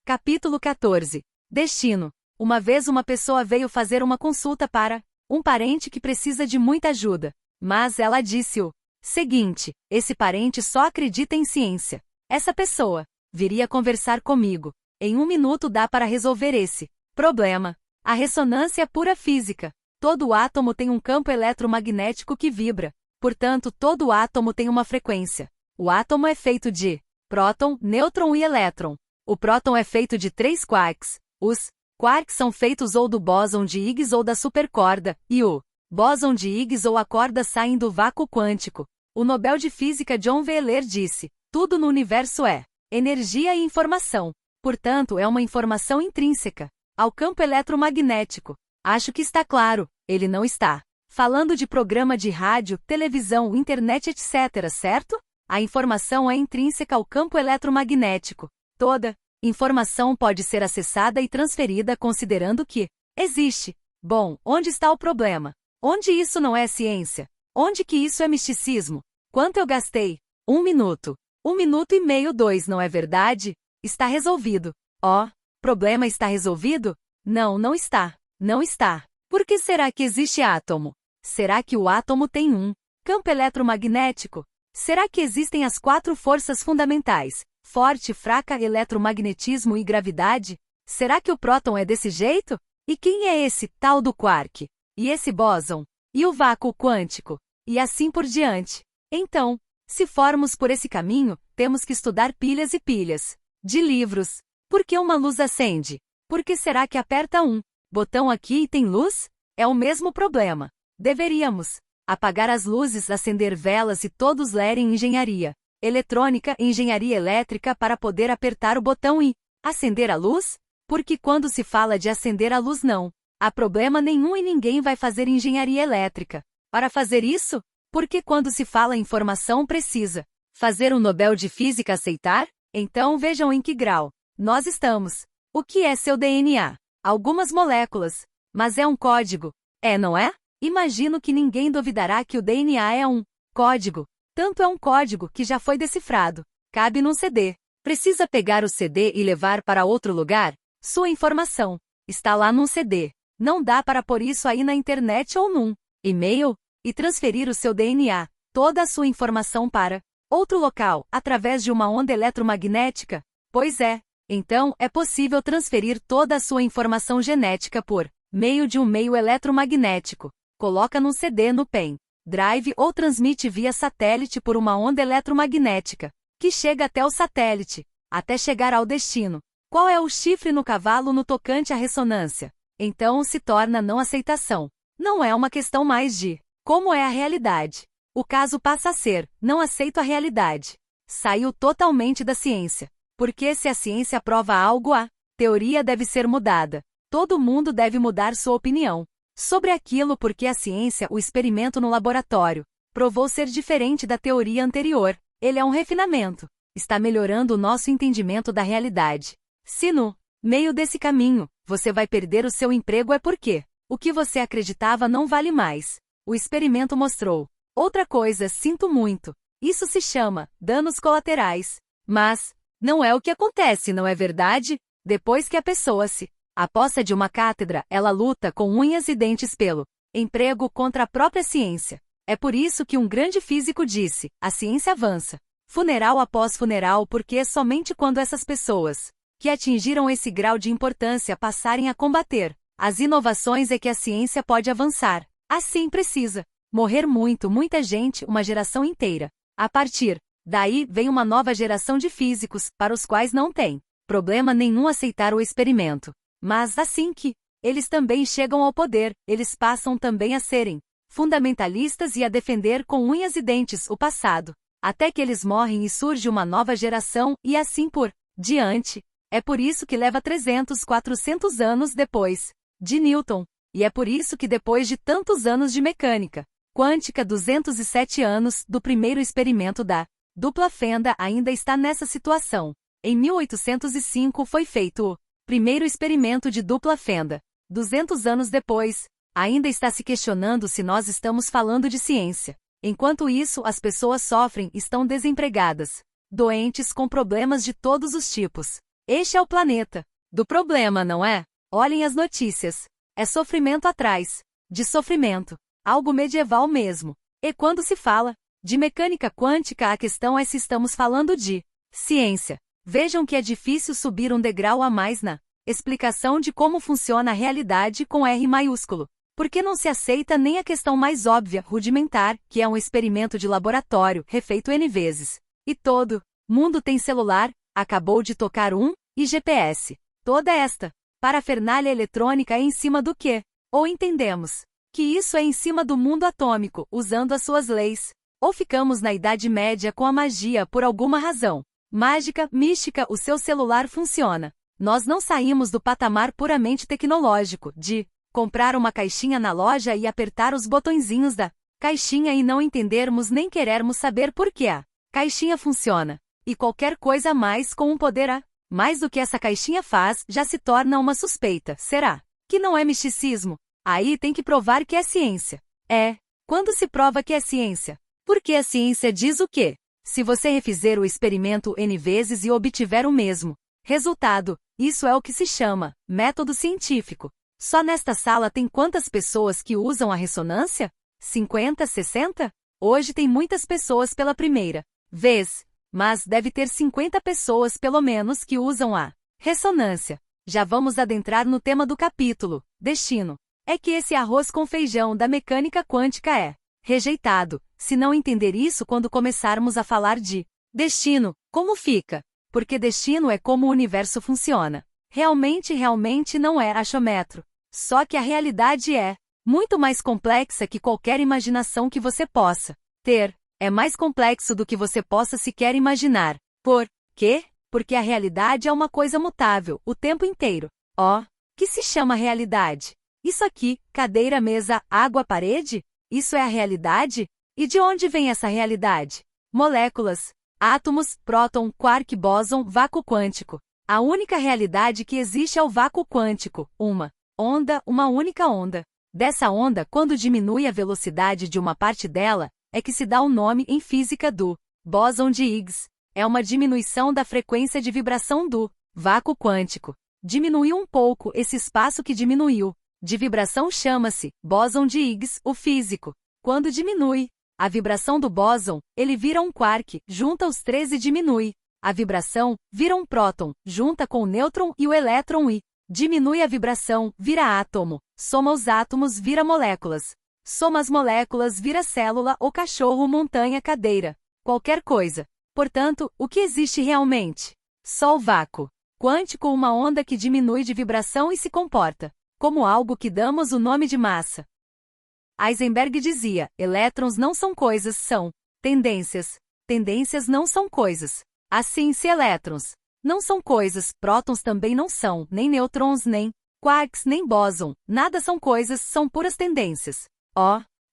Capítulo 14. Destino. Uma vez uma pessoa veio fazer uma consulta para um parente que precisa de muita ajuda. Mas ela disse o seguinte: esse parente só acredita em ciência. Essa pessoa viria conversar comigo. Em 1 minuto dá para resolver esse problema. A ressonância é pura física. Todo átomo tem um campo eletromagnético que vibra. Portanto, todo átomo tem uma frequência. O átomo é feito de próton, nêutron e elétron. O próton é feito de 3 quarks. Os quarks são feitos ou do bóson de Higgs ou da supercorda, e o bóson de Higgs ou a corda saem do vácuo quântico. O Nobel de Física John Wheeler disse: tudo no universo é energia e informação. Portanto, é uma informação intrínseca ao campo eletromagnético. Acho que está claro. Ele não está falando de programa de rádio, televisão, internet, etc., certo? A informação é intrínseca ao campo eletromagnético. Toda informação pode ser acessada e transferida considerando que existe. Bom, onde está o problema? Onde isso não é ciência? Onde que isso é misticismo? Quanto eu gastei? 1 minuto. 1 minuto e meio, 2, não é verdade? Está resolvido. Problema está resolvido? Não, não está. Não está. Por que será que existe átomo? Será que o átomo tem um campo eletromagnético? Será que existem as 4 forças fundamentais: forte, fraca, eletromagnetismo e gravidade? Será que o próton é desse jeito? E quem é esse tal do quark? E esse bóson? E o vácuo quântico? E assim por diante. Então, se formos por esse caminho, temos que estudar pilhas e pilhas de livros. Por que uma luz acende? Por que será que aperta um botão aqui e tem luz? É o mesmo problema. Deveríamos apagar as luzes, acender velas e todos lerem engenharia eletrônica e engenharia elétrica para poder apertar o botão e acender a luz? Porque quando se fala de acender a luz não há problema nenhum e ninguém vai fazer engenharia elétrica para fazer isso? Porque quando se fala em informação precisa fazer um Nobel de Física aceitar? Então vejam em que grau nós estamos. O que é seu DNA? Algumas moléculas. Mas é um código. Não é? Imagino que ninguém duvidará que o DNA é um código. Tanto é um código que já foi decifrado. Cabe num CD. Precisa pegar o CD e levar para outro lugar? Sua informação está lá num CD. Não dá para pôr isso aí na internet ou num e-mail e transferir o seu DNA, toda a sua informação para outro local, através de uma onda eletromagnética? Pois é. Então, é possível transferir toda a sua informação genética por meio de um meio eletromagnético. Coloca num CD no pen drive ou transmite via satélite por uma onda eletromagnética, que chega até o satélite, até chegar ao destino. Qual é o chifre no cavalo no tocante à ressonância? Então se torna não aceitação. Não é uma questão mais de como é a realidade. O caso passa a ser, não aceito a realidade. Saiu totalmente da ciência. Porque se a ciência prova algo, a teoria deve ser mudada. Todo mundo deve mudar sua opinião sobre aquilo porque a ciência, o experimento no laboratório, provou ser diferente da teoria anterior. Ele é um refinamento. Está melhorando o nosso entendimento da realidade. Se no meio desse caminho, você vai perder o seu emprego é porque o que você acreditava não vale mais. O experimento mostrou. Outra coisa, sinto muito. Isso se chama danos colaterais. Mas não é o que acontece, não é verdade? Depois que a pessoa se aposta de uma cátedra, ela luta com unhas e dentes pelo emprego contra a própria ciência. É por isso que um grande físico disse: a ciência avança, funeral após funeral, porque é somente quando essas pessoas que atingiram esse grau de importância passarem a combater as inovações é que a ciência pode avançar. Assim precisa morrer muita gente, uma geração inteira. A partir daí vem uma nova geração de físicos, para os quais não tem problema nenhum aceitar o experimento. Mas assim que eles também chegam ao poder, eles passam também a serem fundamentalistas e a defender com unhas e dentes o passado, até que eles morrem e surge uma nova geração e assim por diante. É por isso que leva 300, 400 anos depois de Newton, e é por isso que depois de tantos anos de mecânica quântica, 207 anos do primeiro experimento da dupla fenda, ainda está nessa situação. Em 1805 foi feito o primeiro experimento de dupla fenda. 200 anos depois, ainda está se questionando se nós estamos falando de ciência. Enquanto isso, as pessoas sofrem, estão desempregadas, doentes com problemas de todos os tipos. Este é o planeta do problema, não é? Olhem as notícias. É sofrimento atrás de sofrimento. Algo medieval mesmo. E quando se fala de mecânica quântica, a questão é se estamos falando de ciência. Vejam que é difícil subir um degrau a mais na explicação de como funciona a realidade com R maiúsculo. Porque não se aceita nem a questão mais óbvia, rudimentar, que é um experimento de laboratório, refeito N vezes. E todo mundo tem celular, acabou de tocar um, e GPS. Toda esta parafernália eletrônica é em cima do quê? Ou entendemos que isso é em cima do mundo atômico, usando as suas leis. Ou ficamos na Idade Média com a magia por alguma razão mágica, mística, o seu celular funciona. Nós não saímos do patamar puramente tecnológico, de comprar uma caixinha na loja e apertar os botõezinhos da caixinha e não entendermos nem querermos saber por que a caixinha funciona. E qualquer coisa a mais com um poder a mais do que essa caixinha faz já se torna uma suspeita. Será que não é misticismo? Aí tem que provar que é ciência. Quando se prova que é ciência? Porque a ciência diz o quê? Se você refizer o experimento N vezes e obtiver o mesmo resultado, isso é o que se chama método científico. Só nesta sala tem quantas pessoas que usam a ressonância? 50, 60? Hoje tem muitas pessoas pela primeira vez, mas deve ter 50 pessoas pelo menos que usam a ressonância. Já vamos adentrar no tema do capítulo, destino. É que esse arroz com feijão da mecânica quântica é rejeitado, se não entender isso quando começarmos a falar de destino, como fica? Porque destino é como o universo funciona. Realmente não é achômetro. Só que a realidade é muito mais complexa que qualquer imaginação que você possa ter. É mais complexo do que você possa sequer imaginar. Por quê? Porque a realidade é uma coisa mutável, o tempo inteiro. Que se chama realidade? Isso aqui, cadeira, mesa, água, parede? Isso é a realidade? E de onde vem essa realidade? Moléculas, átomos, próton, quark, bóson, vácuo quântico. A única realidade que existe é o vácuo quântico, uma onda, uma única onda. Dessa onda, quando diminui a velocidade de uma parte dela, é que se dá o nome em física do bóson de Higgs. É uma diminuição da frequência de vibração do vácuo quântico. Diminuiu um pouco esse espaço que diminuiu de vibração chama-se bóson de Higgs, o físico. Quando diminui a vibração do bóson, ele vira um quark, junta os três e diminui. A vibração vira um próton, junta com o nêutron e o elétron e diminui a vibração, vira átomo. Soma os átomos, vira moléculas. Soma as moléculas, vira célula ou cachorro, montanha, cadeira. Qualquer coisa. Portanto, o que existe realmente? Só o vácuo quântico, uma onda que diminui de vibração e se comporta como algo que damos o nome de massa. Heisenberg dizia, elétrons não são coisas, são tendências. Tendências não são coisas. Assim, se elétrons não são coisas, prótons também não são, nem nêutrons, nem quarks, nem bóson. Nada são coisas, são puras tendências.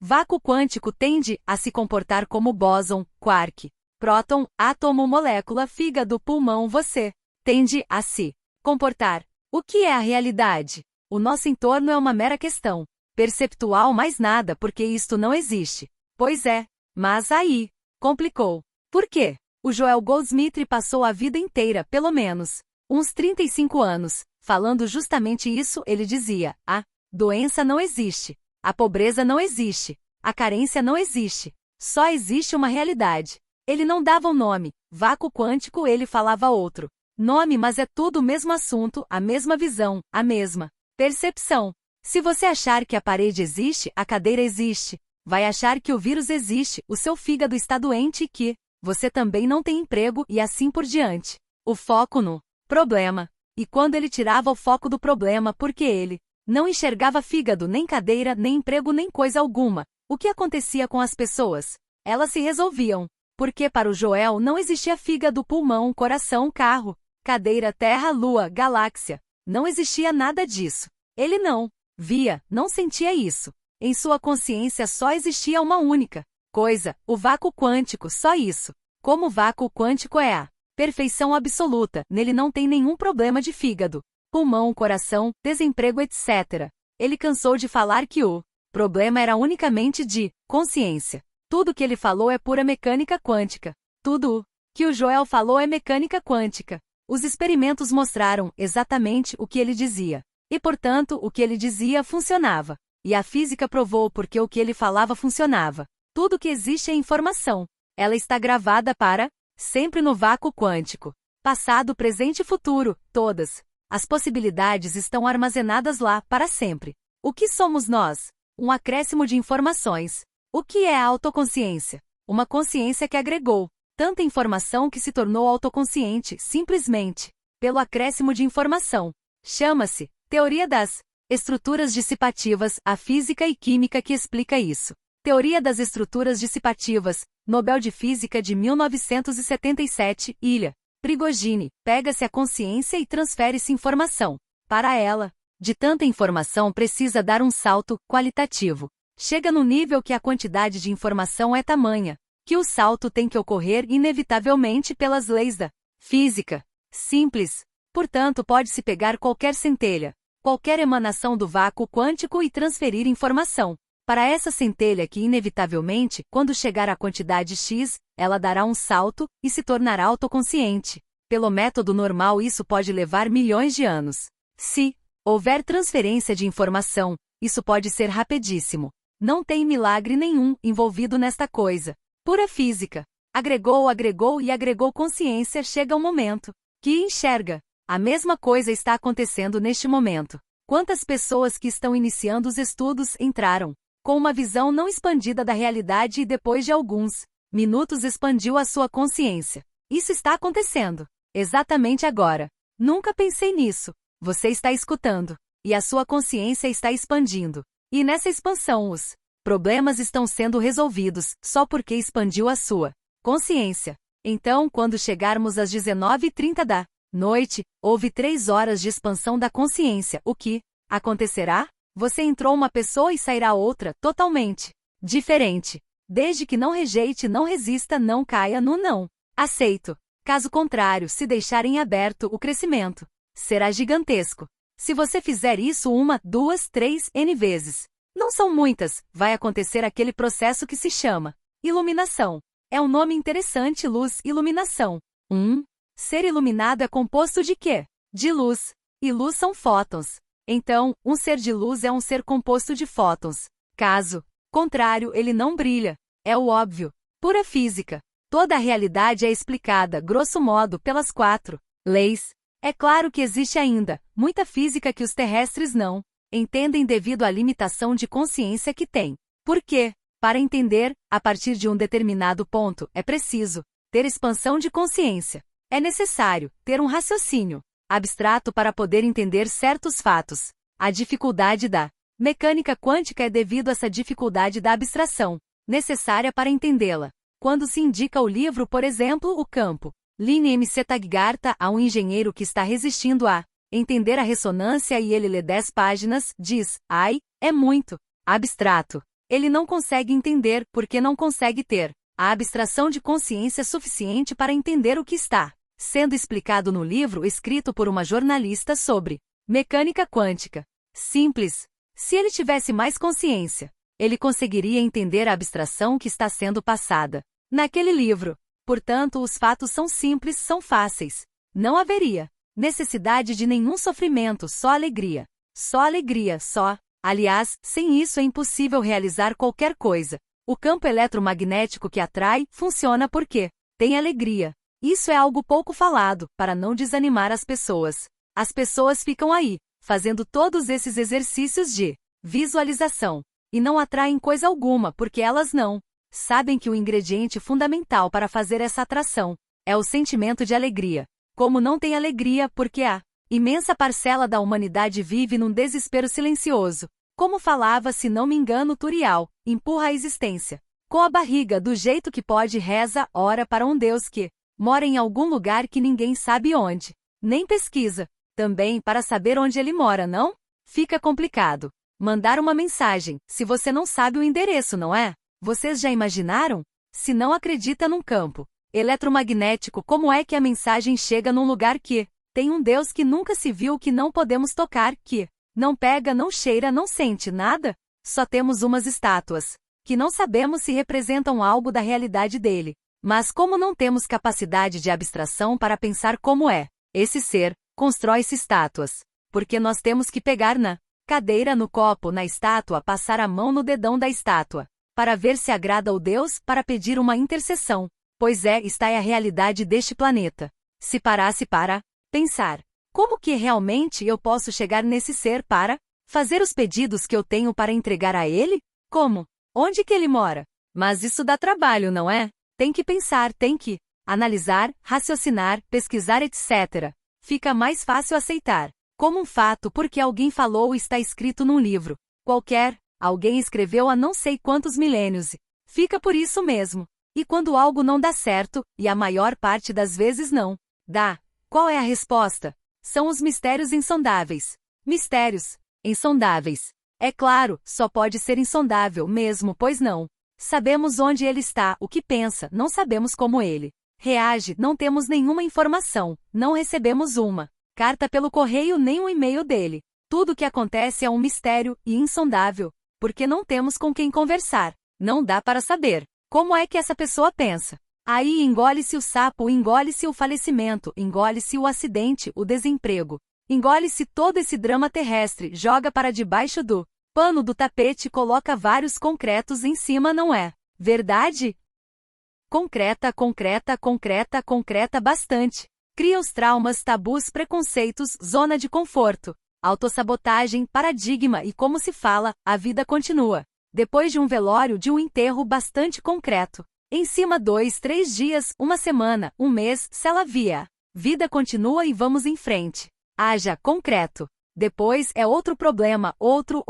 Vácuo quântico tende a se comportar como bóson, quark, próton, átomo, molécula, fígado, pulmão, você. Tende a se comportar. O que é a realidade? O nosso entorno é uma mera questão perceptual, mais nada, porque isto não existe. Pois é, mas aí complicou. Por quê? O Joel Goldsmith passou a vida inteira, pelo menos uns 35 anos, falando justamente isso. Ele dizia: a doença não existe, a pobreza não existe, a carência não existe, só existe uma realidade. Ele não dava um nome, vácuo quântico, ele falava outro nome, mas é tudo o mesmo assunto, a mesma visão, a mesma percepção. Se você achar que a parede existe, a cadeira existe. Vai achar que o vírus existe, o seu fígado está doente e que você também não tem emprego e assim por diante. O foco no problema. E quando ele tirava o foco do problema porque ele não enxergava fígado, nem cadeira, nem emprego, nem coisa alguma, o que acontecia com as pessoas? Elas se resolviam. Porque para o Joel não existia fígado, pulmão, coração, carro, cadeira, terra, lua, galáxia. Não existia nada disso. Ele não via, não sentia isso. Em sua consciência só existia uma única coisa, o vácuo quântico, só isso. Como o vácuo quântico é a perfeição absoluta, nele não tem nenhum problema de fígado, pulmão, coração, desemprego, etc. Ele cansou de falar que o problema era unicamente de consciência. Tudo que ele falou é pura mecânica quântica. Tudo o que o Joel falou é mecânica quântica. Os experimentos mostraram exatamente o que ele dizia. E, portanto, o que ele dizia funcionava. E a física provou porque o que ele falava funcionava. Tudo que existe é informação. Ela está gravada para sempre no vácuo quântico. Passado, presente e futuro, todas. As possibilidades estão armazenadas lá para sempre. O que somos nós? Um acréscimo de informações. O que é a autoconsciência? Uma consciência que agregou tanta informação que se tornou autoconsciente, simplesmente pelo acréscimo de informação. Chama-se teoria das estruturas dissipativas, a física e química que explica isso. Teoria das estruturas dissipativas, Nobel de Física de 1977, Ilha Prigogine, pega-se a consciência e transfere-se informação. Para ela, de tanta informação precisa dar um salto qualitativo. Chega no nível que a quantidade de informação é tamanha, que o salto tem que ocorrer inevitavelmente pelas leis da física. Simples. Portanto, pode-se pegar qualquer centelha, qualquer emanação do vácuo quântico e transferir informação para essa centelha que inevitavelmente, quando chegar à quantidade X, ela dará um salto e se tornará autoconsciente. Pelo método normal isso pode levar milhões de anos. Se houver transferência de informação, isso pode ser rapidíssimo. Não tem milagre nenhum envolvido nesta coisa. Pura física. Agregou e agregou consciência, chega um momento que enxerga. A mesma coisa está acontecendo neste momento. Quantas pessoas que estão iniciando os estudos entraram com uma visão não expandida da realidade e depois de alguns minutos expandiu a sua consciência. Isso está acontecendo. Exatamente agora. Nunca pensei nisso. Você está escutando. E a sua consciência está expandindo. E nessa expansão os problemas estão sendo resolvidos só porque expandiu a sua consciência. Então, quando chegarmos às 19h30 da noite, houve 3 horas de expansão da consciência. O que acontecerá? Você entrou uma pessoa e sairá outra, totalmente diferente. Desde que não rejeite, não resista, não caia no não aceito. Caso contrário, se deixar em aberto, o crescimento será gigantesco. Se você fizer isso 1, 2, 3, N vezes, não são muitas, vai acontecer aquele processo que se chama iluminação. É um nome interessante, luz, iluminação. Ser iluminado é composto de quê? De luz. E luz são fótons. Então, um ser de luz é um ser composto de fótons. Caso contrário, ele não brilha. É o óbvio. Pura física. Toda a realidade é explicada, grosso modo, pelas 4 leis. É claro que existe ainda muita física que os terrestres não entendem devido à limitação de consciência que têm. Por quê? Para entender, a partir de um determinado ponto, é preciso ter expansão de consciência. É necessário ter um raciocínio abstrato para poder entender certos fatos. A dificuldade da mecânica quântica é devido a essa dificuldade da abstração, necessária para entendê-la. Quando se indica o livro, por exemplo, o campo Line MC Taggarta a um engenheiro que está resistindo a entender a ressonância e ele lê 10 páginas, diz, ai, é muito abstrato. Ele não consegue entender porque não consegue ter a abstração de consciência suficiente para entender o que está sendo explicado no livro escrito por uma jornalista sobre mecânica quântica. Simples. Se ele tivesse mais consciência, ele conseguiria entender a abstração que está sendo passada naquele livro. Portanto, os fatos são simples, são fáceis. Não haveria necessidade de nenhum sofrimento, só alegria. Só alegria, só. Aliás, sem isso é impossível realizar qualquer coisa. O campo eletromagnético que atrai funciona porque tem alegria. Isso é algo pouco falado, para não desanimar as pessoas. As pessoas ficam aí, fazendo todos esses exercícios de visualização, e não atraem coisa alguma porque elas não sabem que o ingrediente fundamental para fazer essa atração é o sentimento de alegria. Como não tem alegria porque a imensa parcela da humanidade vive num desespero silencioso. Como falava, se não me engano, Turial, empurra a existência com a barriga do jeito que pode, reza, ora para um Deus que mora em algum lugar que ninguém sabe onde. Nem pesquisa. Também para saber onde ele mora, não? Fica complicado. Mandar uma mensagem, se você não sabe o endereço, não é? Vocês já imaginaram? Se não acredita num campo eletromagnético, como é que a mensagem chega num lugar que tem um Deus que nunca se viu, que não podemos tocar, que não pega, não cheira, não sente nada? Só temos umas estátuas, que não sabemos se representam algo da realidade dele. Mas como não temos capacidade de abstração para pensar como é Esse ser constrói-se estátuas, porque nós temos que pegar na cadeira, no copo, na estátua, passar a mão no dedão da estátua, para ver se agrada ao Deus, para pedir uma intercessão, pois está a realidade deste planeta. Se parasse para pensar, como que realmente eu posso chegar nesse ser para fazer os pedidos que eu tenho para entregar a ele? Como? Onde que ele mora? Mas isso dá trabalho, não é? Tem que pensar, tem que analisar, raciocinar, pesquisar, etc. Fica mais fácil aceitar como um fato porque alguém falou ou está escrito num livro qualquer, alguém escreveu há não sei quantos milênios. Fica por isso mesmo. E quando algo não dá certo, e a maior parte das vezes não dá, qual é a resposta? São os mistérios insondáveis. Mistérios insondáveis. É claro, só pode ser insondável mesmo, pois não sabemos onde ele está, o que pensa, não sabemos como ele reage, não temos nenhuma informação, não recebemos uma carta pelo correio nem um e-mail dele. Tudo o que acontece é um mistério e insondável, porque não temos com quem conversar. Não dá para saber como é que essa pessoa pensa. Aí engole-se o sapo, engole-se o falecimento, engole-se o acidente, o desemprego. Engole-se todo esse drama terrestre, joga para debaixo do pano do tapete, coloca vários concretos em cima, não é verdade? Concreta, concreta, concreta, concreta bastante. Cria os traumas, tabus, preconceitos, zona de conforto, autossabotagem, paradigma e como se fala, a vida continua. Depois de um velório, de um enterro bastante concreto. Em cima 2, 3 dias, uma semana, um mês, se ela via. Vida continua e vamos em frente. Haja concreto. Depois é outro problema, outro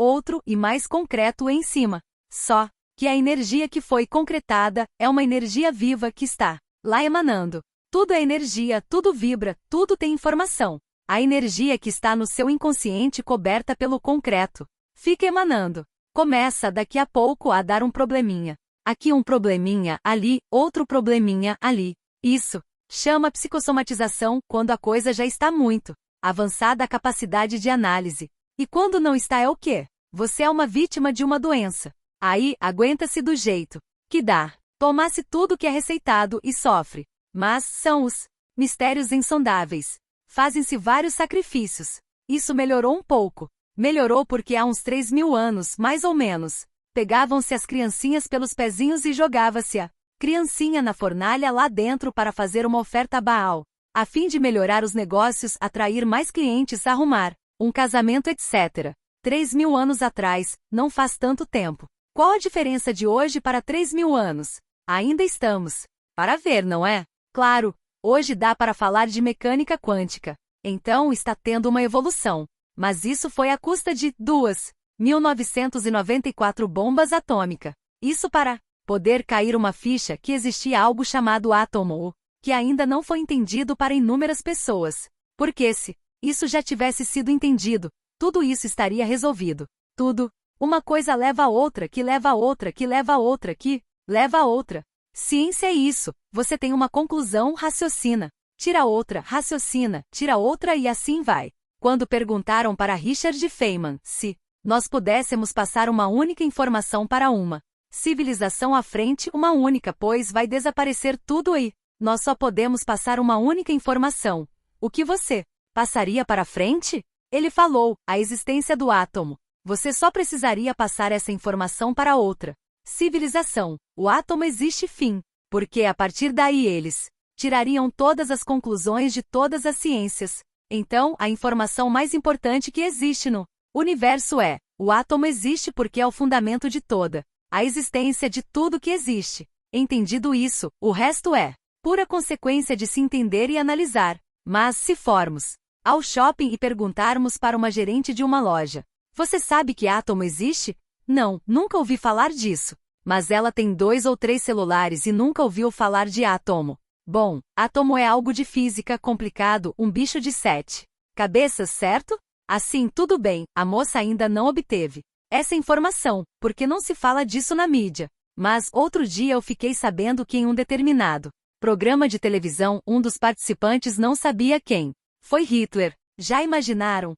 e mais concreto em cima. Só que a energia que foi concretada é uma energia viva que está lá emanando. Tudo é energia, tudo vibra, tudo tem informação. A energia que está no seu inconsciente coberta pelo concreto fica emanando. Começa daqui a pouco a dar um probleminha. Aqui um probleminha, ali, outro probleminha, ali. Isso chama psicossomatização quando a coisa já está muito avançada a capacidade de análise. E quando não está é o quê? Você é uma vítima de uma doença. Aí, aguenta-se do jeito que dá. Tomasse tudo que é receitado e sofre. Mas são os mistérios insondáveis. Fazem-se vários sacrifícios. Isso melhorou um pouco. Melhorou porque há uns 3.000 anos, mais ou menos, pegavam-se as criancinhas pelos pezinhos e jogava-se a criancinha na fornalha lá dentro para fazer uma oferta a Baal, a fim de melhorar os negócios, atrair mais clientes, arrumar um casamento, etc. 3.000 anos atrás, não faz tanto tempo. Qual a diferença de hoje para 3.000 anos? Ainda estamos para ver, não é? Claro, hoje dá para falar de mecânica quântica. Então está tendo uma evolução. Mas isso foi à custa de 2.994 bombas atômicas. Isso para poder cair uma ficha que existia algo chamado átomo, que ainda não foi entendido para inúmeras pessoas. Porque se isso já tivesse sido entendido, tudo isso estaria resolvido. Tudo. Uma coisa leva a outra, que leva a outra, que leva a outra, que leva a outra. Ciência é isso. Você tem uma conclusão, raciocina. Tira outra, raciocina, tira outra e assim vai. Quando perguntaram para Richard Feynman se nós pudéssemos passar uma única informação para uma civilização à frente, uma única, pois vai desaparecer tudo aí. Nós só podemos passar uma única informação. O que você passaria para frente? Ele falou, a existência do átomo. Você só precisaria passar essa informação para outra civilização. O átomo existe, fim. Porque a partir daí eles tirariam todas as conclusões de todas as ciências. Então, a informação mais importante que existe no universo é: o átomo existe porque é o fundamento de toda a existência de tudo que existe. Entendido isso, o resto é pura consequência de se entender e analisar. Mas se formos ao shopping e perguntarmos para uma gerente de uma loja: você sabe que átomo existe? Não, nunca ouvi falar disso. Mas ela tem 2 ou 3 celulares e nunca ouviu falar de átomo. Bom, átomo é algo de física complicado, um bicho de 7 cabeças, certo? Assim, tudo bem, a moça ainda não obteve essa informação, porque não se fala disso na mídia. Mas outro dia eu fiquei sabendo que em um determinado programa de televisão, um dos participantes não sabia quem foi Hitler. Já imaginaram?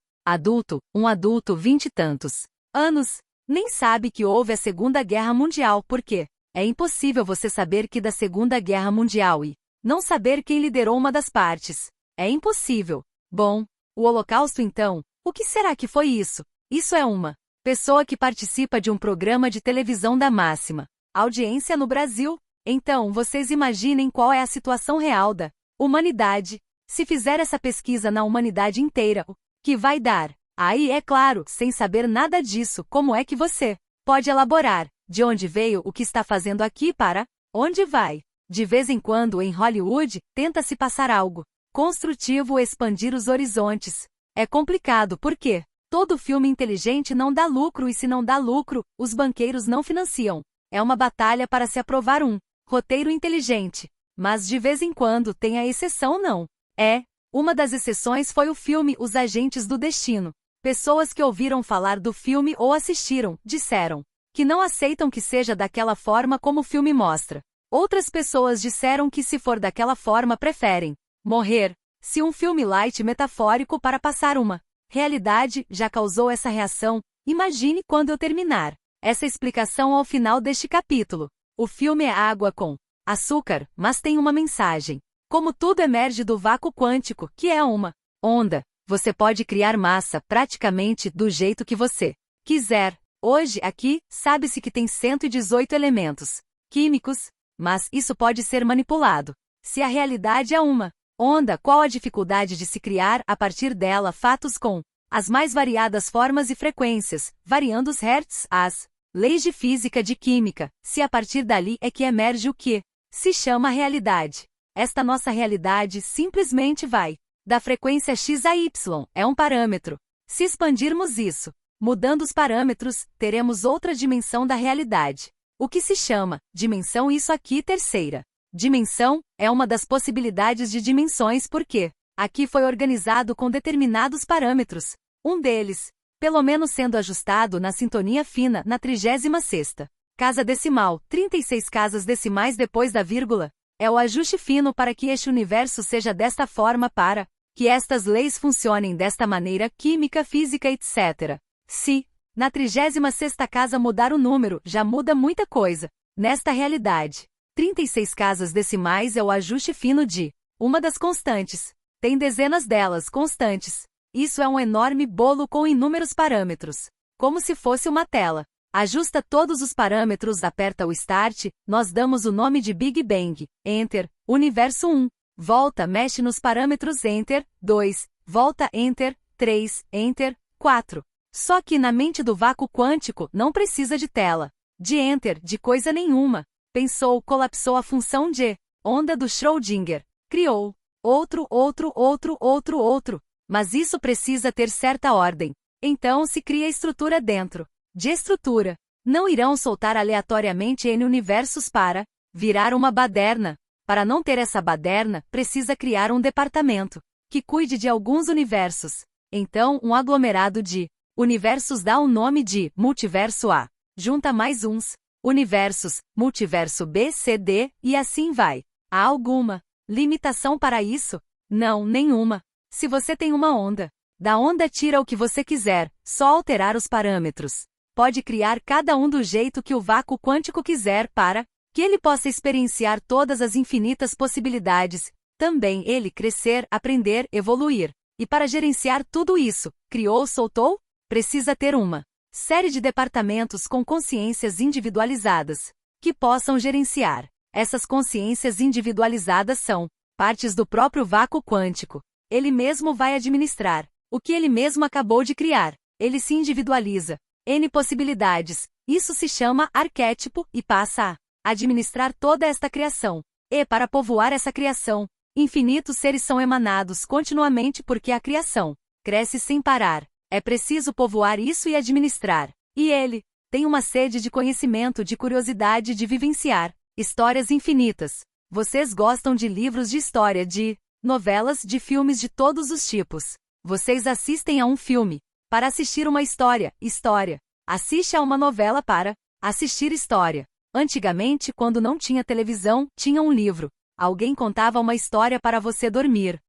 Um adulto 20 e tantos anos, nem sabe que houve a Segunda Guerra Mundial, porque é impossível você saber que da Segunda Guerra Mundial e não saber quem liderou uma das partes. É impossível. Bom, o Holocausto então, o que será que foi isso? Isso é uma pessoa que participa de um programa de televisão da máxima audiência no Brasil. Então, vocês imaginem qual é a situação real da humanidade. Se fizer essa pesquisa na humanidade inteira, o que vai dar? Aí, é claro, sem saber nada disso, como é que você pode elaborar? De onde veio, o que está fazendo aqui para onde vai? De vez em quando, em Hollywood, tenta-se passar algo construtivo, expandir os horizontes. É complicado porque todo filme inteligente não dá lucro e se não dá lucro, os banqueiros não financiam. É uma batalha para se aprovar um roteiro inteligente. Mas de vez em quando tem a exceção não. Uma das exceções foi o filme Os Agentes do Destino. Pessoas que ouviram falar do filme ou assistiram, disseram que não aceitam que seja daquela forma como o filme mostra. Outras pessoas disseram que se for daquela forma preferem morrer. Se um filme light metafórico para passar uma realidade já causou essa reação, imagine quando eu terminar essa explicação ao final deste capítulo. O filme é água com açúcar, mas tem uma mensagem. Como tudo emerge do vácuo quântico, que é uma onda, você pode criar massa praticamente do jeito que você quiser. Hoje, aqui, sabe-se que tem 118 elementos químicos, mas isso pode ser manipulado. Se a realidade é uma onda, qual a dificuldade de se criar a partir dela fatos com as mais variadas formas e frequências, variando os hertz, as leis de física de química, se a partir dali é que emerge o que se chama realidade. Esta nossa realidade simplesmente vai da frequência x a y, é um parâmetro. Se expandirmos isso, mudando os parâmetros, teremos outra dimensão da realidade. O que se chama dimensão isso aqui terceira. Dimensão é uma das possibilidades de dimensões porque aqui foi organizado com determinados parâmetros. Um deles, pelo menos sendo ajustado na sintonia fina na 36ª casa decimal, 36 casas decimais depois da vírgula, é o ajuste fino para que este universo seja desta forma para que estas leis funcionem desta maneira química, física, etc. Se, na 36ª casa mudar o número, já muda muita coisa. Nesta realidade, 36 casas decimais é o ajuste fino de uma das constantes. Tem dezenas delas, constantes. Isso é um enorme bolo com inúmeros parâmetros. Como se fosse uma tela. Ajusta todos os parâmetros, aperta o Start, nós damos o nome de Big Bang, Enter, Universo 1. Volta, mexe nos parâmetros, Enter, 2, volta, Enter, 3, Enter, 4. Só que na mente do vácuo quântico não precisa de tela, de Enter, de coisa nenhuma. Pensou, colapsou a função de onda do Schrödinger. Criou outro. Mas isso precisa ter certa ordem. Então se cria estrutura dentro de estrutura. Não irão soltar aleatoriamente N universos para virar uma baderna. Para não ter essa baderna, precisa criar um departamento que cuide de alguns universos. Então, um aglomerado de universos dá o nome de multiverso A. Junta mais uns universos, multiverso B, C, D, e assim vai. Há alguma limitação para isso? Não, nenhuma. Se você tem uma onda, da onda tira o que você quiser, só alterar os parâmetros. Pode criar cada um do jeito que o vácuo quântico quiser para que ele possa experienciar todas as infinitas possibilidades, também ele crescer, aprender, evoluir. E para gerenciar tudo isso, criou, soltou? Precisa ter uma série de departamentos com consciências individualizadas, que possam gerenciar. Essas consciências individualizadas são partes do próprio vácuo quântico. Ele mesmo vai administrar o que ele mesmo acabou de criar. Ele se individualiza. N possibilidades. Isso se chama arquétipo e passa a administrar toda esta criação. E para povoar essa criação, infinitos seres são emanados continuamente porque a criação cresce sem parar. É preciso povoar isso e administrar. E ele tem uma sede de conhecimento, de curiosidade, de vivenciar histórias infinitas. Vocês gostam de livros de história, de novelas, de filmes de todos os tipos. Vocês assistem a um filme para assistir uma história. Assiste a uma novela para assistir história. Antigamente, quando não tinha televisão, tinha um livro. Alguém contava uma história para você dormir.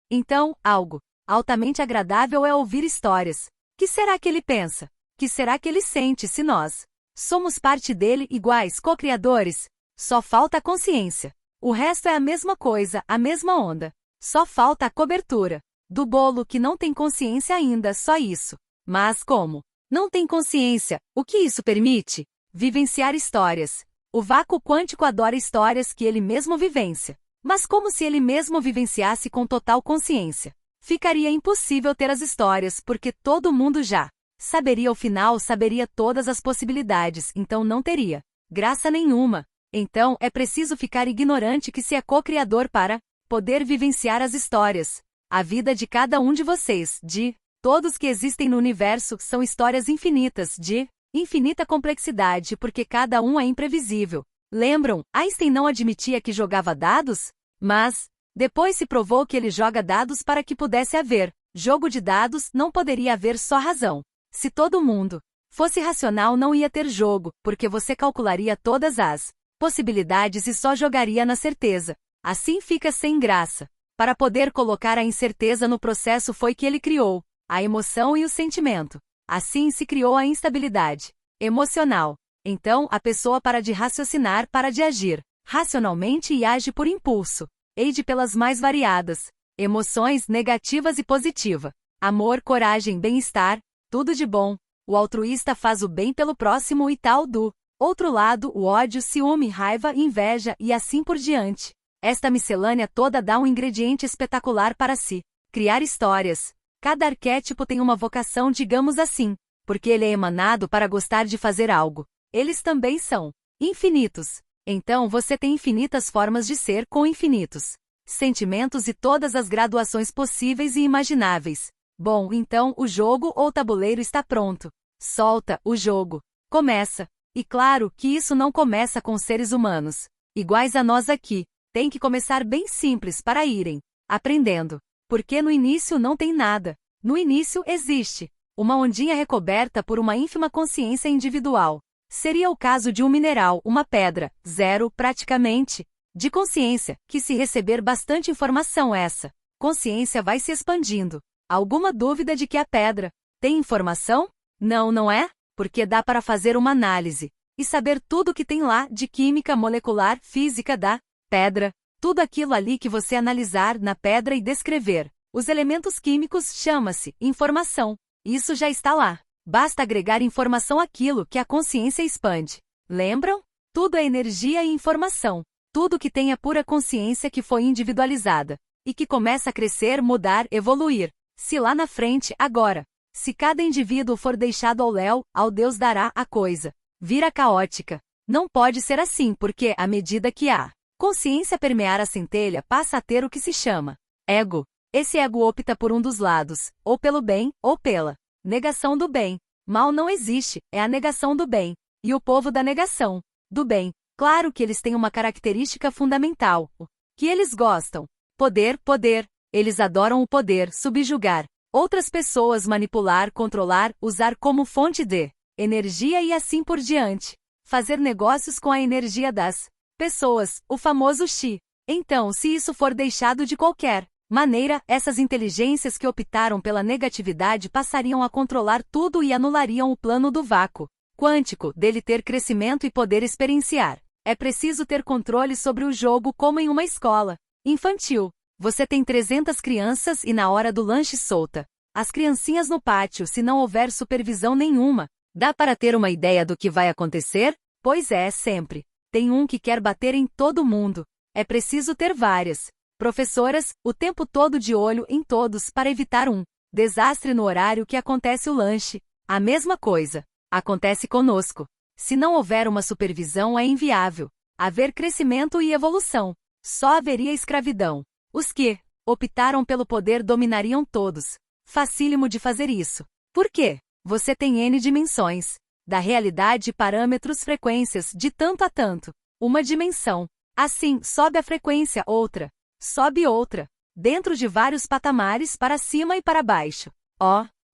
Então, algo altamente agradável é ouvir histórias. Que será que ele pensa? Que será que ele sente se nós somos parte dele, iguais, co-criadores? Só falta a consciência. O resto é a mesma coisa, a mesma onda. Só falta a cobertura do bolo que não tem consciência ainda, só isso. Mas como não tem consciência, o que isso permite? Vivenciar histórias. O vácuo quântico adora histórias que ele mesmo vivencia. Mas como se ele mesmo vivenciasse com total consciência? Ficaria impossível ter as histórias, porque todo mundo já saberia o final, saberia todas as possibilidades, então não teria graça nenhuma. Então, é preciso ficar ignorante que se é co-criador para poder vivenciar as histórias. A vida de cada um de vocês, de todos que existem no universo, são histórias infinitas, de infinita complexidade, porque cada um é imprevisível. Lembram, Einstein não admitia que jogava dados? Mas depois se provou que ele joga dados para que pudesse haver jogo de dados, não poderia haver só razão. Se todo mundo fosse racional, não ia ter jogo, porque você calcularia todas as possibilidades e só jogaria na certeza. Assim fica sem graça. Para poder colocar a incerteza no processo foi que ele criou a emoção e o sentimento. Assim se criou a instabilidade emocional. Então, a pessoa para de raciocinar, para de agir racionalmente e age por impulso. Age pelas mais variadas emoções, negativas e positiva. Amor, coragem, bem-estar, tudo de bom. O altruísta faz o bem pelo próximo e tal do outro lado, o ódio, ciúme, raiva, inveja e assim por diante. Esta miscelânea toda dá um ingrediente espetacular para si criar histórias. Cada arquétipo tem uma vocação, digamos assim, porque ele é emanado para gostar de fazer algo. Eles também são infinitos. Então você tem infinitas formas de ser com infinitos sentimentos e todas as graduações possíveis e imagináveis. Bom, então o jogo ou tabuleiro está pronto. Solta o jogo. Começa. E claro que isso não começa com seres humanos iguais a nós aqui. Tem que começar bem simples para irem aprendendo. Porque no início não tem nada. No início existe uma ondinha recoberta por uma ínfima consciência individual. Seria o caso de um mineral, uma pedra, zero, praticamente, de consciência, que se receber bastante informação essa consciência vai se expandindo. Alguma dúvida de que a pedra tem informação? Não, não é? Porque dá para fazer uma análise e saber tudo que tem lá de química molecular, física da pedra, tudo aquilo ali que você analisar na pedra e descrever. Os elementos químicos chama-se informação. Isso já está lá. Basta agregar informação àquilo que a consciência expande. Lembram? Tudo é energia e informação. Tudo que tem a pura consciência que foi individualizada e que começa a crescer, mudar, evoluir. Se lá na frente, agora, se cada indivíduo for deixado ao léu, ao Deus dará a coisa vira caótica. Não pode ser assim, porque, à medida que a consciência permear a centelha, passa a ter o que se chama ego. Esse ego opta por um dos lados, ou pelo bem, ou pela negação do bem. Mal não existe, é a negação do bem. E o povo da negação do bem. Claro que eles têm uma característica fundamental, o que eles gostam. Poder, poder. Eles adoram o poder, subjugar outras pessoas, manipular, controlar, usar como fonte de energia e assim por diante. Fazer negócios com a energia das pessoas, o famoso chi. Então, se isso for deixado de qualquer maneira, essas inteligências que optaram pela negatividade passariam a controlar tudo e anulariam o plano do vácuo quântico, dele ter crescimento e poder experienciar. É preciso ter controle sobre o jogo como em uma escola infantil. Você tem 300 crianças e na hora do lanche solta as criancinhas no pátio, se não houver supervisão nenhuma. Dá para ter uma ideia do que vai acontecer? Pois é, sempre. Tem um que quer bater em todo mundo. É preciso ter várias professoras, o tempo todo de olho em todos para evitar um desastre no horário que acontece o lanche. A mesma coisa acontece conosco. Se não houver uma supervisão, é inviável haver crescimento e evolução. Só haveria escravidão. Os que optaram pelo poder dominariam todos. Facílimo de fazer isso. Por quê? Você tem N dimensões da realidade, parâmetros, frequências, de tanto a tanto. Uma dimensão. Assim, sobe a frequência, outra. Sobe outra. Dentro de vários patamares para cima e para baixo.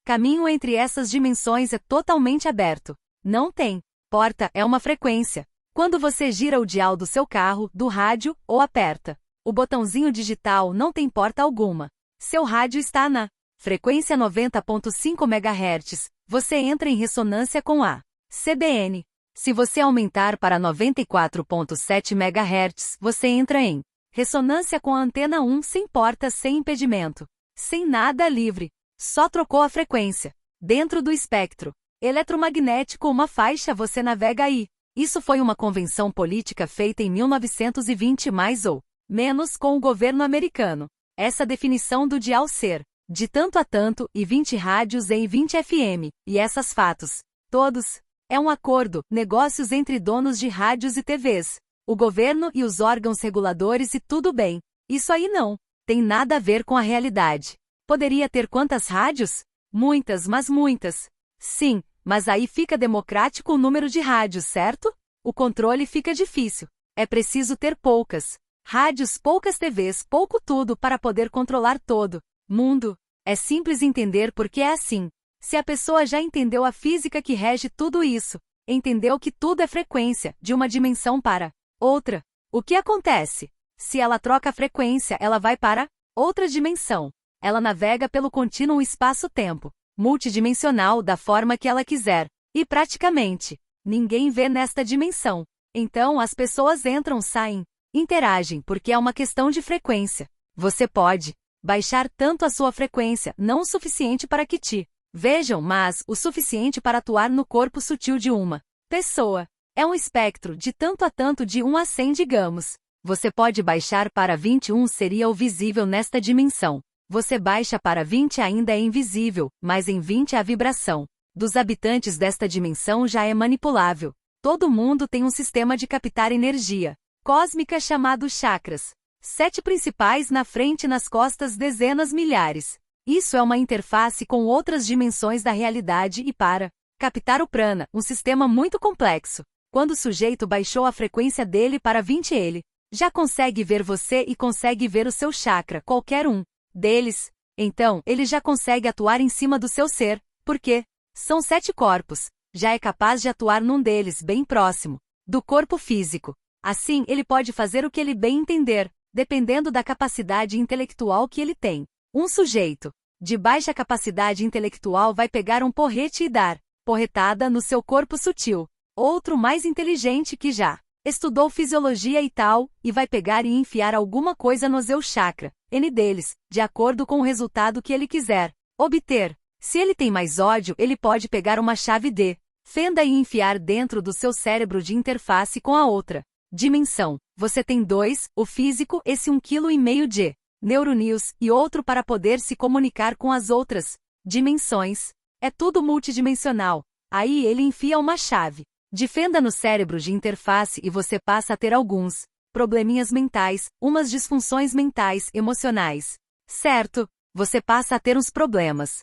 Caminho entre essas dimensões é totalmente aberto. Não tem porta, é uma frequência. Quando você gira o dial do seu carro, do rádio, ou aperta o botãozinho digital, não tem porta alguma. Seu rádio está na frequência 90.5 MHz. Você entra em ressonância com a CBN. Se você aumentar para 94.7 MHz, você entra em Ressonância com a antena 1 sem porta, sem impedimento. Sem nada livre. Só trocou a frequência. Dentro do espectro eletromagnético, uma faixa, você navega aí. Isso foi uma convenção política feita em 1920 mais ou menos com o governo americano. Essa definição do dial ser de tanto a tanto e 20 rádios em 20 FM, e essas fatos todos é um acordo, negócios entre donos de rádios e TVs, o governo e os órgãos reguladores e tudo bem. Isso aí não tem nada a ver com a realidade. Poderia ter quantas rádios? Muitas, mas muitas. Sim, mas aí fica democrático o número de rádios, certo? O controle fica difícil. É preciso ter poucas rádios, poucas TVs, pouco tudo para poder controlar todo mundo. É simples entender porque é assim. Se a pessoa já entendeu a física que rege tudo isso, entendeu que tudo é frequência, de uma dimensão para outra, o que acontece? Se ela troca a frequência, ela vai para outra dimensão. Ela navega pelo contínuo espaço-tempo, multidimensional da forma que ela quiser, e praticamente ninguém vê nesta dimensão. Então as pessoas entram, saem, interagem porque é uma questão de frequência. Você pode baixar tanto a sua frequência, não o suficiente para que te vejam, mas o suficiente para atuar no corpo sutil de uma pessoa. É um espectro de tanto a tanto, de 1 a 100, digamos. Você pode baixar para 21, seria o visível nesta dimensão. Você baixa para 20, ainda é invisível, mas em 20 a vibração dos habitantes desta dimensão já é manipulável. Todo mundo tem um sistema de captar energia cósmica chamado chakras. 7 principais na frente e nas costas, dezenas, milhares. Isso é uma interface com outras dimensões da realidade e para captar o prana, um sistema muito complexo. Quando o sujeito baixou a frequência dele para 20, ele já consegue ver você e consegue ver o seu chakra, qualquer um deles. Então, ele já consegue atuar em cima do seu ser, porque são 7 corpos. Já é capaz de atuar num deles, bem próximo do corpo físico. Assim, ele pode fazer o que ele bem entender, dependendo da capacidade intelectual que ele tem. Um sujeito de baixa capacidade intelectual vai pegar um porrete e dar porretada no seu corpo sutil. Outro mais inteligente que já estudou fisiologia e tal, e vai pegar e enfiar alguma coisa no seu chakra, N deles, de acordo com o resultado que ele quiser obter. Se ele tem mais ódio, ele pode pegar uma chave de fenda e enfiar dentro do seu cérebro de interface com a outra dimensão. Você tem 2, o físico, esse 1,5 kg de neurônios, e outro para poder se comunicar com as outras dimensões. É tudo multidimensional. Aí ele enfia uma chave de fenda no cérebro de interface e você passa a ter alguns probleminhas mentais, umas disfunções mentais, emocionais. Certo? Você passa a ter uns problemas.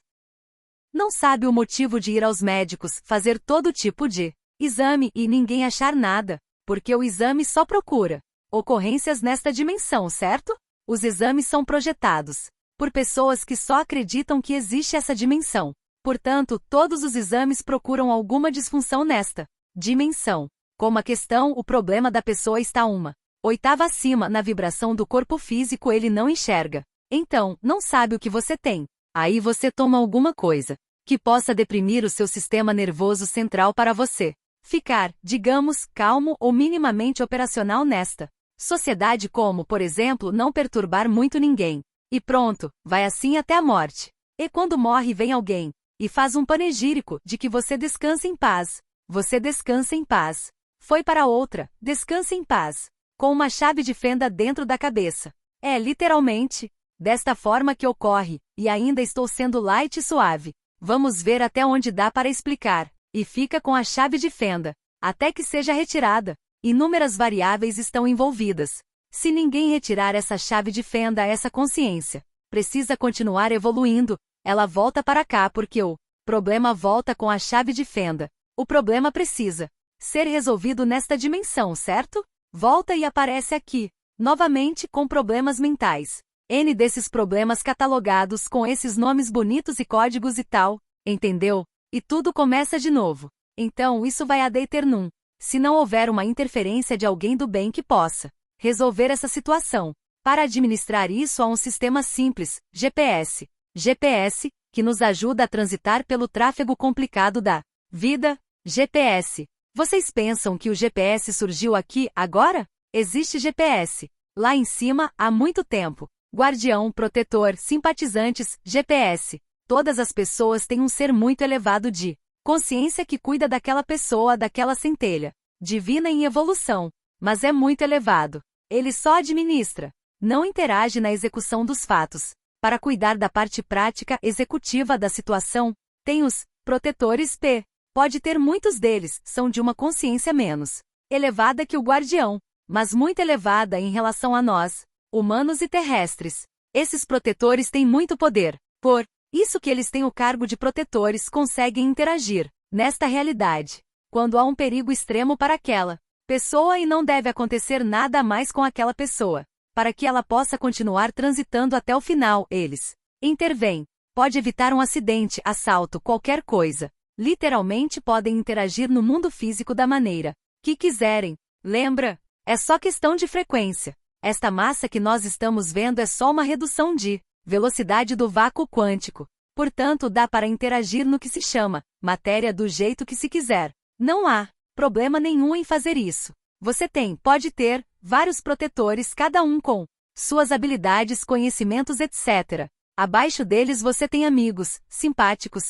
Não sabe o motivo de ir aos médicos, fazer todo tipo de exame e ninguém achar nada, porque o exame só procura ocorrências nesta dimensão, certo? Os exames são projetados por pessoas que só acreditam que existe essa dimensão. Portanto, todos os exames procuram alguma disfunção nesta dimensão. Como a questão, o problema da pessoa está 1/8 acima na vibração do corpo físico, ele não enxerga. Então, não sabe o que você tem. Aí você toma alguma coisa que possa deprimir o seu sistema nervoso central para você ficar, digamos, calmo ou minimamente operacional nesta sociedade, como, por exemplo, não perturbar muito ninguém. E pronto, vai assim até a morte. E quando morre vem alguém e faz um panegírico de que você descansa em paz. Você descansa em paz. Foi para outra, descansa em paz. Com uma chave de fenda dentro da cabeça. É literalmente desta forma que ocorre, e ainda estou sendo light e suave. Vamos ver até onde dá para explicar. E fica com a chave de fenda, até que seja retirada. Inúmeras variáveis estão envolvidas. Se ninguém retirar essa chave de fenda, essa consciência precisa continuar evoluindo. Ela volta para cá porque o problema volta com a chave de fenda. O problema precisa ser resolvido nesta dimensão, certo? Volta e aparece aqui, novamente com problemas mentais. N desses problemas catalogados com esses nomes bonitos e códigos e tal, entendeu? E tudo começa de novo. Então isso vai ad eternum. Se não houver uma interferência de alguém do bem que possa resolver essa situação. Para administrar isso há um sistema simples, GPS. GPS, que nos ajuda a transitar pelo tráfego complicado da vida. GPS. Vocês pensam que o GPS surgiu aqui, agora? Existe GPS Lá em cima, há muito tempo. Guardião, protetor, simpatizantes, GPS. Todas as pessoas têm um ser muito elevado de consciência que cuida daquela pessoa, daquela centelha divina em evolução. Mas é muito elevado. Ele só administra. Não interage na execução dos fatos. Para cuidar da parte prática executiva da situação, tem os protetores P. Pode ter muitos deles, são de uma consciência menos elevada que o guardião, mas muito elevada em relação a nós, humanos e terrestres. Esses protetores têm muito poder. Por isso que eles têm o cargo de protetores, conseguem interagir nesta realidade quando há um perigo extremo para aquela pessoa e não deve acontecer nada mais com aquela pessoa. Para que ela possa continuar transitando até o final, eles intervêm. Pode evitar um acidente, assalto, qualquer coisa. Literalmente podem interagir no mundo físico da maneira que quiserem. Lembra? É só questão de frequência. Esta massa que nós estamos vendo é só uma redução de velocidade do vácuo quântico. Portanto, dá para interagir no que se chama matéria do jeito que se quiser. Não há problema nenhum em fazer isso. Você pode ter vários protetores, cada um com suas habilidades, conhecimentos, etc. Abaixo deles você tem amigos, simpáticos,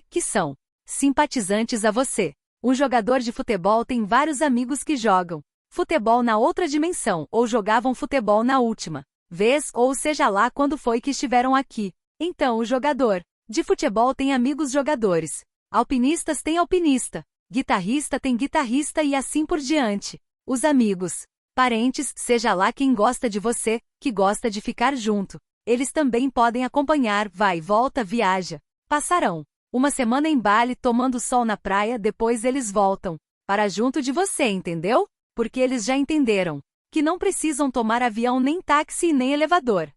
que são simpatizantes a você. Um jogador de futebol tem vários amigos que jogam futebol na outra dimensão, ou jogavam futebol na última vez, ou seja lá quando foi que estiveram aqui. Então o jogador de futebol tem amigos jogadores. Alpinistas têm alpinista. Guitarrista tem guitarrista e assim por diante. Os amigos, parentes, seja lá quem gosta de você, que gosta de ficar junto. Eles também podem acompanhar, vai, volta, viaja. Passarão uma semana em Bali tomando sol na praia, depois eles voltam para junto de você, entendeu? Porque eles já entenderam que não precisam tomar avião, nem táxi, nem elevador.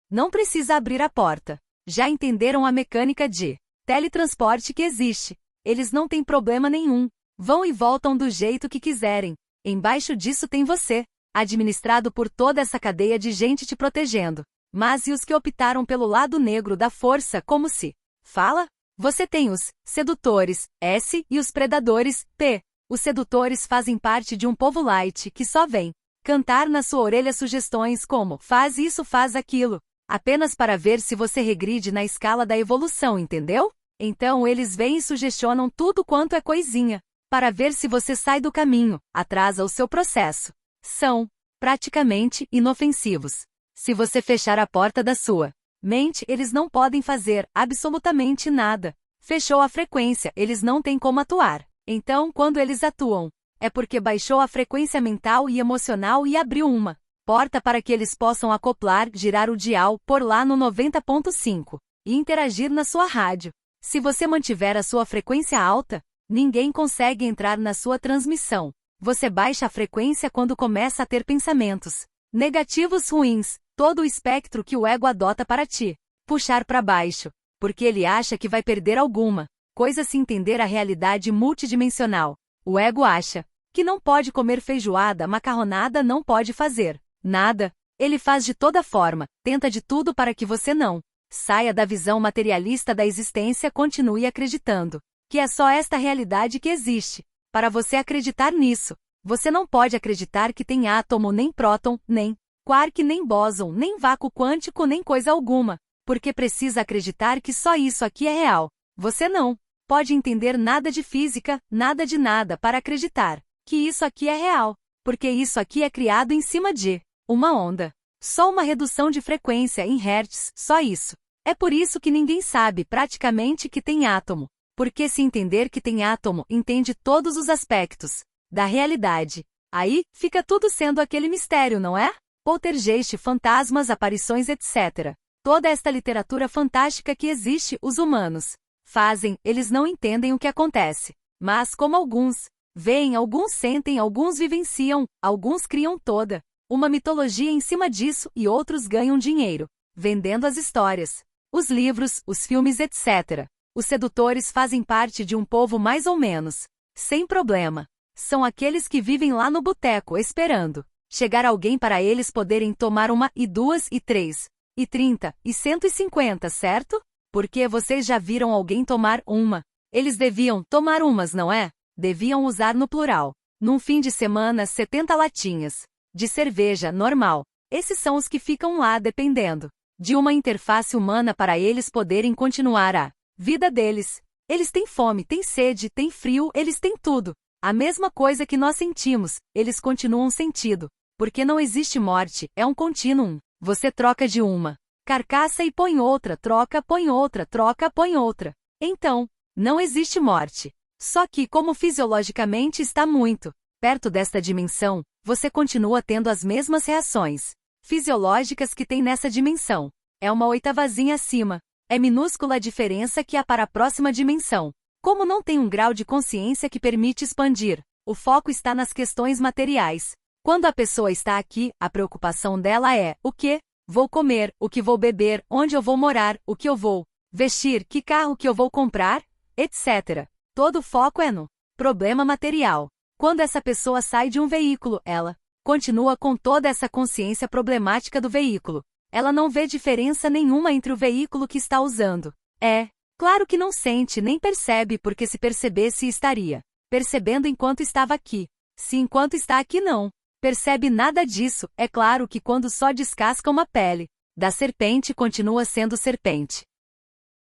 Não precisa abrir a porta. Já entenderam a mecânica de teletransporte que existe. Eles não têm problema nenhum. Vão e voltam do jeito que quiserem. Embaixo disso tem você, administrado por toda essa cadeia de gente te protegendo. Mas e os que optaram pelo lado negro da força, como se fala? Você tem os sedutores, S, e os predadores, P. Os sedutores fazem parte de um povo light que só vem cantar na sua orelha sugestões como faz isso, faz aquilo, apenas para ver se você regride na escala da evolução, entendeu? Então eles vêm e sugestionam tudo quanto é coisinha, para ver se você sai do caminho, atrasa o seu processo. São praticamente inofensivos. Se você fechar a porta da sua mente, eles não podem fazer absolutamente nada. Fechou a frequência, eles não têm como atuar. Então, quando eles atuam, é porque baixou a frequência mental e emocional e abriu uma porta para que eles possam acoplar, girar o dial, pôr lá no 90.5 e interagir na sua rádio. Se você mantiver a sua frequência alta, ninguém consegue entrar na sua transmissão. Você baixa a frequência quando começa a ter pensamentos negativos, ruins, todo o espectro que o ego adota para te puxar para baixo, porque ele acha que vai perder alguma coisa se entender a realidade multidimensional. O ego acha que não pode comer feijoada, macarronada, não pode fazer nada. Ele faz de toda forma, tenta de tudo para que você não saia da visão materialista da existência, continue acreditando que é só esta realidade que existe. Para você acreditar nisso, você não pode acreditar que tem átomo, nem próton, nem quark, nem bóson, nem vácuo quântico, nem coisa alguma, porque precisa acreditar que só isso aqui é real. Você não pode entender nada de física, nada de nada para acreditar que isso aqui é real, porque isso aqui é criado em cima de uma onda. Só uma redução de frequência em hertz, só isso. É por isso que ninguém sabe praticamente que tem átomo. Porque se entender que tem átomo, entende todos os aspectos da realidade. Aí, fica tudo sendo aquele mistério, não é? Poltergeist, fantasmas, aparições, etc. Toda esta literatura fantástica que existe, os humanos fazem, eles não entendem o que acontece. Mas como alguns veem, alguns sentem, alguns vivenciam, alguns criam toda uma mitologia em cima disso e outros ganham dinheiro vendendo as histórias, os livros, os filmes, etc. Os sedutores fazem parte de um povo mais ou menos sem problema. São aqueles que vivem lá no boteco esperando chegar alguém para eles poderem tomar uma, e duas, e três, e 30, e 150, certo? Porque vocês já viram alguém tomar uma. Eles deviam tomar umas, não é? Deviam usar no plural. Num fim de semana, 70 latinhas. de cerveja, normal. Esses são os que ficam lá dependendo de uma interface humana para eles poderem continuar a vida deles. Eles têm fome, têm sede, têm frio, eles têm tudo. A mesma coisa que nós sentimos, eles continuam sentindo. Porque não existe morte, é um contínuo. Você troca de uma carcaça e põe outra, troca, põe outra, troca, põe outra. Então, não existe morte. Só que, como fisiologicamente está muito perto desta dimensão, você continua tendo as mesmas reações fisiológicas que tem nessa dimensão. É uma oitavazinha acima. É minúscula a diferença que há para a próxima dimensão. Como não tem um grau de consciência que permite expandir, o foco está nas questões materiais. Quando a pessoa está aqui, a preocupação dela é: o que vou comer, o que vou beber, onde eu vou morar, o que eu vou vestir, que carro que eu vou comprar, etc. Todo o foco é no problema material. Quando essa pessoa sai de um veículo, ela continua com toda essa consciência problemática do veículo. Ela não vê diferença nenhuma entre o veículo que está usando. Claro que não sente nem percebe, porque se percebesse estaria percebendo enquanto estava aqui. Se enquanto está aqui não percebe nada disso, é claro que quando só descasca uma pele da serpente continua sendo serpente.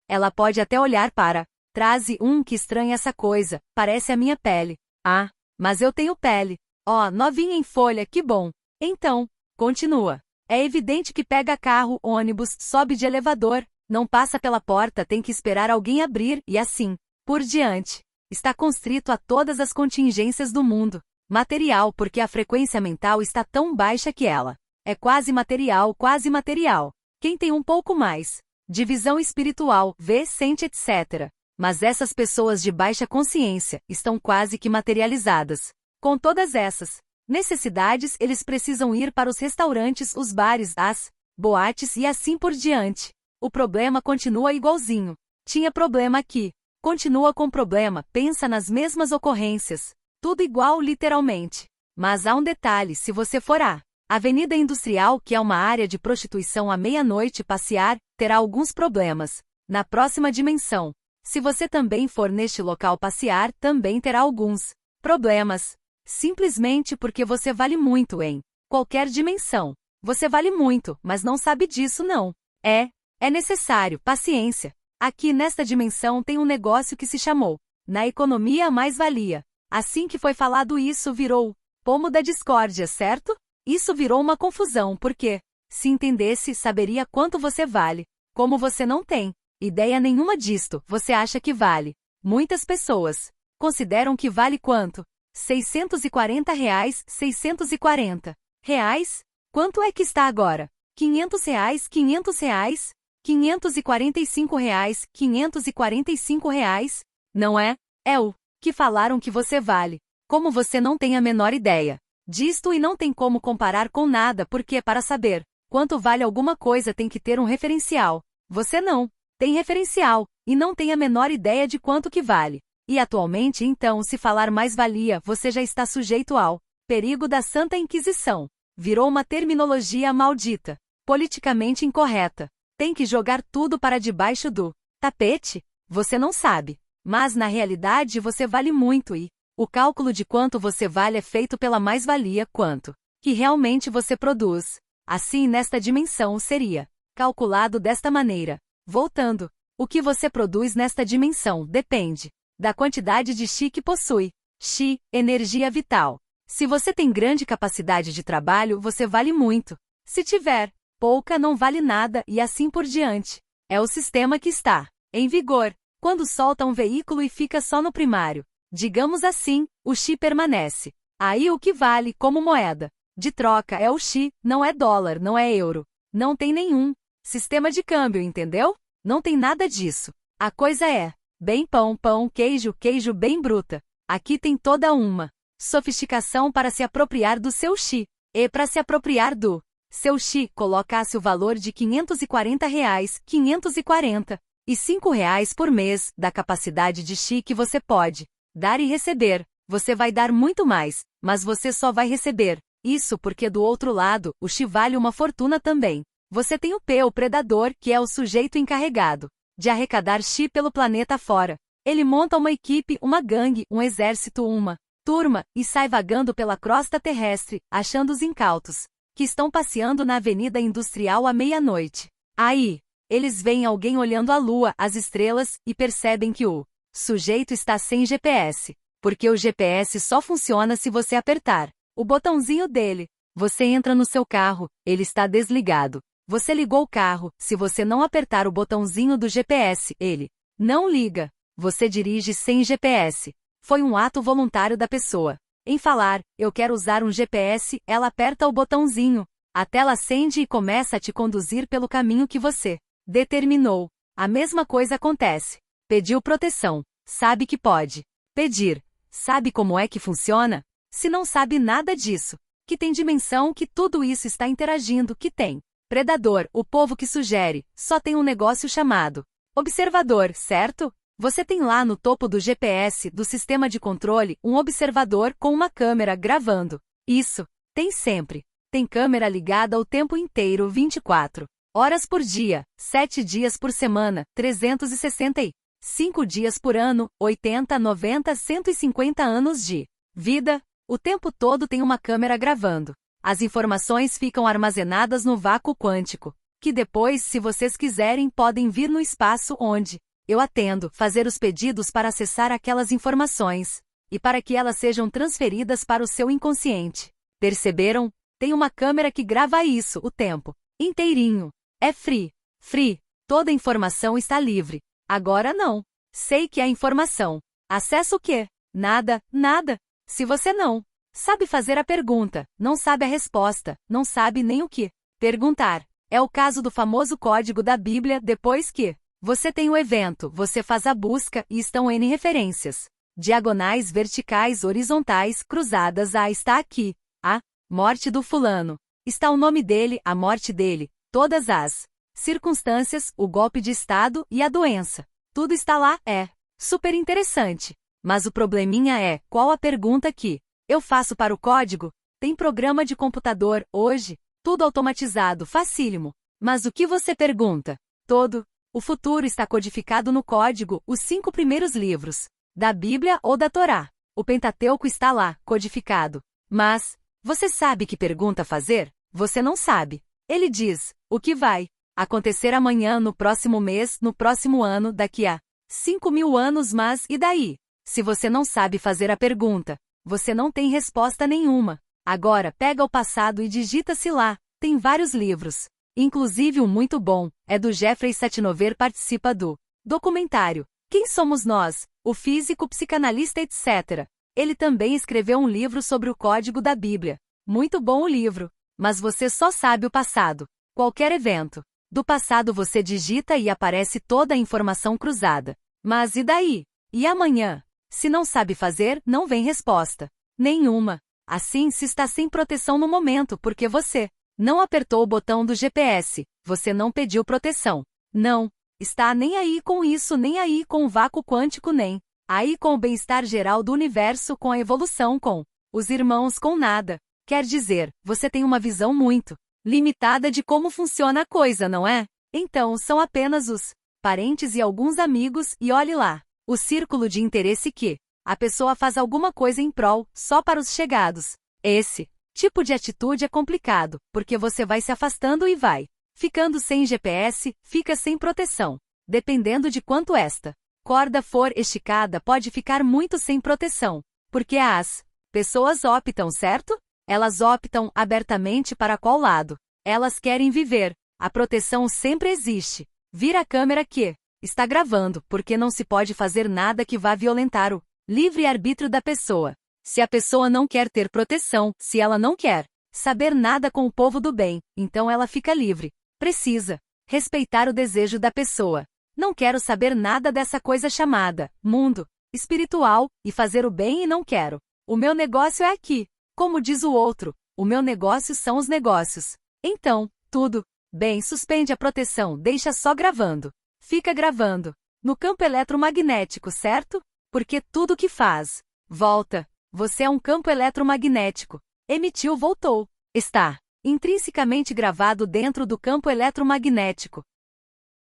Ela pode até olhar para trás e que estranha essa coisa, parece a minha pele. Ah, mas eu tenho pele. Ó, novinha em folha, que bom. Então, continua. É evidente que pega carro, ônibus, sobe de elevador, não passa pela porta, tem que esperar alguém abrir, e assim por diante. Está constrito a todas as contingências do mundo material, porque a frequência mental está tão baixa que ela é quase material, quase material. Quem tem um pouco mais de visão espiritual, vê, sente, etc. Mas essas pessoas de baixa consciência estão quase que materializadas. Com todas essas necessidades, eles precisam ir para os restaurantes, os bares, as boates e assim por diante. O problema continua igualzinho. Tinha problema aqui. Continua com problema, pensa nas mesmas ocorrências. Tudo igual literalmente. Mas há um detalhe: se você for à Avenida Industrial, que é uma área de prostituição, à meia-noite passear, terá alguns problemas. Na próxima dimensão. Se você também for neste local passear, também terá alguns problemas. Simplesmente porque você vale muito em qualquer dimensão. Você vale muito, mas não sabe disso não. É necessário paciência. Aqui nesta dimensão tem um negócio que se chamou na economia a mais-valia. Assim que foi falado isso virou pomo da discórdia, certo? Isso virou uma confusão porque, se entendesse, saberia quanto você vale. Como você não tem ideia nenhuma disto, você acha que vale. Muitas pessoas consideram que vale quanto? R$640, 640 reais? Quanto é que está agora? R$500, R$500, R$545, R$545, não é? É o que falaram que você vale. Como você não tem a menor ideia disto e não tem como comparar com nada, porque para saber quanto vale alguma coisa tem que ter um referencial. Você não tem referencial e não tem a menor ideia de quanto que vale. E atualmente, então, se falar mais-valia, você já está sujeito ao perigo da Santa Inquisição. Virou uma terminologia maldita, politicamente incorreta. Tem que jogar tudo para debaixo do tapete? Você não sabe. Mas na realidade você vale muito e o cálculo de quanto você vale é feito pela mais-valia, quanto que realmente você produz. Assim, nesta dimensão seria calculado desta maneira. Voltando, o que você produz nesta dimensão depende da quantidade de chi que possui. Chi, energia vital. Se você tem grande capacidade de trabalho, você vale muito. Se tiver pouca, não vale nada e assim por diante. É o sistema que está em vigor. Quando solta um veículo e fica só no primário, digamos assim, o chi permanece. Aí o que vale como moeda de troca é o chi, não é dólar, não é euro. Não tem nenhum sistema de câmbio, entendeu? Não tem nada disso. A coisa é bem pão, queijo, queijo bem bruta. Aqui tem toda uma sofisticação para se apropriar do seu chi. E para se apropriar do seu chi, colocasse o valor de R$540, 540 e R$5 por mês, da capacidade de chi que você pode dar e receber. Você vai dar muito mais, mas você só vai receber. Isso porque do outro lado, o chi vale uma fortuna também. Você tem o predador, que é o sujeito encarregado de arrecadar chi pelo planeta fora. Ele monta uma equipe, uma gangue, um exército, uma turma, e sai vagando pela crosta terrestre, achando os incautos, que estão passeando na Avenida Industrial à meia-noite. Aí, eles veem alguém olhando a lua, as estrelas, e percebem que o sujeito está sem GPS, porque o GPS só funciona se você apertar o botãozinho dele. Você entra no seu carro, ele está desligado. Você ligou o carro, se você não apertar o botãozinho do GPS, ele não liga. Você dirige sem GPS. Foi um ato voluntário da pessoa. Em falar, eu quero usar um GPS, ela aperta o botãozinho. A tela acende e começa a te conduzir pelo caminho que você determinou. A mesma coisa acontece. Pediu proteção. Sabe que pode pedir. Sabe como é que funciona? Se não sabe nada disso, que tem dimensão, que tudo isso está interagindo, que tem predador, o povo que sugere, só tem um negócio chamado observador, certo? Você tem lá no topo do GPS, do sistema de controle, um observador com uma câmera gravando. Isso, tem sempre. Tem câmera ligada o tempo inteiro, 24 horas por dia, 7 dias por semana, 365 dias por ano, 80, 90, 150 anos de vida. O tempo todo tem uma câmera gravando. As informações ficam armazenadas no vácuo quântico, que depois, se vocês quiserem, podem vir no espaço onde eu atendo, fazer os pedidos para acessar aquelas informações, e para que elas sejam transferidas para o seu inconsciente. Perceberam? Tem uma câmera que grava isso o tempo inteirinho. É free. Free. Toda informação está livre. Agora não. Sei que há informação. Acesso o quê? Nada, nada. Se você não sabe fazer a pergunta, não sabe a resposta, não sabe nem o que perguntar. É o caso do famoso código da Bíblia. Depois que você tem o evento, você faz a busca e estão N referências. Diagonais, verticais, horizontais, cruzadas. A está aqui. A morte do fulano. Está o nome dele, a morte dele, todas as circunstâncias, o golpe de estado e a doença. Tudo está lá, é super interessante. Mas o probleminha é, qual a pergunta que eu faço para o código? Tem programa de computador, hoje, tudo automatizado, facílimo. Mas o que você pergunta? Todo o futuro está codificado no código, os 5 primeiros livros da Bíblia ou da Torá. O Pentateuco está lá, codificado. Mas você sabe que pergunta fazer? Você não sabe. Ele diz o que vai acontecer amanhã, no próximo mês, no próximo ano, daqui a 5.000 anos, mas e daí? Se você não sabe fazer a pergunta, você não tem resposta nenhuma. Agora pega o passado e digita-se lá. Tem vários livros. Inclusive um muito bom, é do Jeffrey Satinover, participa do documentário Quem Somos Nós? O físico, psicanalista, etc. Ele também escreveu um livro sobre o código da Bíblia. Muito bom o livro. Mas você só sabe o passado. Qualquer evento do passado você digita e aparece toda a informação cruzada. Mas e daí? E amanhã? Se não sabe fazer, não vem resposta nenhuma. Assim, se está sem proteção no momento porque você não apertou o botão do GPS, você não pediu proteção. Não está nem aí com isso, nem aí com o vácuo quântico, nem aí com o bem-estar geral do universo, com a evolução, com os irmãos, com nada. Quer dizer, você tem uma visão muito limitada de como funciona a coisa, não é? Então, são apenas os parentes e alguns amigos, e olhe lá, o círculo de interesse que a pessoa faz alguma coisa em prol, só para os chegados. Esse tipo de atitude é complicado, porque você vai se afastando e vai ficando sem GPS, fica sem proteção. Dependendo de quanto esta corda for esticada, pode ficar muito sem proteção, porque as pessoas optam, certo? Elas optam abertamente para qual lado elas querem viver. A proteção sempre existe. Vira a câmera que está gravando, porque não se pode fazer nada que vá violentar o livre-arbítrio da pessoa. Se a pessoa não quer ter proteção, se ela não quer saber nada com o povo do bem, então ela fica livre. Precisa respeitar o desejo da pessoa. Não quero saber nada dessa coisa chamada mundo espiritual e fazer o bem e não quero. O meu negócio é aqui. Como diz o outro, o meu negócio são os negócios. Então, tudo bem, suspende a proteção, deixa só gravando. Fica gravando. No campo eletromagnético, certo? Porque tudo que faz volta. Você é um campo eletromagnético. Emitiu, voltou. Está intrinsecamente gravado dentro do campo eletromagnético.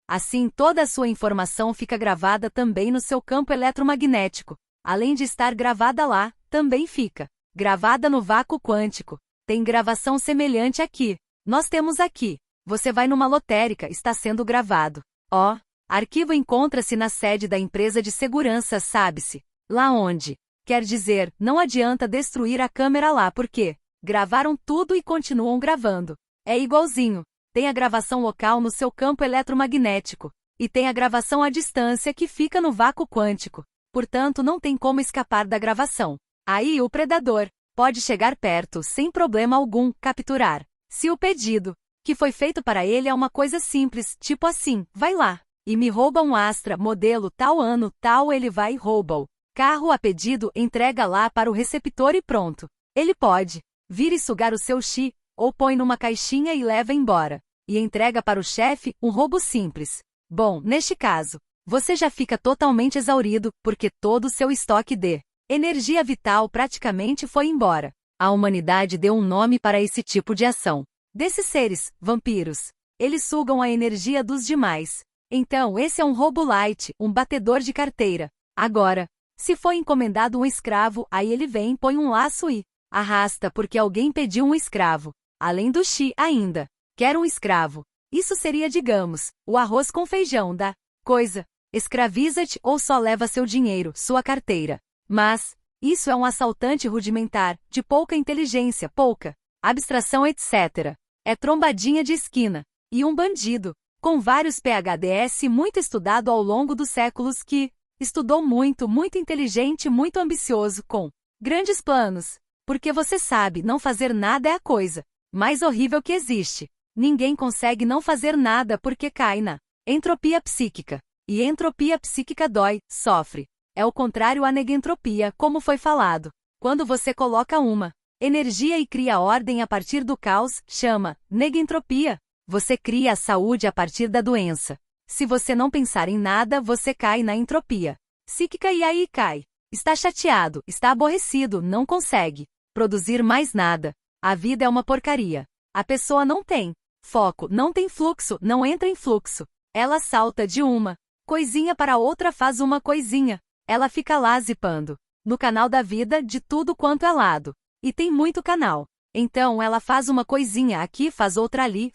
Assim, toda a sua informação fica gravada também no seu campo eletromagnético. além de estar gravada lá, também fica gravada no vácuo quântico. Tem gravação semelhante aqui. Nós temos aqui. Você vai numa lotérica, está sendo gravado. Ó, arquivo encontra-se na sede da empresa de segurança, sabe-se lá onde. Quer dizer, não adianta destruir a câmera lá porque gravaram tudo e continuam gravando. É igualzinho. Tem a gravação local no seu campo eletromagnético. E tem a gravação à distância que fica no vácuo quântico. Portanto, não tem como escapar da gravação. Aí o predador pode chegar perto sem problema algum, capturar. Se o pedido que foi feito para ele é uma coisa simples, tipo assim, vai lá e me rouba um Astra, modelo tal ano, tal, ele vai e rouba-o. Carro a pedido, entrega lá para o receptor e pronto. Ele pode vir e sugar o seu chi, ou põe numa caixinha e leva embora. E entrega para o chefe, um roubo simples. Bom, neste caso, você já fica totalmente exaurido, porque todo o seu estoque de energia vital praticamente foi embora. A humanidade deu um nome para esse tipo de ação. Desses seres, vampiros. Eles sugam a energia dos demais. Então esse é um roubo light, um batedor de carteira. Agora, se foi encomendado um escravo, aí ele vem, põe um laço e arrasta porque alguém pediu um escravo. Além do chi ainda. Quer um escravo. Isso seria, digamos, o arroz com feijão da coisa. Escraviza-te ou só leva seu dinheiro, sua carteira. Mas, isso é um assaltante rudimentar, de pouca inteligência, pouca abstração, etc. É trombadinha de esquina. E um bandido, com vários PhDs muito estudado ao longo dos séculos que estudou muito, muito inteligente, muito ambicioso, com grandes planos. Porque você sabe, não fazer nada é a coisa mais horrível que existe. Ninguém consegue não fazer nada porque cai na entropia psíquica. E entropia psíquica dói, sofre. É o contrário à negentropia, como foi falado. Quando você coloca uma energia e cria ordem a partir do caos, chama negentropia. Você cria a saúde a partir da doença. Se você não pensar em nada, você cai na entropia psíquica e aí cai. Está chateado, está aborrecido, não consegue produzir mais nada. A vida é uma porcaria. A pessoa não tem foco, não tem fluxo, não entra em fluxo. Ela salta de uma coisinha para outra, faz uma coisinha. Ela fica lá zipando no canal da vida de tudo quanto é lado. E tem muito canal. Então ela faz uma coisinha aqui, faz outra ali,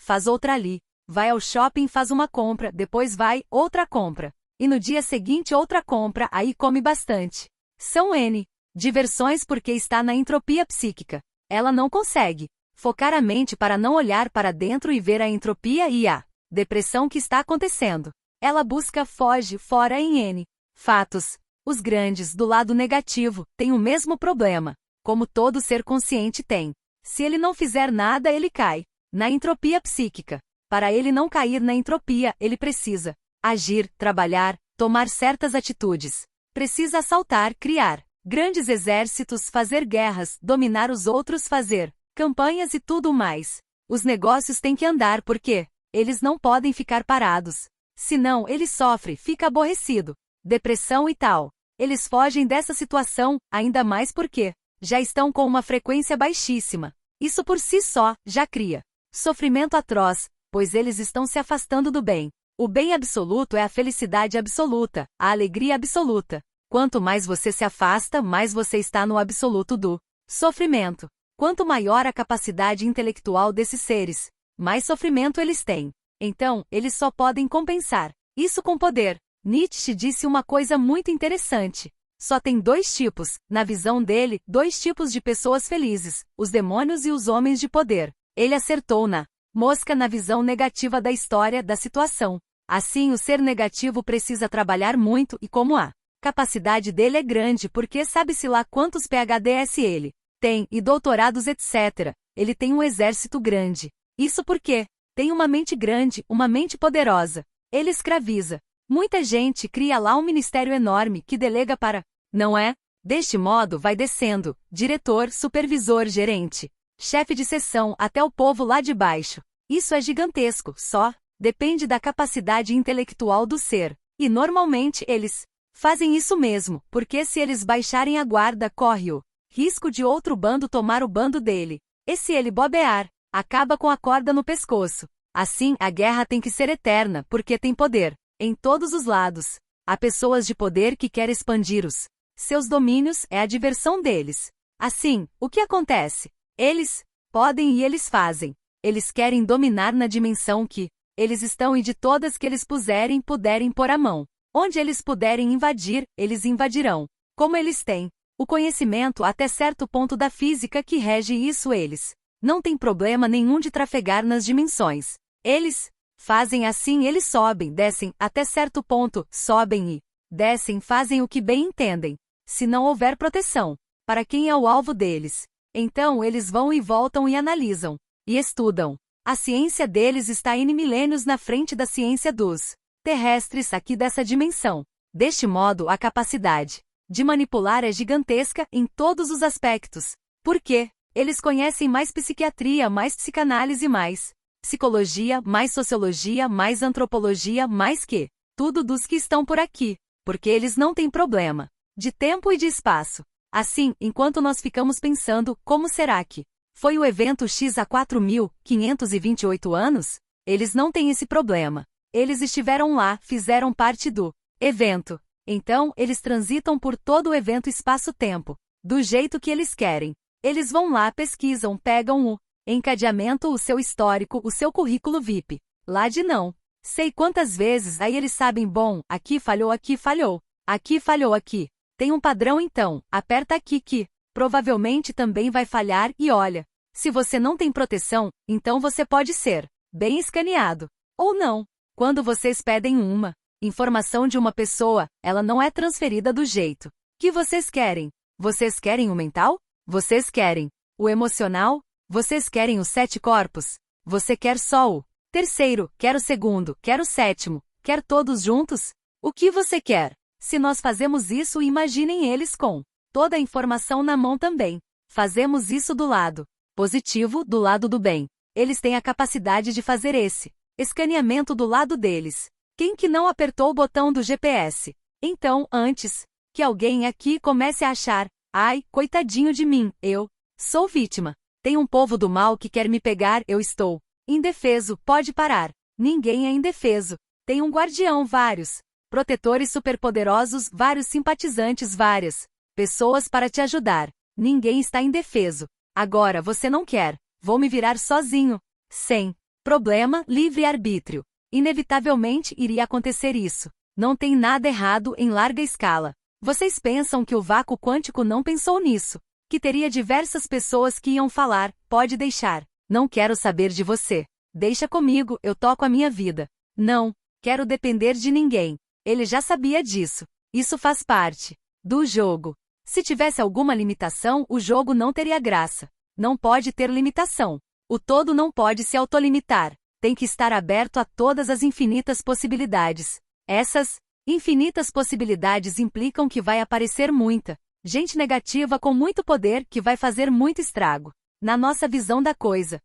vai ao shopping, faz uma compra, depois vai, outra compra. E no dia seguinte outra compra, aí come bastante. São N diversões porque está na entropia psíquica. Ela não consegue focar a mente para não olhar para dentro e ver a entropia e a depressão que está acontecendo. Ela busca, foge, fora em N fatos. Os grandes, do lado negativo, têm o mesmo problema, como todo ser consciente tem. Se ele não fizer nada, ele cai na entropia psíquica. Para ele não cair na entropia, ele precisa agir, trabalhar, tomar certas atitudes. Precisa assaltar, criar grandes exércitos, fazer guerras, dominar os outros, fazer campanhas e tudo mais. Os negócios têm que andar porque eles não podem ficar parados. Senão, ele sofre, fica aborrecido, depressão e tal. Eles fogem dessa situação, ainda mais porque já estão com uma frequência baixíssima. Isso por si só já cria sofrimento atroz, pois eles estão se afastando do bem. O bem absoluto é a felicidade absoluta, a alegria absoluta. Quanto mais você se afasta, mais você está no absoluto do sofrimento. Quanto maior a capacidade intelectual desses seres, mais sofrimento eles têm. Então, eles só podem compensar isso com poder. Nietzsche disse uma coisa muito interessante. Só tem dois tipos, na visão dele, dois tipos de pessoas felizes, os demônios e os homens de poder. Ele acertou na mosca na visão negativa da história, da situação. Assim, o ser negativo precisa trabalhar muito e como a capacidade dele é grande porque sabe-se lá quantos PhDs ele tem e doutorados etc. Ele tem um exército grande. Isso porque tem uma mente grande, uma mente poderosa. Ele escraviza. Muita gente cria lá um ministério enorme que delega para, não é? Deste modo vai descendo, diretor, supervisor, gerente, chefe de seção, até o povo lá de baixo. Isso é gigantesco, só depende da capacidade intelectual do ser. E normalmente eles fazem isso mesmo, porque se eles baixarem a guarda, corre o risco de outro bando tomar o bando dele. E se ele bobear, acaba com a corda no pescoço. Assim, a guerra tem que ser eterna, porque tem poder em todos os lados. Há pessoas de poder que querem expandir os Seus domínios é a diversão deles. Assim, o que acontece? Eles podem e eles fazem. Eles querem dominar na dimensão que eles estão e de todas que eles puderem pôr a mão. Onde eles puderem invadir, eles invadirão. Como eles têm o conhecimento até certo ponto da física que rege isso, eles não têm problema nenhum de trafegar nas dimensões. Eles fazem assim, eles sobem, descem, até certo ponto, sobem e descem, fazem o que bem entendem. Se não houver proteção para quem é o alvo deles, então eles vão e voltam e analisam e estudam. A ciência deles está N milênios na frente da ciência dos terrestres aqui dessa dimensão. Deste modo, a capacidade de manipular é gigantesca em todos os aspectos. Por quê? Eles conhecem mais psiquiatria, mais psicanálise, mais psicologia, mais sociologia, mais antropologia, mais que tudo dos que estão por aqui, porque eles não têm problema de tempo e de espaço. Assim, enquanto nós ficamos pensando, como será que foi o evento X há 4.528 anos? Eles não têm esse problema. Eles estiveram lá, fizeram parte do evento. Então, eles transitam por todo o evento espaço-tempo, do jeito que eles querem. Eles vão lá, pesquisam, pegam o encadeamento, o seu histórico, o seu currículo VIP. Lá de não sei quantas vezes, aí eles sabem, bom, aqui falhou, aqui falhou, aqui falhou, aqui. Tem um padrão então, aperta aqui que provavelmente também vai falhar e olha, se você não tem proteção, então você pode ser bem escaneado. Ou não. Quando vocês pedem uma informação de uma pessoa, ela não é transferida do jeito que vocês querem. Vocês querem o mental? Vocês querem o emocional? Vocês querem os 7 corpos? Você quer só o terceiro, quer o segundo, quer o sétimo, quer todos juntos? O que você quer? Se nós fazemos isso, imaginem eles com toda a informação na mão também. Fazemos isso do lado positivo, do lado do bem. Eles têm a capacidade de fazer esse escaneamento do lado deles. Quem que não apertou o botão do GPS? Então, antes que alguém aqui comece a achar, ai, coitadinho de mim, eu sou vítima. Tem um povo do mal que quer me pegar, eu estou indefeso, pode parar. Ninguém é indefeso. Tem um guardião, vários protetores superpoderosos, vários simpatizantes, várias pessoas para te ajudar. Ninguém está indefeso. Agora você não quer. Vou me virar sozinho. Sem problema, livre-arbítrio. Inevitavelmente iria acontecer isso. Não tem nada errado em larga escala. Vocês pensam que o vácuo quântico não pensou nisso? Que teria diversas pessoas que iam falar, pode deixar. Não quero saber de você. Deixa comigo, eu toco a minha vida. Não quero depender de ninguém. Ele já sabia disso. Isso faz parte do jogo. Se tivesse alguma limitação, o jogo não teria graça. Não pode ter limitação. O todo não pode se autolimitar. Tem que estar aberto a todas as infinitas possibilidades. Essas infinitas possibilidades implicam que vai aparecer muita gente negativa com muito poder que vai fazer muito estrago na nossa visão da coisa.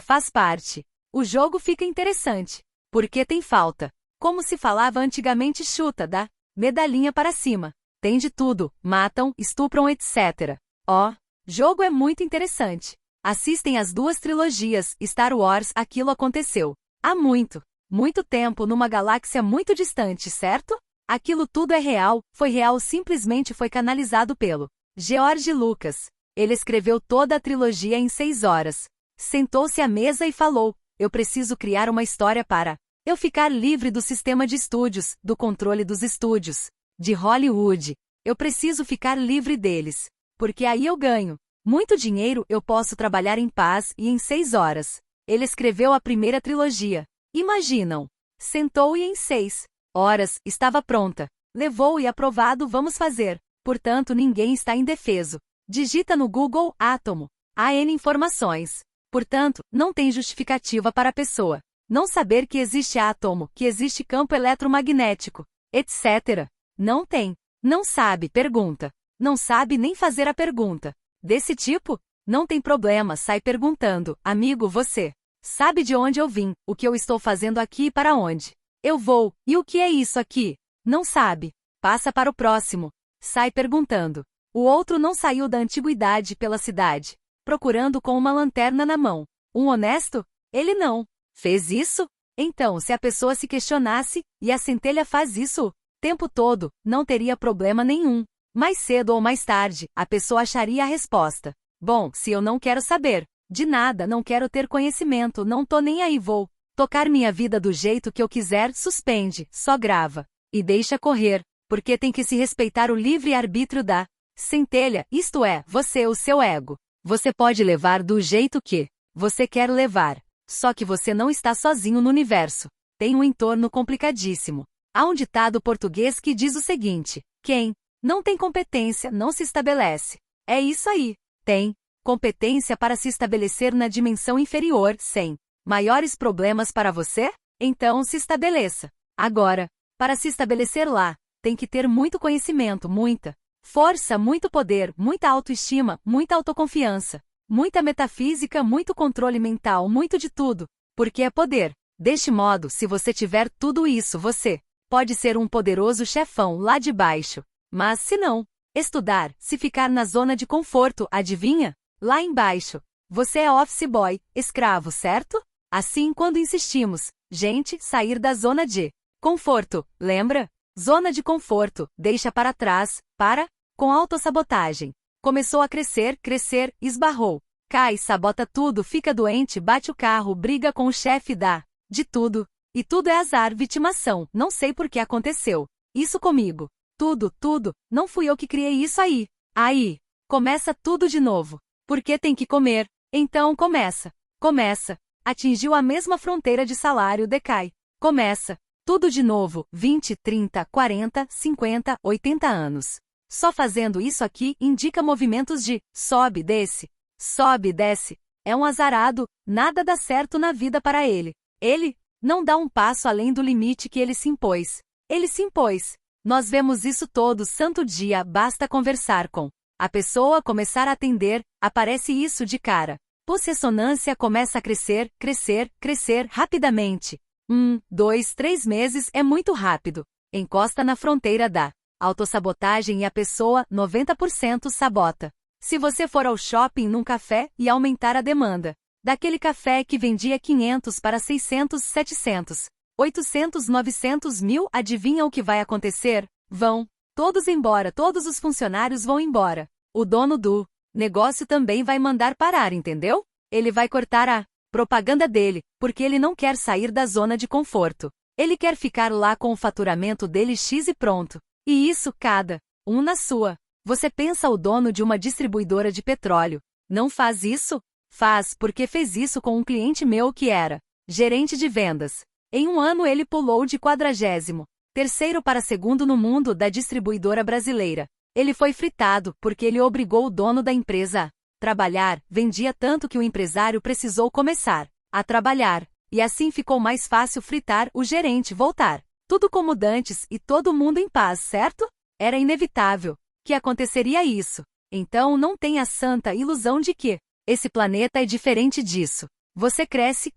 Faz parte. O jogo fica interessante. Porque tem falta. Como se falava antigamente, chuta, dá medalhinha para cima. Tem de tudo, matam, estupram, etc. Jogo é muito interessante. Assistem as 2 trilogias, Star Wars, aquilo aconteceu há muito tempo numa galáxia muito distante, certo? Aquilo tudo é real, foi real, simplesmente foi canalizado pelo George Lucas. Ele escreveu toda a trilogia em 6 horas. Sentou-se à mesa e falou, eu preciso criar uma história para eu ficar livre do sistema de estúdios, do controle dos estúdios, de Hollywood. Eu preciso ficar livre deles. Porque aí eu ganho muito dinheiro, eu posso trabalhar em paz e em 6 horas. Ele escreveu a primeira trilogia. Imaginam? Sentou e em 6 horas estava pronta. Levou e aprovado, vamos fazer. Portanto, ninguém está indefeso. Digita no Google átomo. Há N informações. Portanto, não tem justificativa para a pessoa não saber que existe átomo, que existe campo eletromagnético, etc. Não tem. Não sabe, pergunta. Não sabe nem fazer a pergunta. Desse tipo? Não tem problema, sai perguntando, amigo, você sabe de onde eu vim, o que eu estou fazendo aqui e para onde eu vou, e o que é isso aqui? Não sabe. Passa para o próximo. Sai perguntando. O outro não saiu da antiguidade pela cidade, procurando com uma lanterna na mão. Um honesto? Ele não fez isso? Então, se a pessoa se questionasse, e a centelha faz isso, tempo todo, não teria problema nenhum. Mais cedo ou mais tarde, a pessoa acharia a resposta. Bom, se eu não quero saber de nada, não quero ter conhecimento, não tô nem aí, vou tocar minha vida do jeito que eu quiser, suspende, só grava e deixa correr, porque tem que se respeitar o livre-arbítrio da centelha, isto é, você, o seu ego. Você pode levar do jeito que você quer levar, só que você não está sozinho no universo. Tem um entorno complicadíssimo. Há um ditado português que diz o seguinte: quem não tem competência não se estabelece. É isso aí. Tem competência para se estabelecer na dimensão inferior, sem maiores problemas para você? Então se estabeleça. Agora, para se estabelecer lá, tem que ter muito conhecimento, muita força, muito poder, muita autoestima, muita autoconfiança, muita metafísica, muito controle mental, muito de tudo, porque é poder. Deste modo, se você tiver tudo isso, você pode ser um poderoso chefão lá de baixo. Mas se não estudar, se ficar na zona de conforto, adivinha? Lá embaixo, você é office boy, escravo, certo? Assim, quando insistimos, gente, sair da zona de conforto, lembra? Zona de conforto, deixa para trás, com autossabotagem. Começou a crescer, esbarrou, cai, sabota tudo, fica doente, bate o carro, briga com o chefe, dá de tudo. E tudo é azar, vitimação, não sei por que aconteceu isso comigo. Tudo, não fui eu que criei isso aí. Aí, começa tudo de novo. Porque tem que comer. Então começa. Atingiu a mesma fronteira de salário, decai. Começa. Tudo de novo, 20, 30, 40, 50, 80 anos. Só fazendo isso aqui indica movimentos de sobe, desce. É um azarado, nada dá certo na vida para ele. Ele não dá um passo além do limite que ele se impôs. Nós vemos isso todo santo dia, basta conversar com a pessoa, começar a atender, aparece isso de cara. Pós-ressonância começa a crescer rapidamente. 2, 3 meses é muito rápido. Encosta na fronteira da autossabotagem e a pessoa, 90% sabota. Se você for ao shopping num café e aumentar a demanda daquele café que vendia 500 para 600, 700, 800, 900 mil, adivinha o que vai acontecer? Vão todos embora, todos os funcionários vão embora. O dono do negócio também vai mandar parar, entendeu? Ele vai cortar a propaganda dele, porque ele não quer sair da zona de conforto. Ele quer ficar lá com o faturamento dele X e pronto. E isso, cada um na sua. Você pensa o dono de uma distribuidora de petróleo não faz isso? Faz, porque fez isso com um cliente meu que era gerente de vendas. Em um ano ele pulou de 43º para segundo no mundo da distribuidora brasileira. Ele foi fritado porque ele obrigou o dono da empresa a trabalhar, vendia tanto que o empresário precisou começar a trabalhar. E assim ficou mais fácil fritar o gerente, voltar tudo como dantes e todo mundo em paz, certo? Era inevitável que aconteceria isso. Então não tenha a santa ilusão de que esse planeta é diferente disso. Você cresce.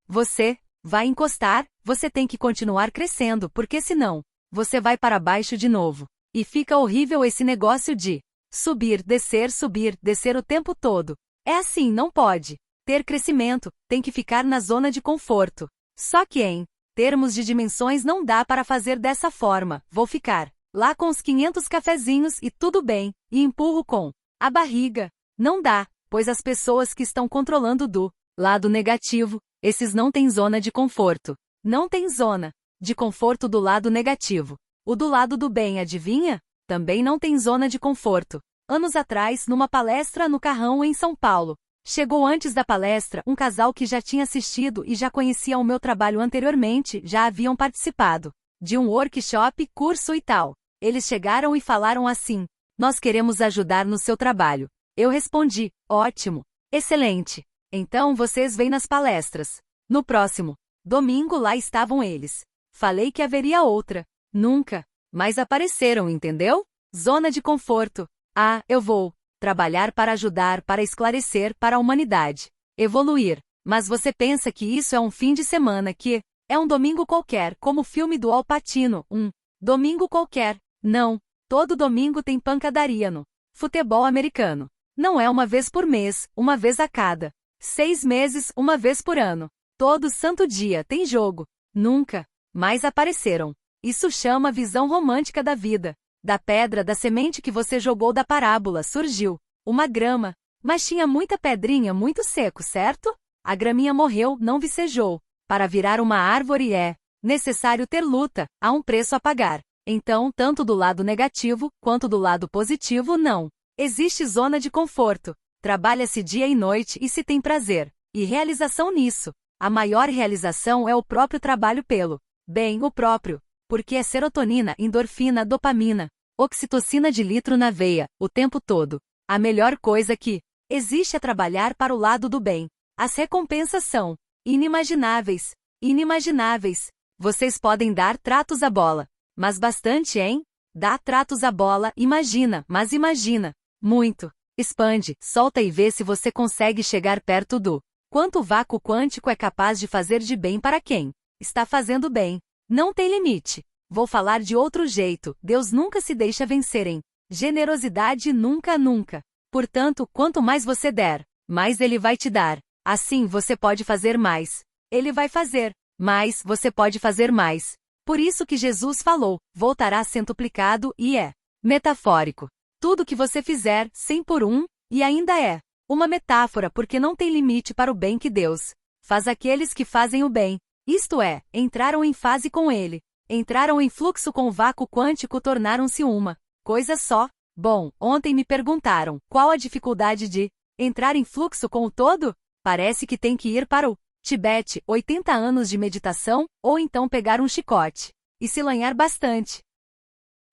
Você vai encostar, você tem que continuar crescendo, porque senão você vai para baixo de novo. E fica horrível esse negócio de subir, descer o tempo todo. É assim, não pode ter crescimento, tem que ficar na zona de conforto. Só que em termos de dimensões não dá para fazer dessa forma. Vou ficar lá com os 500 cafezinhos e tudo bem, e empurro com a barriga. Não dá, pois as pessoas que estão controlando do lado negativo, esses não têm zona de conforto. Não tem zona de conforto do lado negativo. O do lado do bem, adivinha? Também não tem zona de conforto. Anos atrás, numa palestra no Carrão em São Paulo, chegou antes da palestra um casal que já tinha assistido e já conhecia o meu trabalho anteriormente, já haviam participado de um workshop, curso e tal. Eles chegaram e falaram assim: nós queremos ajudar no seu trabalho. Eu respondi: ótimo, excelente. Então vocês vêm nas palestras. No próximo domingo lá estavam eles. Falei que haveria outra. Nunca mais apareceram, entendeu? Zona de conforto. Ah, eu vou trabalhar para ajudar, para esclarecer, para a humanidade evoluir. Mas você pensa que isso é um fim de semana, que é um domingo qualquer, como o filme do Al Pacino, um domingo qualquer. Não, todo domingo tem pancadaria no futebol americano. Não é uma vez por mês, uma vez a cada 6 meses, uma vez por ano. Todo santo dia tem jogo. Nunca mais apareceram. Isso chama visão romântica da vida. Da pedra da semente que você jogou da parábola surgiu uma grama, mas tinha muita pedrinha muito seco, certo? A graminha morreu, não vicejou. Para virar uma árvore é necessário ter luta, há um preço a pagar. Então, tanto do lado negativo, quanto do lado positivo, não existe zona de conforto. Trabalha-se dia e noite e se tem prazer e realização nisso. A maior realização é o próprio trabalho pelo bem, o próprio, porque é serotonina, endorfina, dopamina, oxitocina de litro na veia, o tempo todo. A melhor coisa que existe é trabalhar para o lado do bem. As recompensas são inimagináveis, inimagináveis. Vocês podem dar tratos à bola, mas bastante, hein? Dá tratos à bola, imagina, mas imagina. Muito. Expande, solta e vê se você consegue chegar perto do quanto o vácuo quântico é capaz de fazer de bem para quem está fazendo bem. Não tem limite. Vou falar de outro jeito, Deus nunca se deixa vencer em generosidade nunca, nunca. Portanto, quanto mais você der, mais Ele vai te dar. Assim você pode fazer mais. Ele vai fazer mais, você pode fazer mais. Por isso que Jesus falou, voltará centuplicado e é metafórico. Tudo que você fizer, 100 por 1, e ainda é uma metáfora porque não tem limite para o bem que Deus faz àqueles que fazem o bem. Isto é, entraram em fase com Ele. Entraram em fluxo com o vácuo quântico, tornaram-se uma coisa só. Bom, ontem me perguntaram, qual a dificuldade de entrar em fluxo com o todo? Parece que tem que ir para o Tibete, 80 anos de meditação, ou então pegar um chicote e se lanhar bastante.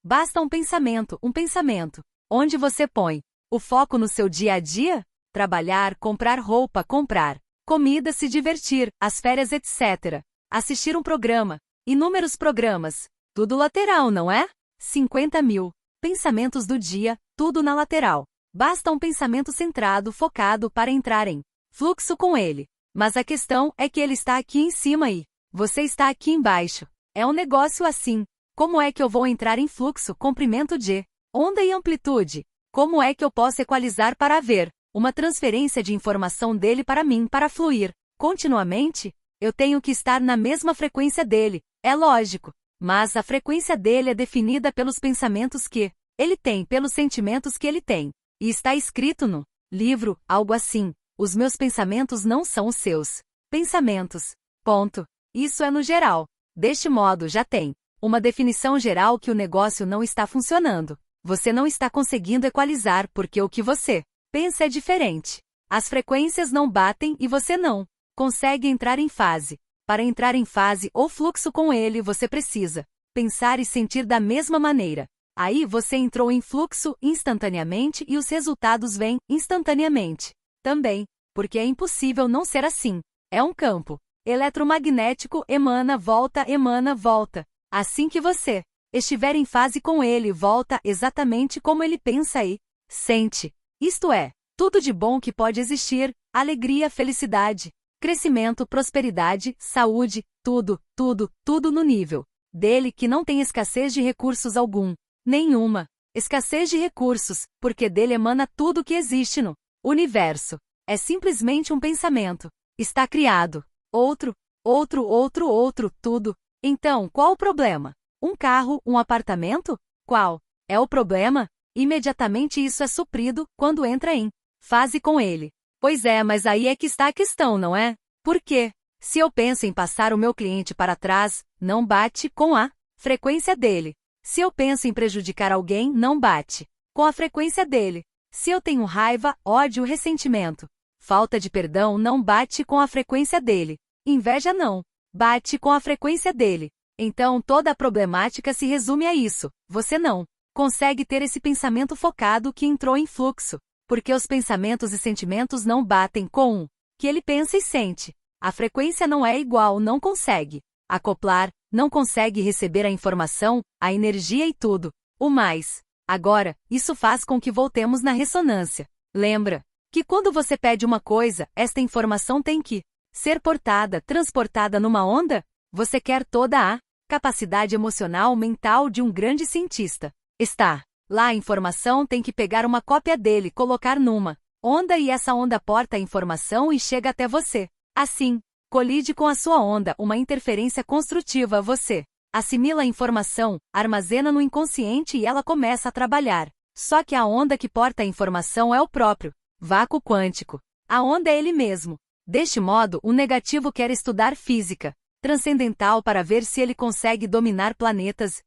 Basta um pensamento. Onde você põe o foco no seu dia a dia? Trabalhar, comprar roupa, comprar comida, se divertir, as férias, etc. Assistir um programa, inúmeros programas. Tudo lateral, não é? 50.000 pensamentos do dia, tudo na lateral. Basta um pensamento centrado, focado para entrar em fluxo com ele. Mas a questão é que ele está aqui em cima e você está aqui embaixo. É um negócio assim. Como é que eu vou entrar em fluxo, comprimento de onda e amplitude? Como é que eu posso equalizar para haver uma transferência de informação dele para mim para fluir continuamente? Eu tenho que estar na mesma frequência dele, é lógico. Mas a frequência dele é definida pelos pensamentos que ele tem, pelos sentimentos que ele tem. E está escrito no livro, algo assim. Os meus pensamentos não são os seus pensamentos. Ponto. Isso é no geral. Deste modo, já tem uma definição geral que o negócio não está funcionando. Você não está conseguindo equalizar porque o que você pensa é diferente. As frequências não batem e você não consegue entrar em fase. Para entrar em fase ou fluxo com ele, você precisa pensar e sentir da mesma maneira. Aí você entrou em fluxo instantaneamente e os resultados vêm instantaneamente. Também, porque é impossível não ser assim. É um campo eletromagnético, emana, volta. Assim que você estiver em fase com ele, volta exatamente como ele pensa e sente. Isto é, tudo de bom que pode existir, alegria, felicidade, crescimento, prosperidade, saúde, tudo no nível dele que não tem escassez de recursos algum. Nenhuma escassez de recursos, porque dele emana tudo que existe no universo. É simplesmente um pensamento. Está criado. Outro, tudo. Então, qual o problema? Um carro, um apartamento? Qual é o problema? Imediatamente isso é suprido quando entra em fase com ele. Pois é, mas aí é que está a questão, não é? Por quê? Se eu penso em passar o meu cliente para trás, não bate com a frequência dele. Se eu penso em prejudicar alguém, não bate com a frequência dele. Se eu tenho raiva, ódio, ressentimento, falta de perdão, não bate com a frequência dele. Inveja não bate com a frequência dele. Então toda a problemática se resume a isso. Você não consegue ter esse pensamento focado que entrou em fluxo, porque os pensamentos e sentimentos não batem com o que ele pensa e sente. A frequência não é igual, não consegue acoplar, não consegue receber a informação, a energia e tudo. O mais. Agora, isso faz com que voltemos na ressonância. Lembra que quando você pede uma coisa, esta informação tem que ser portada, transportada numa onda? Você quer toda a capacidade emocional mental de um grande cientista. Está lá a informação, tem que pegar uma cópia dele, colocar numa onda e essa onda porta a informação e chega até você. Assim, colide com a sua onda, uma interferência construtiva, você assimila a informação, armazena no inconsciente e ela começa a trabalhar. Só que a onda que porta a informação é o próprio vácuo quântico. A onda é ele mesmo. Deste modo, o negativo quer estudar física transcendental para ver se ele consegue dominar planetas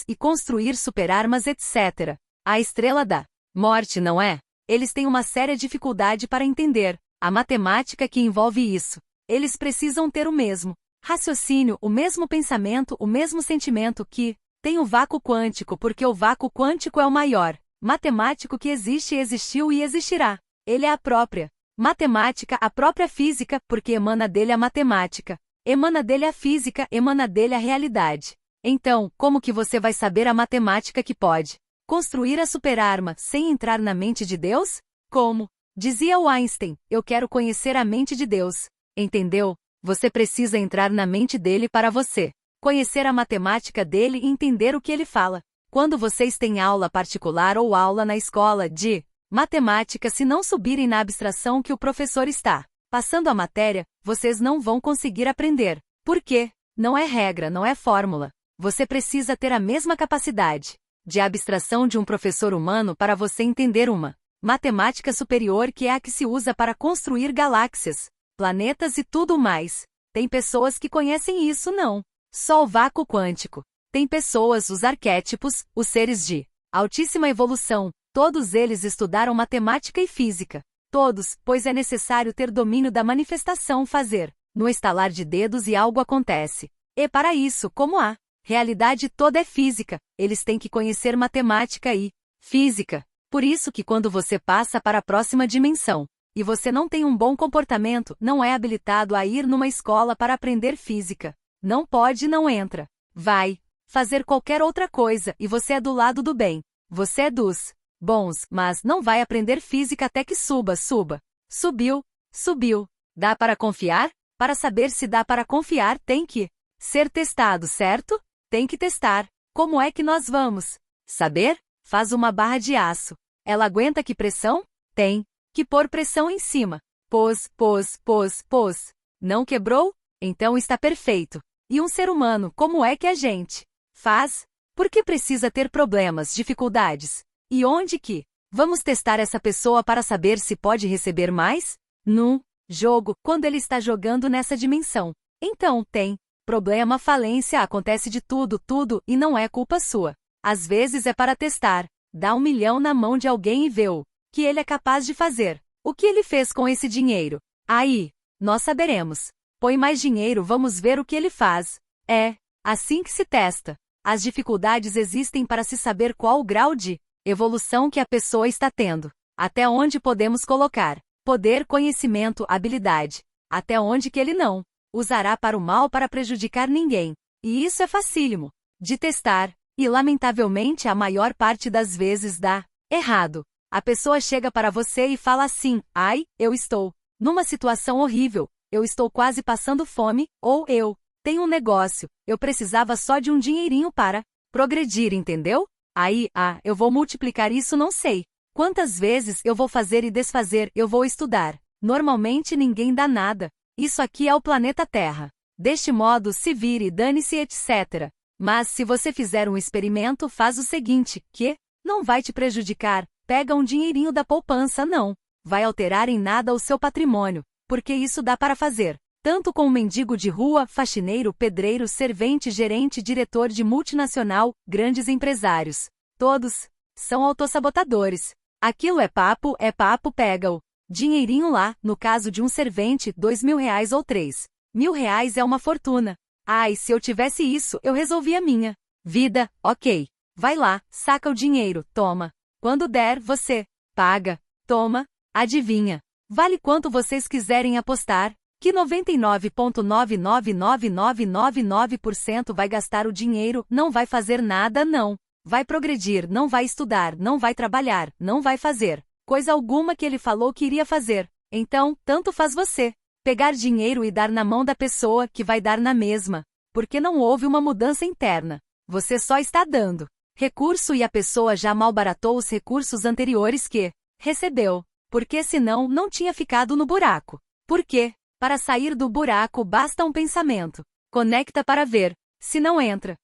e construir superarmas, etc. A estrela da morte, não é? Eles têm uma séria dificuldade para entender a matemática que envolve isso. Eles precisam ter o mesmo raciocínio, o mesmo pensamento, o mesmo sentimento que tem o vácuo quântico, porque o vácuo quântico é o maior matemático que existe, existiu e existirá. Ele é a própria matemática, a própria física, porque emana dele a matemática, emana dele a física, emana dele a realidade. Então, como que você vai saber a matemática que pode construir a superarma sem entrar na mente de Deus? Como? Dizia o Einstein, eu quero conhecer a mente de Deus. Entendeu? Você precisa entrar na mente dele para você conhecer a matemática dele e entender o que ele fala. Quando vocês têm aula particular ou aula na escola de matemática, se não subirem na abstração que o professor está passando a matéria, vocês não vão conseguir aprender. Por quê? Não é regra, não é fórmula. Você precisa ter a mesma capacidade de abstração de um professor humano para você entender uma matemática superior, que é a que se usa para construir galáxias, planetas e tudo mais. Tem pessoas que conhecem isso, não. Só o vácuo quântico. Tem pessoas, os arquétipos, os seres de altíssima evolução, todos eles estudaram matemática e física. Todos, pois é necessário ter domínio da manifestação, fazer no estalar de dedos e algo acontece. E para isso, como a realidade toda é física, eles têm que conhecer matemática e física. Por isso que quando você passa para a próxima dimensão, e você não tem um bom comportamento, não é habilitado a ir numa escola para aprender física. Não pode, não entra. Vai fazer qualquer outra coisa e você é do lado do bem. Você é dos bons, mas não vai aprender física até que suba. Subiu. Dá para confiar? Para saber se dá para confiar, tem que ser testado, certo? Tem que testar. Como é que nós vamos saber? Faz uma barra de aço. Ela aguenta que pressão? Tem que pôr pressão em cima. Pôs. Não quebrou? Então está perfeito. E um ser humano, como é que a gente faz? Por que precisa ter problemas, dificuldades? E onde que vamos testar essa pessoa para saber se pode receber mais? No jogo, quando ele está jogando nessa dimensão. Então tem problema, falência, acontece de tudo, e não é culpa sua. Às vezes é para testar. Dá 1 milhão na mão de alguém e vê o que ele é capaz de fazer. O que ele fez com esse dinheiro? Aí, nós saberemos. Põe mais dinheiro, vamos ver o que ele faz. É assim que se testa. As dificuldades existem para se saber qual o grau de evolução que a pessoa está tendo. Até onde podemos colocar poder, conhecimento, habilidade. Até onde que ele não usará para o mal para prejudicar ninguém. E isso é facílimo de testar. E lamentavelmente a maior parte das vezes dá errado. A pessoa chega para você e fala assim: ai, eu estou numa situação horrível. Eu estou quase passando fome, ou eu tenho um negócio, eu precisava só de um dinheirinho para progredir, entendeu? Aí, eu vou multiplicar isso, não sei quantas vezes eu vou fazer e desfazer, eu vou estudar. Normalmente ninguém dá nada. Isso aqui é o planeta Terra. Deste modo, se vire, dane-se, etc. Mas se você fizer um experimento, faz o seguinte, que não vai te prejudicar, pega um dinheirinho da poupança, não vai alterar em nada o seu patrimônio. Porque isso dá para fazer, tanto com um mendigo de rua, faxineiro, pedreiro, servente, gerente, diretor de multinacional, grandes empresários. Todos são autossabotadores. Aquilo é papo, pega o dinheirinho lá, no caso de um servente, R$2.000 ou R$3.000 é uma fortuna. Ai, se eu tivesse isso, eu resolvi a minha vida, ok. Vai lá, saca o dinheiro, toma. Quando der, você paga, toma, adivinha. Vale quanto vocês quiserem apostar, que 99,999999% vai gastar o dinheiro, não vai fazer nada, não vai progredir, não vai estudar, não vai trabalhar, não vai fazer coisa alguma que ele falou que iria fazer. Então, tanto faz você pegar dinheiro e dar na mão da pessoa, que vai dar na mesma, porque não houve uma mudança interna. Você só está dando recurso e a pessoa já malbaratou os recursos anteriores que recebeu. Porque senão não tinha ficado no buraco. Por quê? Para sair do buraco basta um pensamento. Conecta para ver se não entra.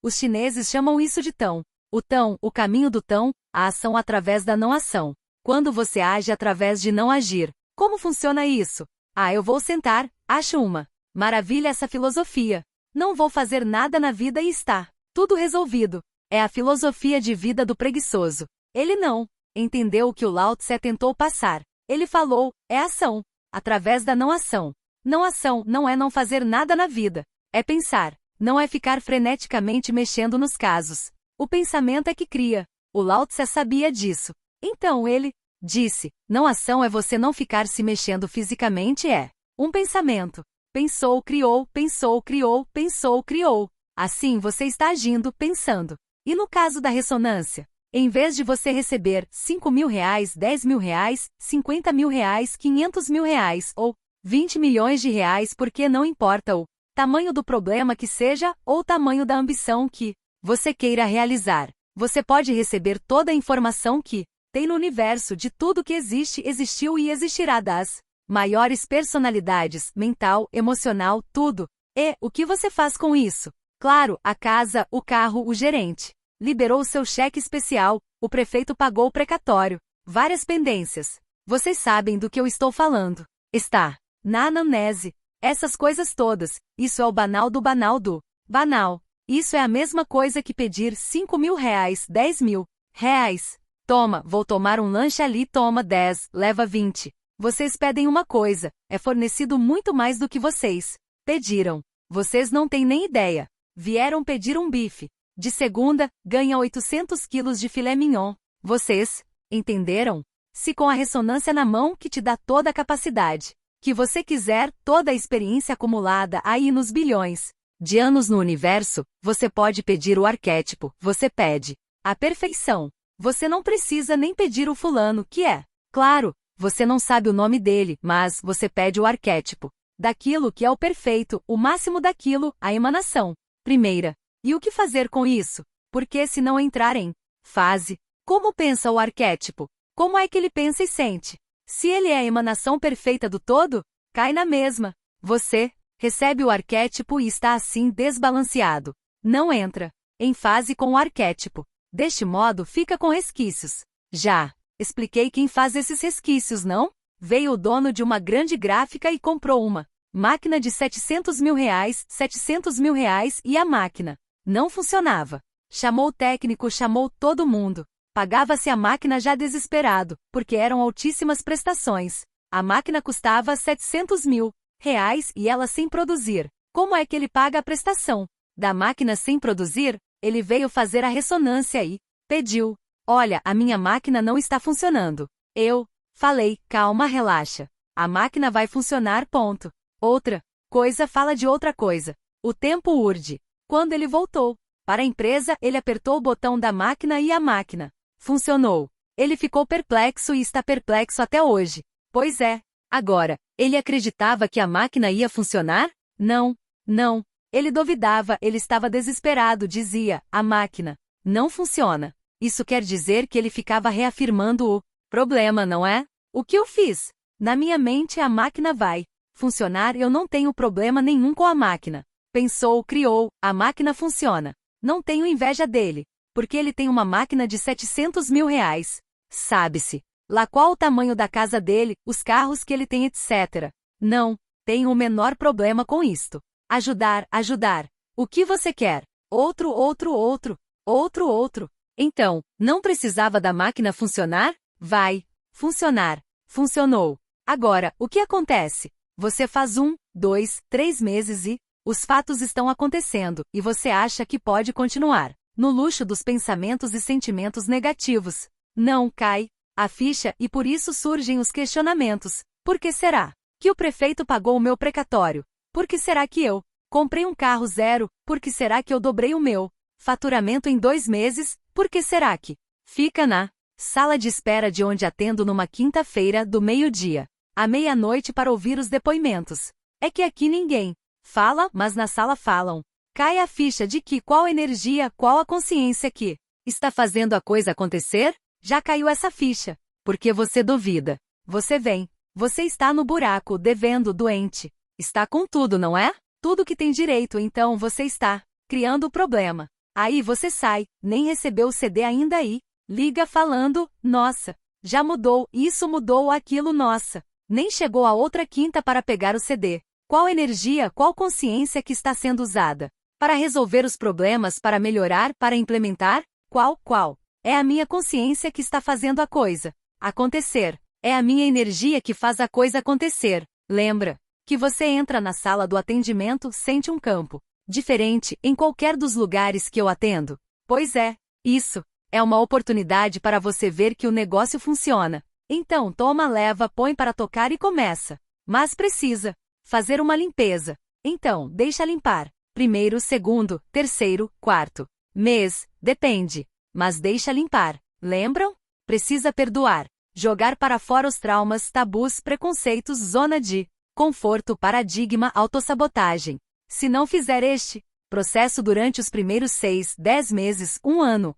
Os chineses chamam isso de tão. O tão, o caminho do tão, a ação através da não ação. Quando você age através de não agir. Como funciona isso? Eu vou sentar, acho uma maravilha essa filosofia. Não vou fazer nada na vida e está tudo resolvido. É a filosofia de vida do preguiçoso. Ele não entendeu o que o Lao Tse tentou passar. Ele falou, é ação, através da não ação. Não ação não é não fazer nada na vida. É pensar. Não é ficar freneticamente mexendo nos casos. O pensamento é que cria. O Lao Tse sabia disso. Então ele disse, não ação é você não ficar se mexendo fisicamente é um pensamento. Pensou, criou, pensou, criou, pensou, criou. Assim você está agindo, pensando. E no caso da ressonância? Em vez de você receber 5 mil reais, 10 mil reais, 50 mil reais, 500 mil reais ou 20 milhões de reais porque não importa o tamanho do problema que seja ou o tamanho da ambição que você queira realizar. Você pode receber toda a informação que tem no universo de tudo que existe, existiu e existirá das maiores personalidades, mental, emocional, tudo. E o que você faz com isso? Claro, a casa, o carro, o gerente liberou o seu cheque especial, o prefeito pagou o precatório, várias pendências. Vocês sabem do que eu estou falando. Está na anamnese. Essas coisas todas, isso é o banal do banal do banal. Isso é a mesma coisa que pedir 5 mil reais, 10 mil reais. Toma, vou tomar um lanche ali, toma 10, leva 20. Vocês pedem uma coisa, é fornecido muito mais do que vocês pediram. Vocês não têm nem ideia. Vieram pedir um bife. De segunda, ganha 800 quilos de filé mignon. Vocês entenderam? Se com a ressonância na mão que te dá toda a capacidade que você quiser, toda a experiência acumulada aí nos bilhões de anos no universo, você pode pedir o arquétipo, você pede a perfeição. Você não precisa nem pedir o fulano, que é. Claro, você não sabe o nome dele, mas você pede o arquétipo daquilo que é o perfeito, o máximo daquilo, a emanação primeira. E o que fazer com isso? Porque se não entrar em fase, como pensa o arquétipo? Como é que ele pensa e sente? Se ele é a emanação perfeita do todo, cai na mesma. Você recebe o arquétipo e está assim desbalanceado. Não entra em fase com o arquétipo. Deste modo fica com resquícios. Já expliquei quem faz esses resquícios, não? Veio o dono de uma grande gráfica e comprou uma máquina de 700 mil reais, 700 mil reais e a máquina não funcionava. Chamou o técnico, chamou todo mundo. Pagava-se a máquina já desesperado, porque eram altíssimas prestações. A máquina custava 700 mil reais e ela sem produzir. Como é que ele paga a prestação da máquina sem produzir? Ele veio fazer a ressonância e pediu. Olha, a minha máquina não está funcionando. Eu falei, calma, relaxa. A máquina vai funcionar, ponto. Outra coisa fala de outra coisa. O tempo urge. Quando ele voltou para a empresa, ele apertou o botão da máquina e a máquina funcionou. Ele ficou perplexo e está perplexo até hoje. Pois é. Agora, ele acreditava que a máquina ia funcionar? Não, não. Ele duvidava, ele estava desesperado, dizia, a máquina não funciona. Isso quer dizer que ele ficava reafirmando o problema, não é? O que eu fiz? Na minha mente a máquina vai funcionar, eu não tenho problema nenhum com a máquina. Pensou, criou, a máquina funciona. Não tenho inveja dele, porque ele tem uma máquina de 700 mil reais. Sabe-se lá qual o tamanho da casa dele, os carros que ele tem, etc. Não tenho o menor problema com isto. Ajudar, ajudar. O que você quer? Outro, outro, outro, outro, outro. Então, não precisava da máquina funcionar? Vai funcionar. Funcionou. Agora, o que acontece? Você faz 1, 2, 3 meses e os fatos estão acontecendo, e você acha que pode continuar no luxo dos pensamentos e sentimentos negativos. Não cai a ficha e por isso surgem os questionamentos. Por que será que o prefeito pagou o meu precatório? Por que será que eu comprei um carro zero? Por que será que eu dobrei o meu faturamento em 2 meses? Por que será que fica na sala de espera de onde atendo numa quinta-feira do meio-dia à meia-noite para ouvir os depoimentos? É que aqui ninguém fala, mas na sala falam. Cai a ficha de que qual energia, qual a consciência que está fazendo a coisa acontecer? Já caiu essa ficha. Porque você duvida. Você vem. Você está no buraco, devendo, doente. Está com tudo, não é? tudo que tem direito, então você está criando o problema. Aí você sai, nem recebeu o CD ainda aí, liga falando, nossa, já mudou, isso mudou, aquilo, nossa. Nem chegou a outra quinta para pegar o CD. Qual energia, qual consciência que está sendo usada? Para resolver os problemas, para melhorar, para implementar? Qual? É a minha consciência que está fazendo a coisa acontecer. É a minha energia que faz a coisa acontecer. Lembra que você entra na sala do atendimento, sente um campo diferente em qualquer dos lugares que eu atendo? Pois é, isso é uma oportunidade para você ver que o negócio funciona. Então toma, leva, põe para tocar e começa. Mas precisa fazer uma limpeza. Então, deixa limpar. Primeiro, segundo, terceiro, quarto mês, depende. Mas deixa limpar. Lembram? Precisa perdoar. Jogar para fora os traumas, tabus, preconceitos, zona de conforto, paradigma, autossabotagem. Se não fizer este processo durante os primeiros 6, 10 meses, um ano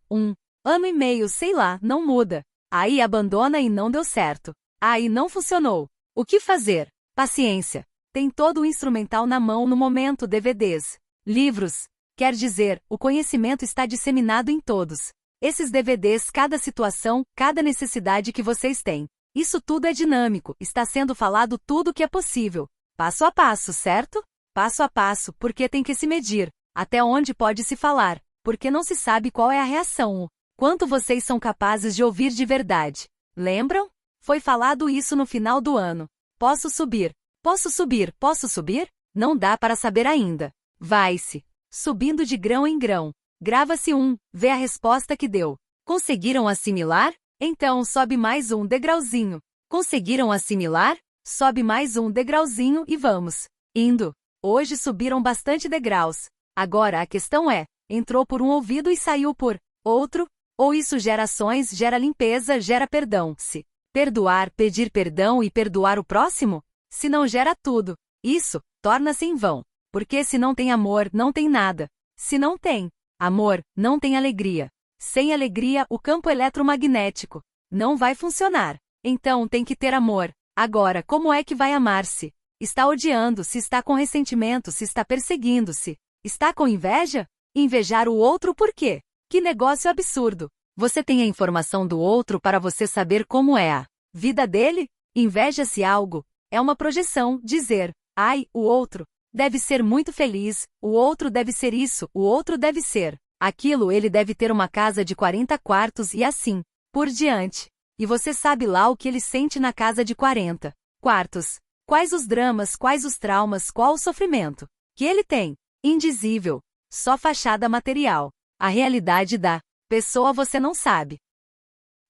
e meio, sei lá, não muda. Aí abandona e não deu certo. Aí não funcionou. O que fazer? Paciência. Tem todo o instrumental na mão no momento, DVDs, livros. Quer dizer, o conhecimento está disseminado em todos esses DVDs, cada situação, cada necessidade que vocês têm. Isso tudo é dinâmico, está sendo falado tudo que é possível. Passo a passo, certo? Passo a passo, porque tem que se medir. Até onde pode se falar, porque não se sabe qual é a reação. O quanto vocês são capazes de ouvir de verdade. Lembram? Foi falado isso no final do ano. Posso subir? Posso subir? Posso subir? Não dá para saber ainda. Vai-se subindo de grão em grão. Grava-se vê a resposta que deu. Conseguiram assimilar? Então sobe mais um degrauzinho. Conseguiram assimilar? Sobe mais um degrauzinho e vamos indo. Hoje subiram bastante degraus. Agora a questão é, entrou por um ouvido e saiu por outro? Ou isso gera ações, gera limpeza, gera perdão? Se perdoar, pedir perdão e perdoar o próximo? Se não gera tudo, isso torna-se em vão. Porque se não tem amor, não tem nada. Se não tem amor, não tem alegria. Sem alegria, o campo eletromagnético não vai funcionar. Então tem que ter amor. Agora, como é que vai amar-se? Está odiando, se está com ressentimento, se está perseguindo-se. Está com inveja? Invejar o outro por quê? Que negócio absurdo. Você tem a informação do outro para você saber como é a vida dele? Inveja-se algo. É uma projeção, dizer, ai, o outro deve ser muito feliz, o outro deve ser isso, o outro deve ser aquilo, ele deve ter uma casa de 40 quartos e assim por diante. E você sabe lá o que ele sente na casa de 40 quartos. Quais os dramas, quais os traumas, qual o sofrimento que ele tem? Indizível. Só fachada material. A realidade da pessoa você não sabe.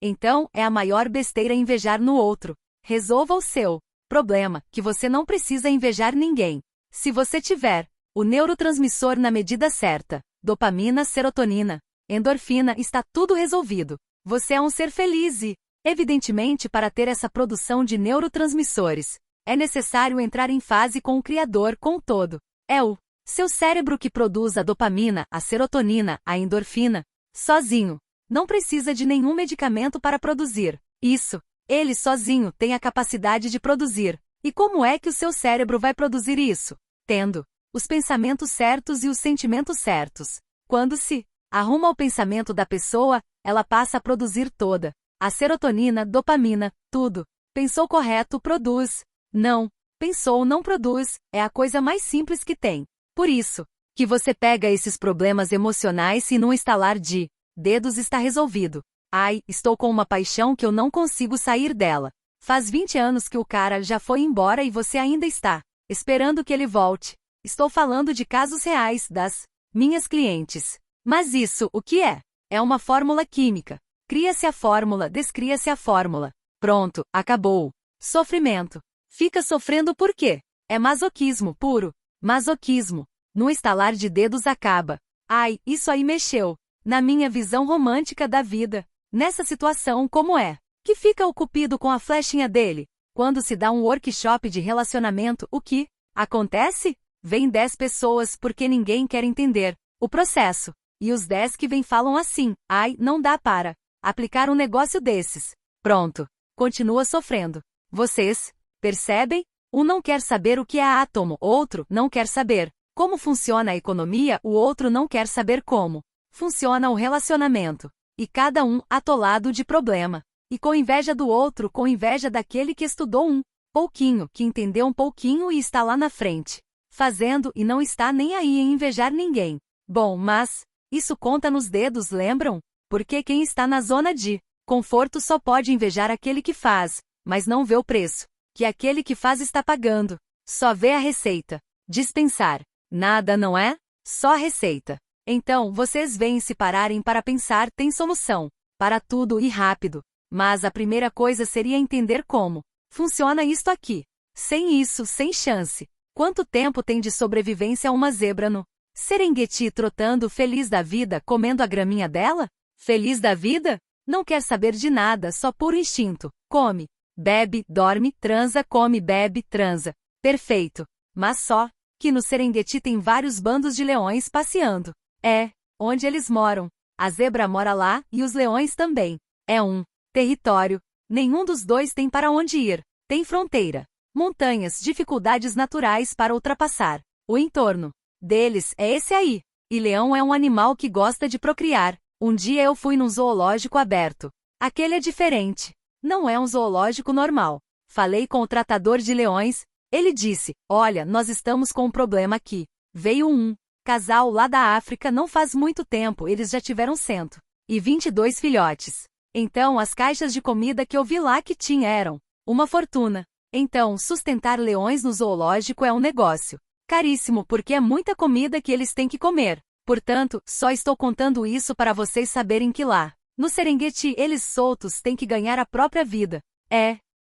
Então, é a maior besteira invejar no outro. Resolva o seu problema, que você não precisa invejar ninguém. Se você tiver o neurotransmissor na medida certa, dopamina, serotonina, endorfina, está tudo resolvido. Você é um ser feliz e, evidentemente, para ter essa produção de neurotransmissores, é necessário entrar em fase com o Criador, com o todo. É o seu cérebro que produz a dopamina, a serotonina, a endorfina, sozinho. Não precisa de nenhum medicamento para produzir isso. Ele sozinho tem a capacidade de produzir. E como é que o seu cérebro vai produzir isso? Tendo os pensamentos certos e os sentimentos certos. Quando se arruma ao pensamento da pessoa, ela passa a produzir toda a serotonina, dopamina, tudo. Pensou correto, produz. Não. Pensou, não produz. É a coisa mais simples que tem. Por isso que você pega esses problemas emocionais e num estalar de dedos está resolvido. Ai, estou com uma paixão que eu não consigo sair dela. Faz 20 anos que o cara já foi embora e você ainda está esperando que ele volte. Estou falando de casos reais das minhas clientes. Mas isso, o que é? É uma fórmula química. Cria-se a fórmula, descria-se a fórmula. Pronto, acabou. Sofrimento. Fica sofrendo por quê? É masoquismo puro. Masoquismo. No estalar de dedos acaba. Ai, isso aí mexeu na minha visão romântica da vida. Nessa situação, como é? Que fica o cupido com a flechinha dele? Quando se dá um workshop de relacionamento, o que acontece? Vem 10 pessoas porque ninguém quer entender o processo. E os 10 que vêm falam assim, ai, não dá para aplicar um negócio desses. Pronto. Continua sofrendo. Vocês percebem? Um não quer saber o que é átomo, outro não quer saber Como funciona a economia, o outro não quer saber como. Funciona o relacionamento. E cada um atolado de problema. E com inveja do outro, com inveja daquele que estudou um pouquinho, que entendeu um pouquinho e está lá na frente, fazendo e não está nem aí em invejar ninguém. Bom, mas isso conta nos dedos, lembram? Porque quem está na zona de conforto só pode invejar aquele que faz, mas não vê o preço que aquele que faz está pagando. Só vê a receita. Dispensar. Nada, não é? Só a receita. Então, vocês veem se pararem para pensar, tem solução para tudo e rápido. Mas a primeira coisa seria entender como funciona isto aqui. Sem isso, sem chance. Quanto tempo tem de sobrevivência uma zebra no Serengeti trotando feliz da vida, comendo a graminha dela? Feliz da vida? Não quer saber de nada, só puro instinto. Come, bebe, dorme, transa, come, bebe, transa. Perfeito. Mas só que no Serengeti tem vários bandos de leões passeando. É onde eles moram. A zebra mora lá e os leões também. É um território. Nenhum dos dois tem para onde ir. Tem fronteira, montanhas, dificuldades naturais para ultrapassar. O entorno deles é esse aí. E leão é um animal que gosta de procriar. Um dia eu fui num zoológico aberto. Aquele é diferente. Não é um zoológico normal. Falei com o tratador de leões. Ele disse: olha, nós estamos com um problema aqui. Veio um casal lá da África não faz muito tempo, eles já tiveram 122 filhotes. Então as caixas de comida que eu vi lá que tinha eram uma fortuna. Então, sustentar leões no zoológico é um negócio caríssimo porque é muita comida que eles têm que comer. Portanto, só estou contando isso para vocês saberem que lá, no Serengeti, eles soltos têm que ganhar a própria vida.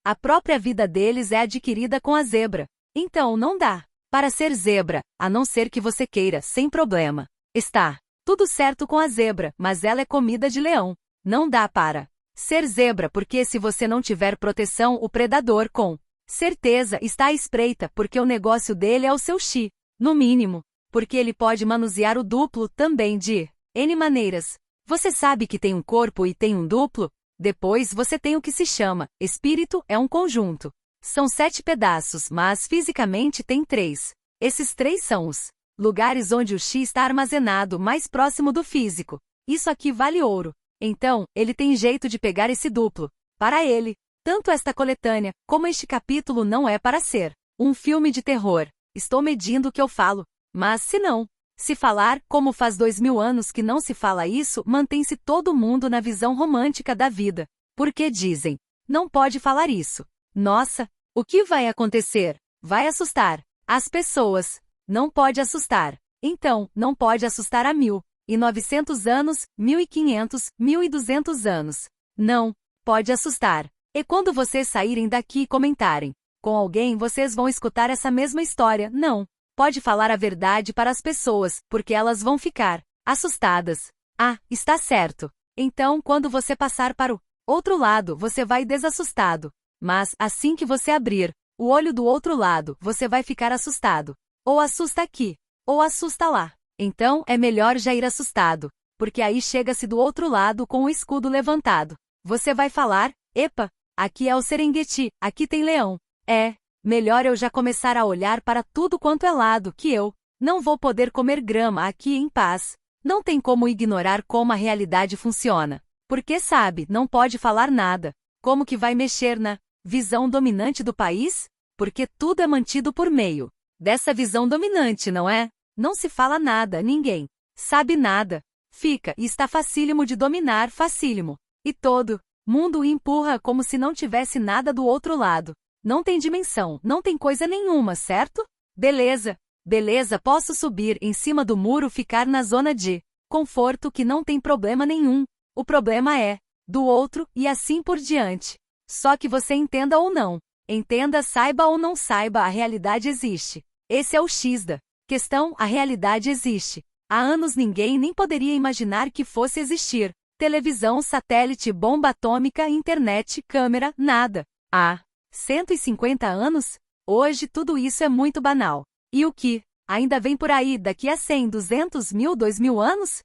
A própria vida deles é adquirida com a zebra. Então não dá para ser zebra, a não ser que você queira, sem problema. Está tudo certo com a zebra, mas ela é comida de leão. Não dá para ser zebra porque se você não tiver proteção, o predador com certeza está à espreita porque o negócio dele é o seu chi. No mínimo, porque ele pode manusear o duplo também de N maneiras. Você sabe que tem um corpo e tem um duplo? Depois você tem o que se chama espírito, é um conjunto. São 7 pedaços, mas fisicamente tem 3. Esses 3 são os lugares onde o chi está armazenado mais próximo do físico. Isso aqui vale ouro. Então, ele tem jeito de pegar esse duplo. Para ele, tanto esta coletânea, como este capítulo não é para ser um filme de terror. Estou medindo o que eu falo. Mas se não se falar, como faz 2000 anos que não se fala isso, mantém-se todo mundo na visão romântica da vida. Porque dizem, não pode falar isso. Nossa, o que vai acontecer? Vai assustar as pessoas. Não pode assustar. Então, não pode assustar há 1900 anos, 1500, 1200 anos. Não pode assustar. E quando vocês saírem daqui e comentarem com alguém, vocês vão escutar essa mesma história. Não pode falar a verdade para as pessoas, porque elas vão ficar assustadas. Ah, está certo. Então, quando você passar para o outro lado, você vai desassustado. Mas, assim que você abrir o olho do outro lado, você vai ficar assustado. Ou assusta aqui, ou assusta lá. Então, é melhor já ir assustado, porque aí chega-se do outro lado com o escudo levantado. Você vai falar, epa, aqui é o Serengeti, aqui tem leão. Melhor eu já começar a olhar para tudo quanto é lado que eu não vou poder comer grama aqui em paz. Não tem como ignorar como a realidade funciona. Porque sabe, não pode falar nada. Como que vai mexer na visão dominante do país? Porque tudo é mantido por meio dessa visão dominante, não é? Não se fala nada, ninguém sabe nada. Fica e está facílimo de dominar, facílimo. E todo mundo empurra como se não tivesse nada do outro lado. Não tem dimensão, não tem coisa nenhuma, certo? Beleza, posso subir em cima do muro, ficar na zona de conforto que não tem problema nenhum. O problema é do outro e assim por diante. Só que você entenda ou não. Entenda, saiba ou não saiba, a realidade existe. Esse é o X da questão, a realidade existe. Há anos ninguém nem poderia imaginar que fosse existir. Televisão, satélite, bomba atômica, internet, câmera, nada. 150 anos? Hoje tudo isso é muito banal. E o que ainda vem por aí daqui a 100, 200 mil, 2000 anos?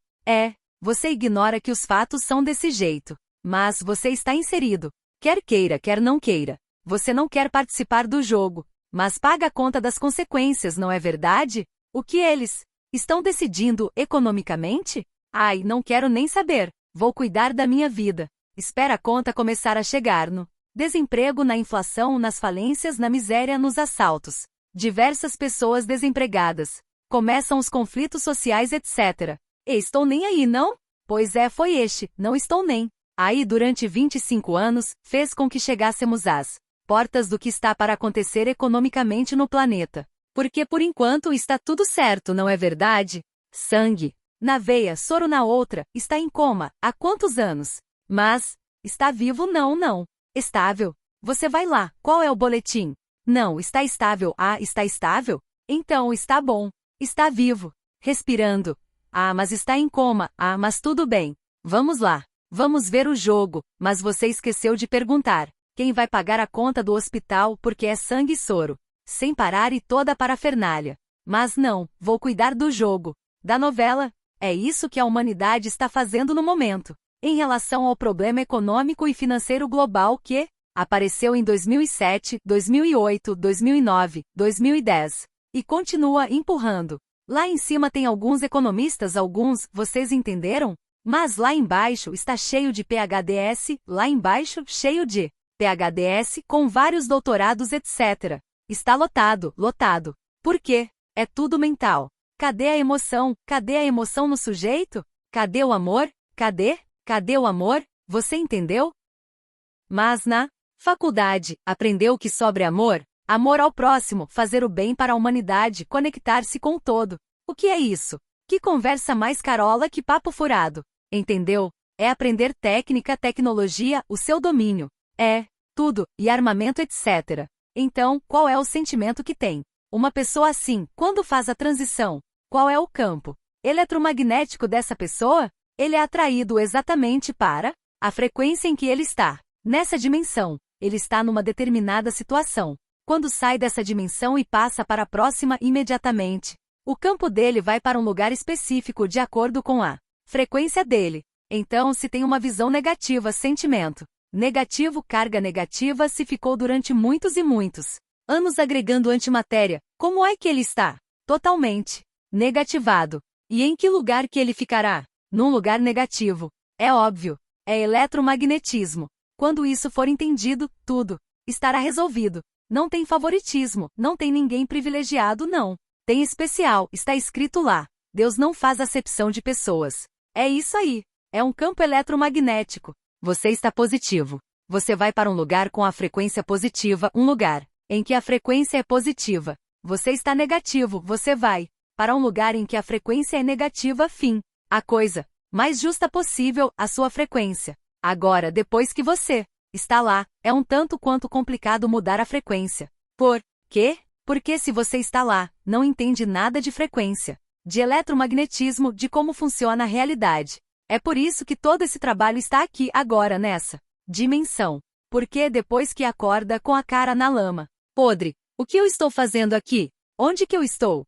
Você ignora que os fatos são desse jeito. Mas você está inserido. Quer queira, quer não queira. Você não quer participar do jogo, mas paga a conta das consequências, não é verdade? O que eles estão decidindo economicamente? Ai, não quero nem saber. Vou cuidar da minha vida. Espera a conta começar a chegar no desemprego, na inflação, nas falências, na miséria, nos assaltos. Diversas pessoas desempregadas. Começam os conflitos sociais, etc. E estou nem aí, não? Pois é, foi este, não estou nem aí durante 25 anos, fez com que chegássemos às portas do que está para acontecer economicamente no planeta. Porque por enquanto está tudo certo, não é verdade? Sangue na veia, soro na outra, está em coma, há quantos anos? Mas, está vivo? Não. Estável? Você vai lá, qual é o boletim? Não, está estável. Ah, está estável? Então está bom. Está vivo. Respirando. Ah, mas está em coma. Ah, mas tudo bem. Vamos lá. Vamos ver o jogo, mas você esqueceu de perguntar. Quem vai pagar a conta do hospital porque é sangue e soro? Sem parar e toda a parafernália. Mas não, vou cuidar do jogo. Da novela? É isso que a humanidade está fazendo no momento. Em relação ao problema econômico e financeiro global que apareceu em 2007, 2008, 2009, 2010 e continua empurrando. Lá em cima tem alguns economistas, vocês entenderam? Mas lá embaixo está cheio de PhDs, lá embaixo cheio de PhDs com vários doutorados, etc. Está lotado. Por quê? É tudo mental. Cadê a emoção? Cadê a emoção no sujeito? Cadê o amor? Cadê o amor? Você entendeu? Mas na faculdade, aprendeu que sobre amor? Amor ao próximo, fazer o bem para a humanidade, conectar-se com o todo. O que é isso? Que conversa mais carola que papo furado. Entendeu? É aprender técnica, tecnologia, o seu domínio. É, tudo, e armamento, etc. Então, qual é o sentimento que tem? Uma pessoa assim, quando faz a transição, qual é o campo eletromagnético dessa pessoa? Ele é atraído exatamente para a frequência em que ele está. Nessa dimensão, ele está numa determinada situação. Quando sai dessa dimensão e passa para a próxima imediatamente, o campo dele vai para um lugar específico de acordo com a frequência dele. Então, se tem uma visão negativa, sentimento negativo, carga negativa, se ficou durante muitos e muitos anos agregando antimatéria, como é que ele está? Totalmente negativado. E em que lugar que ele ficará? Num lugar negativo. É óbvio. É eletromagnetismo. Quando isso for entendido, tudo estará resolvido. Não tem favoritismo, não tem ninguém privilegiado, não. Tem especial, está escrito lá. Deus não faz acepção de pessoas. É isso aí. É um campo eletromagnético. Você está positivo. Você vai para um lugar com a frequência positiva, um lugar em que a frequência é positiva. Você está negativo, você vai para um lugar em que a frequência é negativa, fim. A coisa mais justa possível, a sua frequência. Agora, depois que você está lá, é um tanto quanto complicado mudar a frequência. Por quê? Porque se você está lá, não entende nada de frequência, de eletromagnetismo, de como funciona a realidade. É por isso que todo esse trabalho está aqui, agora, nessa dimensão. Porque depois que acorda com a cara na lama podre, o que eu estou fazendo aqui? Onde que eu estou?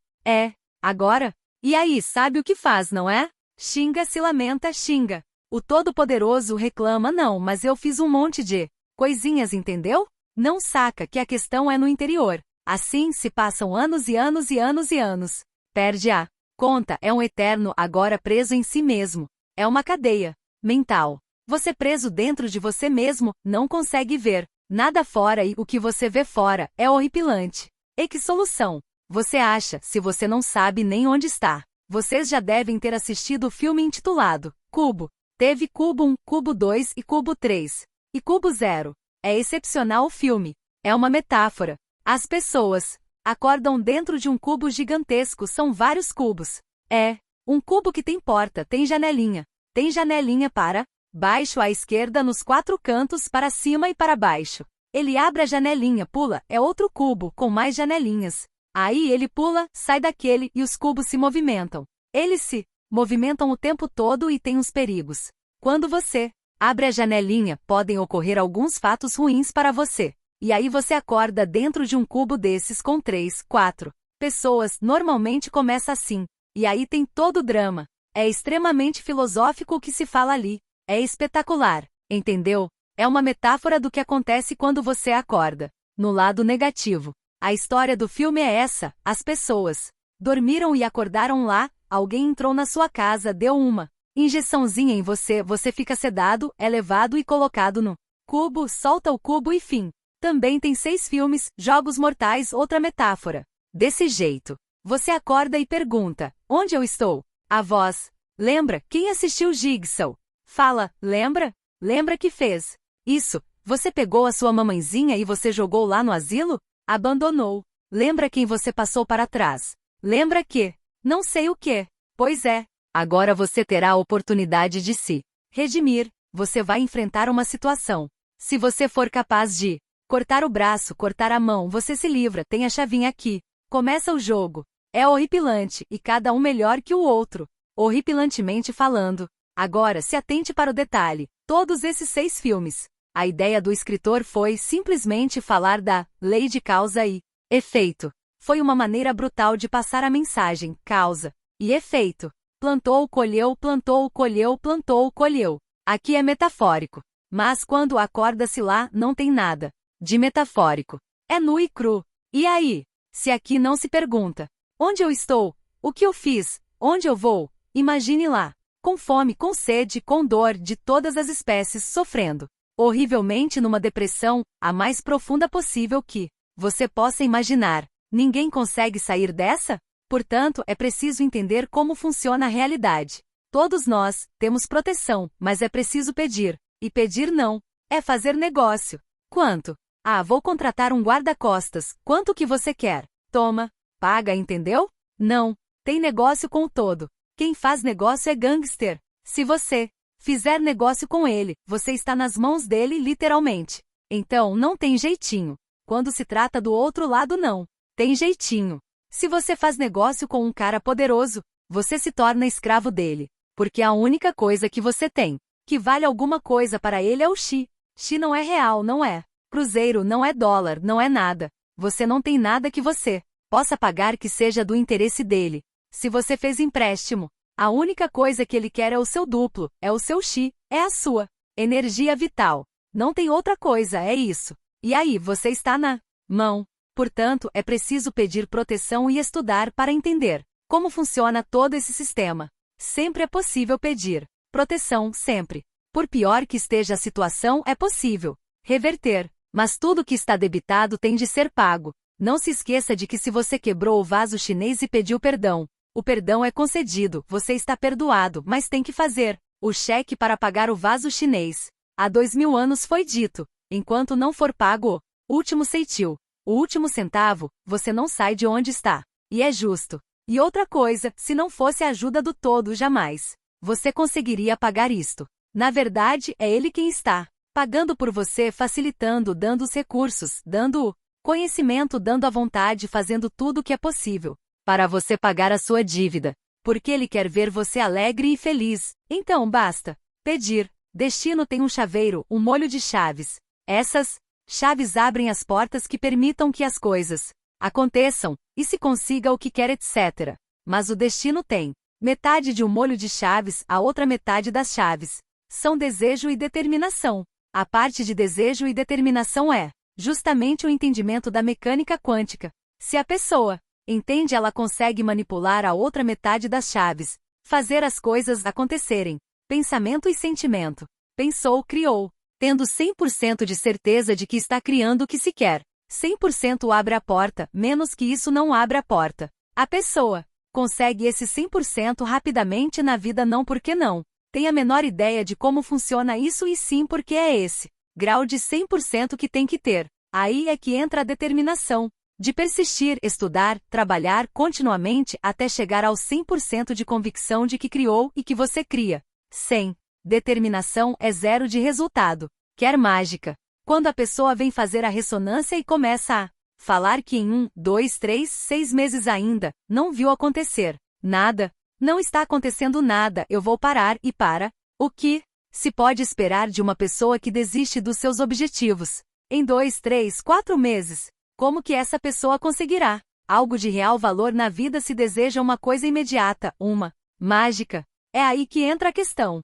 Agora? E aí, sabe o que faz, não é? Xinga, se lamenta, xinga. O Todo-Poderoso reclama, não, mas eu fiz um monte de coisinhas, entendeu? Não saca que a questão é no interior. Assim se passam anos e anos e anos e anos. Perde a conta, é um eterno agora preso em si mesmo. É uma cadeia mental. Você preso dentro de você mesmo, não consegue ver nada fora e o que você vê fora é horripilante. E que solução você acha se você não sabe nem onde está? Vocês já devem ter assistido o filme intitulado Cubo. Teve Cubo 1, Cubo 2 e Cubo 3. E Cubo 0. É excepcional o filme. É uma metáfora. As pessoas acordam dentro de um cubo gigantesco, são vários cubos. É um cubo que tem porta, tem janelinha. Tem janelinha para baixo à esquerda nos 4 cantos, para cima e para baixo. Ele abre a janelinha, pula, é outro cubo com mais janelinhas. Aí ele pula, sai daquele e os cubos se movimentam. Eles se movimentam o tempo todo e tem uns perigos. Quando você abre a janelinha, podem ocorrer alguns fatos ruins para você. E aí você acorda dentro de um cubo desses com 3, 4 pessoas, normalmente começa assim. E aí tem todo o drama. É extremamente filosófico o que se fala ali. É espetacular, entendeu? É uma metáfora do que acontece quando você acorda. No lado negativo. A história do filme é essa, as pessoas Dormiram e acordaram lá, alguém entrou na sua casa, deu uma injeçãozinha em você, você fica sedado, é levado e colocado no cubo, solta o cubo e fim. Também tem 6 filmes, Jogos Mortais, outra metáfora. Desse jeito. Você acorda e pergunta, onde eu estou? A voz, lembra, quem assistiu Jigsaw? Fala, lembra? Lembra que fez isso? Você pegou a sua mamãezinha e você jogou lá no asilo? Abandonou. Lembra quem você passou para trás? Lembra que? Não sei o que. Pois é. Agora você terá a oportunidade de se redimir. Você vai enfrentar uma situação. Se você for capaz de cortar o braço, cortar a mão, você se livra, tem a chavinha aqui. Começa o jogo. É horripilante, e cada um melhor que o outro. Horripilantemente falando. Agora se atente para o detalhe. Todos esses 6 filmes. A ideia do escritor foi simplesmente falar da lei de causa e efeito. Foi uma maneira brutal de passar a mensagem, causa e efeito. Plantou, colheu, plantou, colheu, plantou, colheu. Aqui é metafórico. Mas quando acorda-se lá, não tem nada de metafórico. É nu e cru. E aí? Se aqui não se pergunta, onde eu estou? O que eu fiz? Onde eu vou? Imagine lá. Com fome, com sede, com dor, de todas as espécies, sofrendo. Horrivelmente numa depressão, a mais profunda possível que você possa imaginar. Ninguém consegue sair dessa? Portanto, é preciso entender como funciona a realidade. Todos nós temos proteção, mas é preciso pedir. E pedir não é fazer negócio. Quanto? Ah, vou contratar um guarda-costas. Quanto que você quer? Toma. Paga, entendeu? Não. Tem negócio com o todo. Quem faz negócio é gangster. Se você fizer negócio com ele, você está nas mãos dele literalmente. Então, não tem jeitinho. Quando se trata do outro lado, não tem jeitinho. Se você faz negócio com um cara poderoso, você se torna escravo dele. Porque a única coisa que você tem, que vale alguma coisa para ele é o Xi. Xi não é real, não é cruzeiro, não é dólar, não é nada. Você não tem nada que você possa pagar que seja do interesse dele. Se você fez empréstimo, a única coisa que ele quer é o seu duplo, é o seu Xi, é a sua energia vital. Não tem outra coisa, é isso. E aí, você está na mão. Portanto, é preciso pedir proteção e estudar para entender como funciona todo esse sistema. Sempre é possível pedir proteção, sempre. Por pior que esteja a situação, é possível reverter. Mas tudo que está debitado tem de ser pago. Não se esqueça de que se você quebrou o vaso chinês e pediu perdão, o perdão é concedido, você está perdoado, mas tem que fazer o cheque para pagar o vaso chinês. Há 2000 anos foi dito, enquanto não for pago o último ceitil, o último centavo, você não sai de onde está. E é justo. E outra coisa, se não fosse a ajuda do todo, jamais você conseguiria pagar isto. Na verdade, é ele quem está pagando por você, facilitando, dando os recursos, dando o conhecimento, dando a vontade, fazendo tudo o que é possível para você pagar a sua dívida. Porque ele quer ver você alegre e feliz. Então basta pedir. Destino tem um chaveiro, um molho de chaves. Essas chaves abrem as portas que permitam que as coisas aconteçam, e se consiga o que quer, etc. Mas o destino tem metade de um molho de chaves, a outra metade das chaves são desejo e determinação. A parte de desejo e determinação é justamente o entendimento da mecânica quântica. Se a pessoa entende, ela consegue manipular a outra metade das chaves, fazer as coisas acontecerem. Pensamento e sentimento. Pensou, criou, tendo 100% de certeza de que está criando o que se quer. 100% abre a porta, menos que isso não abre a porta. A pessoa consegue esse 100% rapidamente na vida, não porque não tem a menor ideia de como funciona isso, e sim porque é esse grau de 100% que tem que ter. Aí é que entra a determinação de persistir, estudar, trabalhar continuamente até chegar ao 100% de convicção de que criou e que você cria. Sem determinação é zero de resultado. Quer mágica? Quando a pessoa vem fazer a ressonância e começa a falar que em 1, 2, 3, 6 meses ainda não viu acontecer nada, não está acontecendo nada, eu vou parar, e para. O que se pode esperar de uma pessoa que desiste dos seus objetivos em 2, 3, 4 meses? Como que essa pessoa conseguirá algo de real valor na vida se deseja uma coisa imediata, uma mágica? É aí que entra a questão.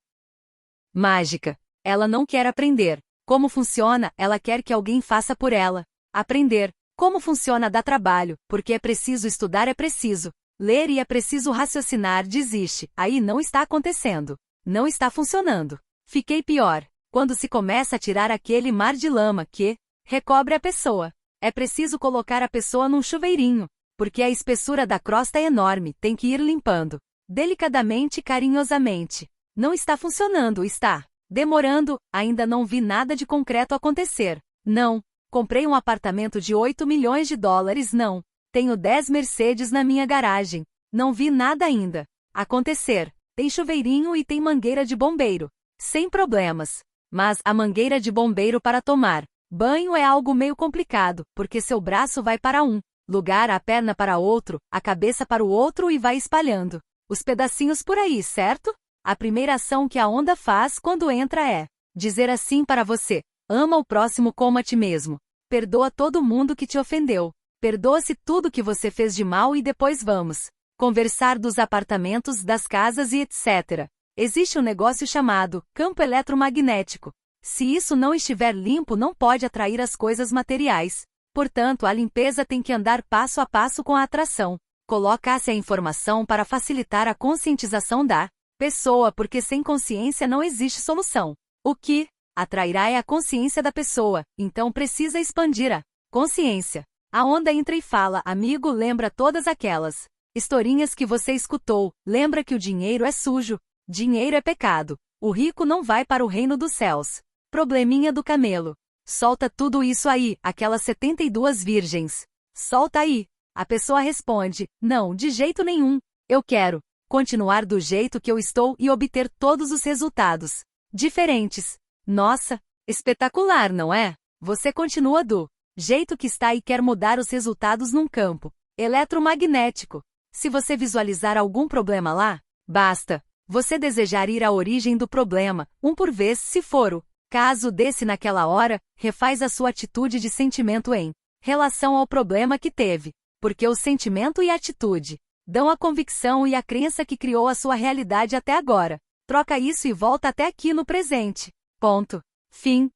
Mágica. Ela não quer aprender como funciona, ela quer que alguém faça por ela. Aprender como funciona dá trabalho, porque é preciso estudar, é preciso ler e é preciso raciocinar, desiste, aí não está acontecendo. Não está funcionando. Fiquei pior. Quando se começa a tirar aquele mar de lama que recobre a pessoa. É preciso colocar a pessoa num chuveirinho, porque a espessura da crosta é enorme, tem que ir limpando. Delicadamente e carinhosamente. Não está funcionando, está demorando, ainda não vi nada de concreto acontecer. Não. Comprei um apartamento de 8 milhões de dólares, não. Tenho 10 Mercedes na minha garagem. Não vi nada ainda acontecer. Tem chuveirinho e tem mangueira de bombeiro. Sem problemas. Mas a mangueira de bombeiro para tomar banho é algo meio complicado, porque seu braço vai para um lugar, a perna para outro, a cabeça para o outro e vai espalhando os pedacinhos por aí, certo? A primeira ação que a onda faz quando entra é dizer assim para você: ama o próximo como a ti mesmo. Perdoa todo mundo que te ofendeu. Perdoa-se tudo que você fez de mal e depois vamos conversar dos apartamentos, das casas e etc. Existe um negócio chamado campo eletromagnético. Se isso não estiver limpo, não pode atrair as coisas materiais. Portanto, a limpeza tem que andar passo a passo com a atração. Coloca-se a informação para facilitar a conscientização da pessoa, porque sem consciência não existe solução. O que atrairá é a consciência da pessoa, então precisa expandir a consciência. A onda entra e fala: amigo, lembra todas aquelas historinhas que você escutou, lembra que o dinheiro é sujo, dinheiro é pecado, o rico não vai para o reino dos céus. Probleminha do camelo. Solta tudo isso aí, aquelas 72 virgens. Solta aí. A pessoa responde: não, de jeito nenhum. Eu quero continuar do jeito que eu estou e obter todos os resultados diferentes. Nossa, espetacular, não é? Você continua do jeito que está e quer mudar os resultados num campo eletromagnético. Se você visualizar algum problema lá, basta você desejar ir à origem do problema, um por vez, se for o caso desse naquela hora, refaz a sua atitude de sentimento em relação ao problema que teve, porque o sentimento e a atitude dão a convicção e a crença que criou a sua realidade até agora. Troca isso e volta até aqui no presente. Ponto. Fim.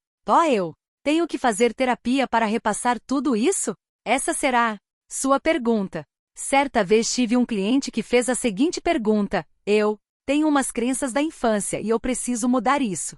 Eu tenho que fazer terapia para repassar tudo isso? Essa será a sua pergunta. Certa vez tive um cliente que fez a seguinte pergunta: eu tenho umas crenças da infância e eu preciso mudar isso.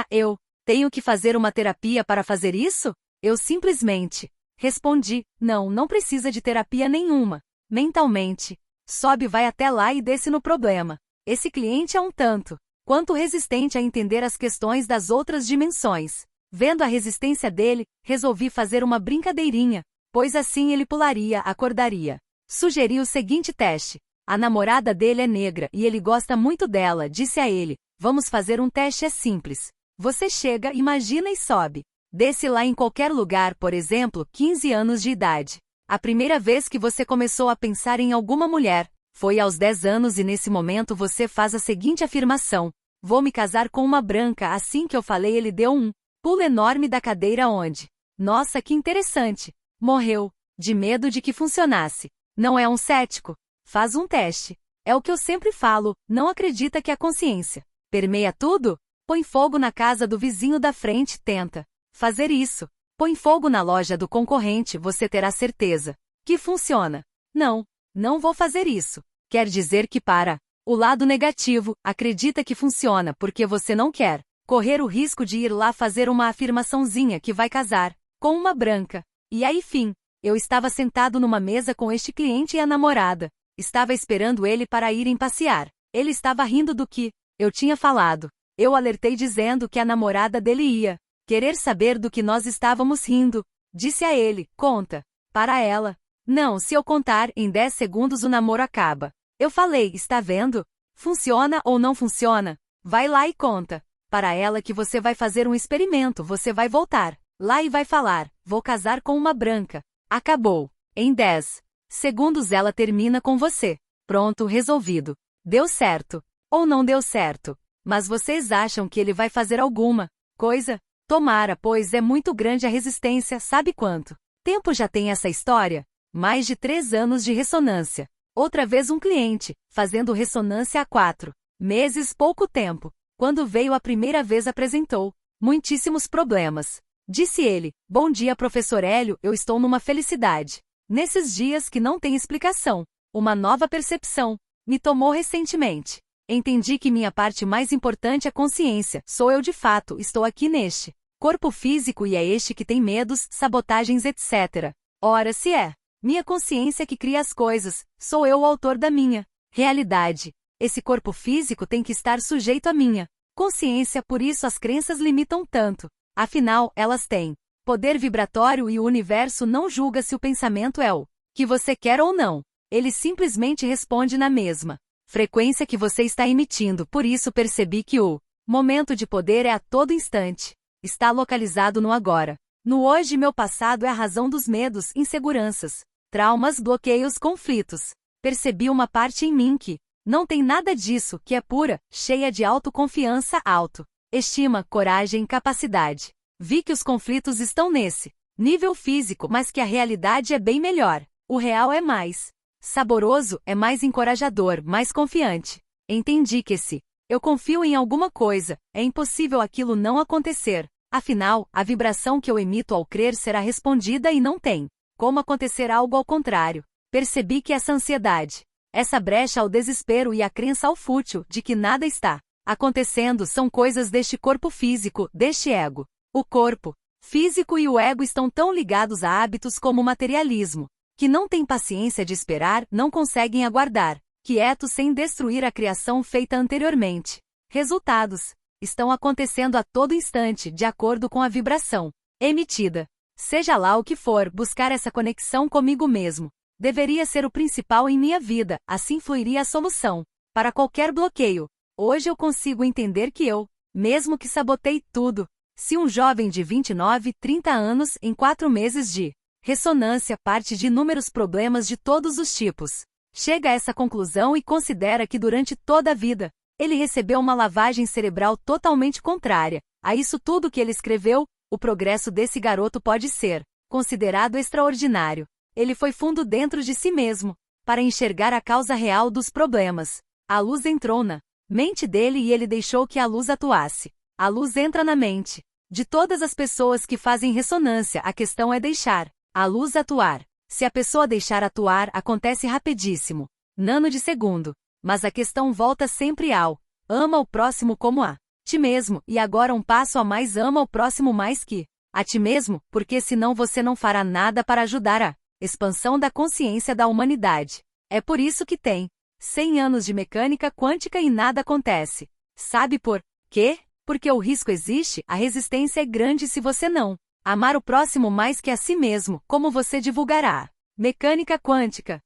Eu tenho que fazer uma terapia para fazer isso? Eu simplesmente respondi: não precisa de terapia nenhuma. Mentalmente, sobe, vai até lá e desce no problema. Esse cliente é um tanto quanto resistente a entender as questões das outras dimensões. Vendo a resistência dele, resolvi fazer uma brincadeirinha, pois assim ele pularia, acordaria. Sugeri o seguinte teste. A namorada dele é negra e ele gosta muito dela, disse a ele: vamos fazer um teste, é simples. Você chega, imagina e sobe. Desce lá em qualquer lugar, por exemplo, 15 anos de idade. A primeira vez que você começou a pensar em alguma mulher foi aos 10 anos e nesse momento você faz a seguinte afirmação: vou me casar com uma branca. Assim que eu falei, ele deu um pulo enorme da cadeira onde, nossa, que interessante, morreu, de medo de que funcionasse. Não é um cético? Faz um teste. É o que eu sempre falo, não acredita que a consciência permeia tudo? Põe fogo na casa do vizinho da frente, tenta fazer isso. Põe fogo na loja do concorrente, você terá certeza que funciona. Não vou fazer isso. Quer dizer que para o lado negativo, acredita que funciona porque você não quer correr o risco de ir lá fazer uma afirmaçãozinha que vai casar com uma branca. E aí, fim. Eu estava sentado numa mesa com este cliente e a namorada. Estava esperando ele para irem passear. Ele estava rindo do que eu tinha falado. Eu alertei dizendo que a namorada dele ia querer saber do que nós estávamos rindo. Disse a ele: conta para ela. Não, se eu contar, em 10 segundos o namoro acaba. Eu falei: está vendo? Funciona ou não funciona? Vai lá e conta para ela que você vai fazer um experimento, você vai voltar lá e vai falar: vou casar com uma branca. Acabou. Em 10 segundos ela termina com você. Pronto, resolvido. Deu certo. Ou não deu certo. Mas vocês acham que ele vai fazer alguma coisa? Tomara, pois é muito grande a resistência, sabe quanto tempo já tem essa história? Mais de 3 anos de ressonância. Outra vez um cliente, fazendo ressonância há 4 meses, pouco tempo. Quando veio a primeira vez apresentou muitíssimos problemas. Disse ele: bom dia, professor Hélio, eu estou numa felicidade nesses dias que não tem explicação. Uma nova percepção me tomou recentemente. Entendi que minha parte mais importante é consciência, sou eu de fato, estou aqui neste corpo físico e é este que tem medos, sabotagens, etc. Ora, se é minha consciência que cria as coisas, sou eu o autor da minha realidade. Esse corpo físico tem que estar sujeito à minha consciência, por isso as crenças limitam tanto. Afinal, elas têm poder vibratório e o universo não julga se o pensamento é o que você quer ou não. Ele simplesmente responde na mesma frequência que você está emitindo, por isso percebi que o momento de poder é a todo instante. Está localizado no agora. No hoje, meu passado é a razão dos medos, inseguranças, traumas, bloqueios, conflitos. Percebi uma parte em mim que não tem nada disso, que é pura, cheia de autoconfiança, autoestima, coragem, capacidade. Vi que os conflitos estão nesse nível físico, mas que a realidade é bem melhor. O real é mais saboroso, é mais encorajador, mais confiante. Entendi que se eu confio em alguma coisa, é impossível aquilo não acontecer. Afinal, a vibração que eu emito ao crer será respondida e não tem como acontecer algo ao contrário. Percebi que essa ansiedade, essa brecha ao desespero e a crença ao fútil de que nada está acontecendo são coisas deste corpo físico, deste ego. O corpo físico e o ego estão tão ligados a hábitos como o materialismo, que não têm paciência de esperar, não conseguem aguardar, quietos sem destruir a criação feita anteriormente. Resultados estão acontecendo a todo instante, de acordo com a vibração emitida. Seja lá o que for, buscar essa conexão comigo mesmo deveria ser o principal em minha vida, assim fluiria a solução para qualquer bloqueio. Hoje eu consigo entender que eu, mesmo que sabotei tudo, se um jovem de 29, 30 anos, em 4 meses de ressonância, parte de inúmeros problemas de todos os tipos, chega a essa conclusão e considera que durante toda a vida, ele recebeu uma lavagem cerebral totalmente contrária a isso tudo que ele escreveu, o progresso desse garoto pode ser considerado extraordinário. Ele foi fundo dentro de si mesmo, para enxergar a causa real dos problemas. A luz entrou na mente dele e ele deixou que a luz atuasse. A luz entra na mente de todas as pessoas que fazem ressonância, a questão é deixar a luz atuar. Se a pessoa deixar atuar, acontece rapidíssimo, nano de segundo. Mas a questão volta sempre ao ama o próximo como a ti mesmo, e agora um passo a mais, ama o próximo mais que a ti mesmo, porque senão você não fará nada para ajudar a expansão da consciência da humanidade. É por isso que tem 100 anos de mecânica quântica e nada acontece. Sabe por quê? Porque o risco existe, a resistência é grande se você não amar o próximo mais que a si mesmo, como você divulgará mecânica quântica.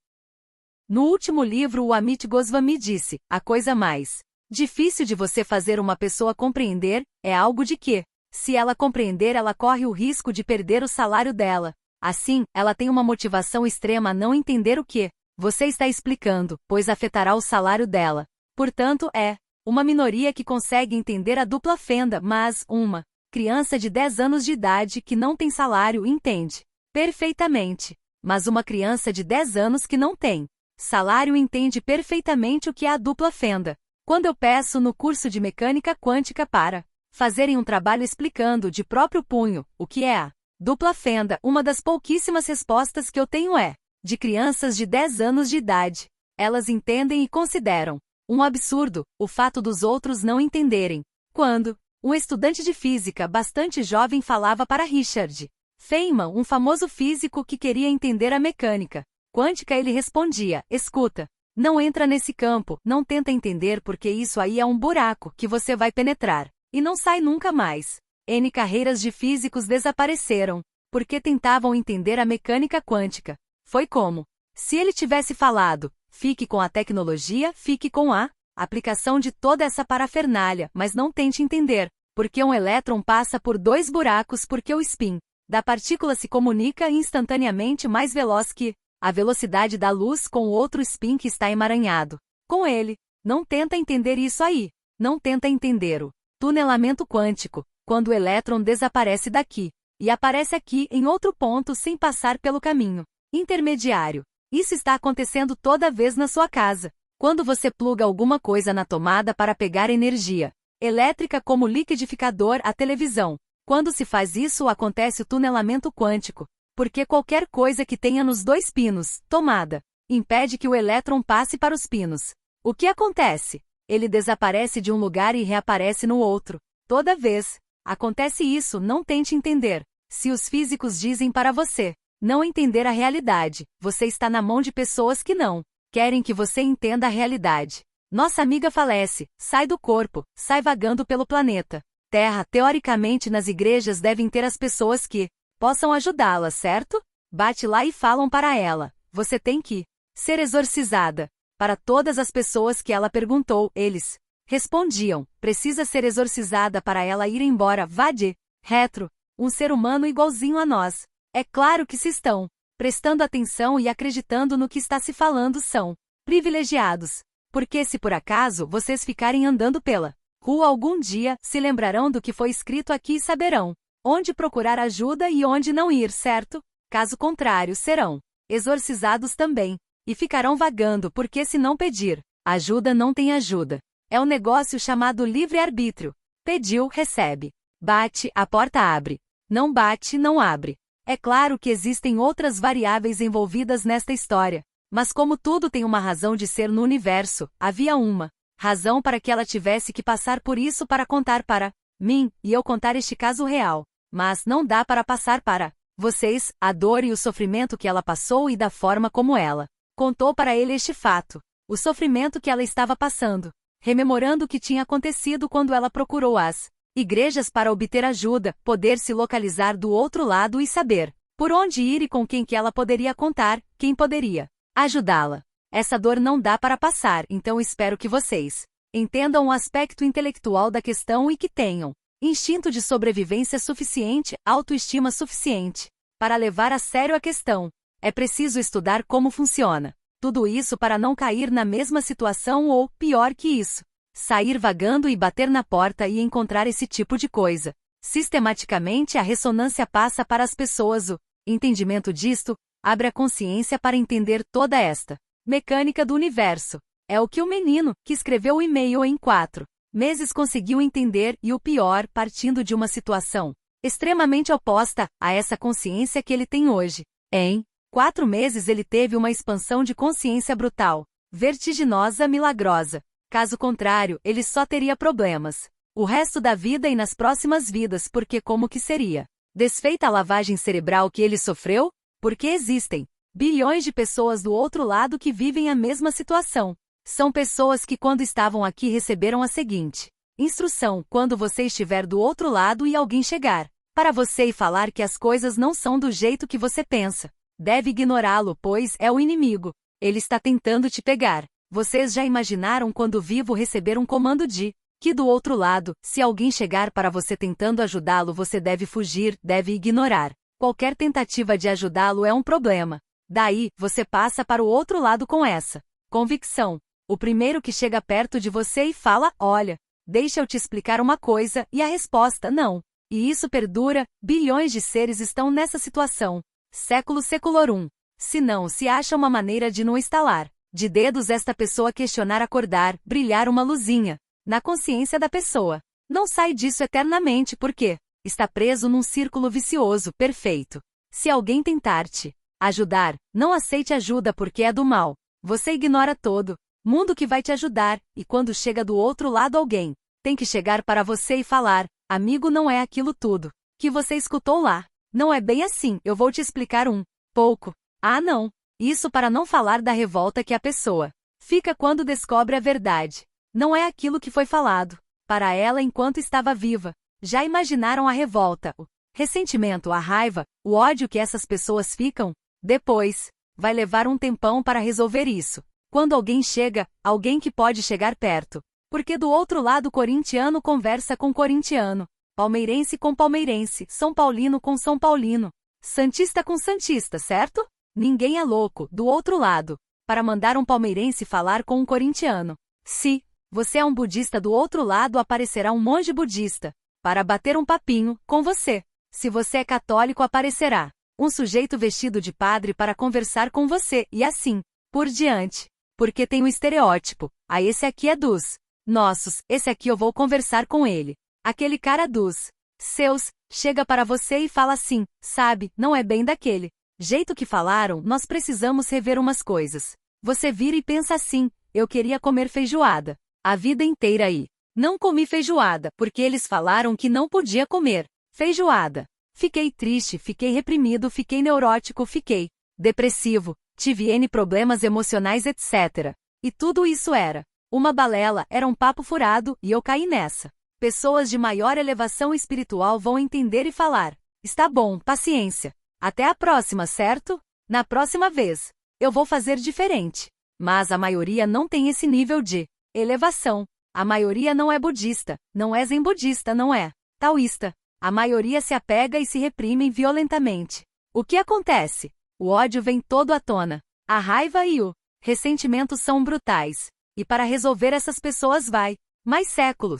No último livro, o Amit Goswami disse, a coisa mais difícil de você fazer uma pessoa compreender é algo de que, se ela compreender, ela corre o risco de perder o salário dela. Assim, ela tem uma motivação extrema a não entender o que você está explicando, pois afetará o salário dela. Portanto, é uma minoria que consegue entender a dupla fenda, mas uma criança de 10 anos de idade que não tem salário entende perfeitamente. Mas uma criança de 10 anos que não tem salário entende perfeitamente o que é a dupla fenda. Quando eu peço no curso de mecânica quântica para fazerem um trabalho explicando de próprio punho o que é a dupla fenda, uma das pouquíssimas respostas que eu tenho é de crianças de 10 anos de idade. Elas entendem e consideram um absurdo o fato dos outros não entenderem. Quando um estudante de física bastante jovem falava para Richard Feynman, um famoso físico que queria entender a mecânica quântica, ele respondia, escuta, não entra nesse campo, não tenta entender porque isso aí é um buraco que você vai penetrar e não sai nunca mais. N carreiras de físicos desapareceram porque tentavam entender a mecânica quântica. Foi como se ele tivesse falado, fique com a tecnologia, fique com a aplicação de toda essa parafernália, mas não tente entender, porque um elétron passa por 2 buracos porque o spin da partícula se comunica instantaneamente mais veloz que a velocidade da luz com o outro spin que está emaranhado com ele. Não tenta entender isso aí. Não tenta entender o tunelamento quântico, quando o elétron desaparece daqui e aparece aqui em outro ponto sem passar pelo caminho intermediário. Isso está acontecendo toda vez na sua casa, quando você pluga alguma coisa na tomada para pegar energia elétrica como liquidificador, a televisão. Quando se faz isso, acontece o tunelamento quântico, porque qualquer coisa que tenha nos 2 pinos, tomada, impede que o elétron passe para os pinos. O que acontece? Ele desaparece de um lugar e reaparece no outro. Toda vez. Acontece isso, não tente entender. Se os físicos dizem para você não entender a realidade, você está na mão de pessoas que não querem que você entenda a realidade. Nossa amiga falece, sai do corpo, sai vagando pelo planeta Terra. Teoricamente, nas igrejas devem ter as pessoas que possam ajudá-la, certo? Bate lá e falam para ela, você tem que ser exorcizada. Para todas as pessoas que ela perguntou, eles respondiam, precisa ser exorcizada para ela ir embora. Vá de retro, um ser humano igualzinho a nós. É claro que se estão prestando atenção e acreditando no que está se falando são privilegiados. Porque se por acaso vocês ficarem andando pela rua algum dia, se lembrarão do que foi escrito aqui e saberão onde procurar ajuda e onde não ir, certo? Caso contrário, serão exorcizados também. E ficarão vagando porque se não pedir ajuda não tem ajuda. É um negócio chamado livre-arbítrio. Pediu, recebe. Bate, a porta abre. Não bate, não abre. É claro que existem outras variáveis envolvidas nesta história. Mas como tudo tem uma razão de ser no universo, havia uma razão para que ela tivesse que passar por isso para contar para mim, e eu contar este caso real. Mas não dá para passar para vocês a dor e o sofrimento que ela passou e da forma como ela contou para ele este fato. O sofrimento que ela estava passando. Rememorando o que tinha acontecido quando ela procurou as igrejas para obter ajuda, poder se localizar do outro lado e saber por onde ir e com quem que ela poderia contar, quem poderia ajudá-la. Essa dor não dá para passar, então espero que vocês entendam o aspecto intelectual da questão e que tenham instinto de sobrevivência suficiente, autoestima suficiente para levar a sério a questão. É preciso estudar como funciona tudo isso para não cair na mesma situação ou, pior que isso, sair vagando e bater na porta e encontrar esse tipo de coisa. Sistematicamente a ressonância passa para as pessoas. O entendimento disto abre a consciência para entender toda esta mecânica do universo. É o que o menino, que escreveu o e-mail em 4 meses conseguiu entender e o pior, partindo de uma situação extremamente oposta a essa consciência que ele tem hoje. Em 4 meses ele teve uma expansão de consciência brutal, vertiginosa, milagrosa. Caso contrário, ele só teria problemas o resto da vida e nas próximas vidas, porque como que seria desfeita a lavagem cerebral que ele sofreu? Porque existem bilhões de pessoas do outro lado que vivem a mesma situação. São pessoas que quando estavam aqui receberam a seguinte instrução: quando você estiver do outro lado e alguém chegar para você e falar que as coisas não são do jeito que você pensa, deve ignorá-lo, pois é o inimigo. Ele está tentando te pegar. Vocês já imaginaram quando vivo receber um comando de que do outro lado, se alguém chegar para você tentando ajudá-lo, você deve fugir, deve ignorar. Qualquer tentativa de ajudá-lo é um problema. Daí, você passa para o outro lado com essa convicção. O primeiro que chega perto de você e fala, olha, deixa eu te explicar uma coisa, e a resposta, não. E isso perdura, bilhões de seres estão nessa situação. Século seculorum. Se não se acha uma maneira de não estalar de dedos esta pessoa questionar, acordar, brilhar uma luzinha na consciência da pessoa. Não sai disso eternamente porque está preso num círculo vicioso perfeito. Se alguém tentar te ajudar, não aceite ajuda porque é do mal. Você ignora todo mundo que vai te ajudar, e quando chega do outro lado alguém tem que chegar para você e falar, amigo, não é aquilo tudo que você escutou lá. Não é bem assim, eu vou te explicar um pouco. Ah não, isso para não falar da revolta que a pessoa fica quando descobre a verdade. Não é aquilo que foi falado para ela enquanto estava viva. Já imaginaram a revolta, o ressentimento, a raiva, o ódio que essas pessoas ficam? Depois, vai levar um tempão para resolver isso. Quando alguém chega, alguém que pode chegar perto. Porque do outro lado corintiano conversa com corintiano, palmeirense com palmeirense, São Paulino com São Paulino, santista com santista, certo? Ninguém é louco, do outro lado, para mandar um palmeirense falar com um corintiano. Se você é um budista, do outro lado aparecerá um monge budista para bater um papinho com você. Se você é católico, aparecerá um sujeito vestido de padre para conversar com você, e assim por diante. Porque tem um estereótipo. Ah, esse aqui é dos nossos, esse aqui eu vou conversar com ele. Aquele cara dos seus chega para você e fala assim, sabe, não é bem daquele Jeito que falaram, nós precisamos rever umas coisas. Você vira e pensa assim, eu queria comer feijoada. A vida inteira aí. Não comi feijoada, porque eles falaram que não podia comer feijoada. Fiquei triste, fiquei reprimido, fiquei neurótico, fiquei depressivo, tive N problemas emocionais, etc. E tudo isso era uma balela, era um papo furado, e eu caí nessa. Pessoas de maior elevação espiritual vão entender e falar: está bom, paciência. Até a próxima, certo? Na próxima vez, eu vou fazer diferente. Mas a maioria não tem esse nível de elevação. A maioria não é budista, não é zen budista, não é taoísta. A maioria se apega e se reprimem violentamente. O que acontece? O ódio vem todo à tona. A raiva e o ressentimento são brutais. E para resolver essas pessoas vai mais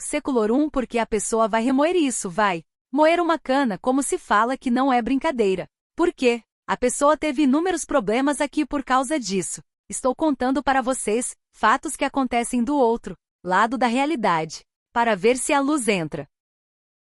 séculorum, porque a pessoa vai remoer isso, vai moer uma cana, como se fala, que não é brincadeira. Por quê? A pessoa teve inúmeros problemas aqui por causa disso. Estou contando para vocês fatos que acontecem do outro lado da realidade, para ver se a luz entra.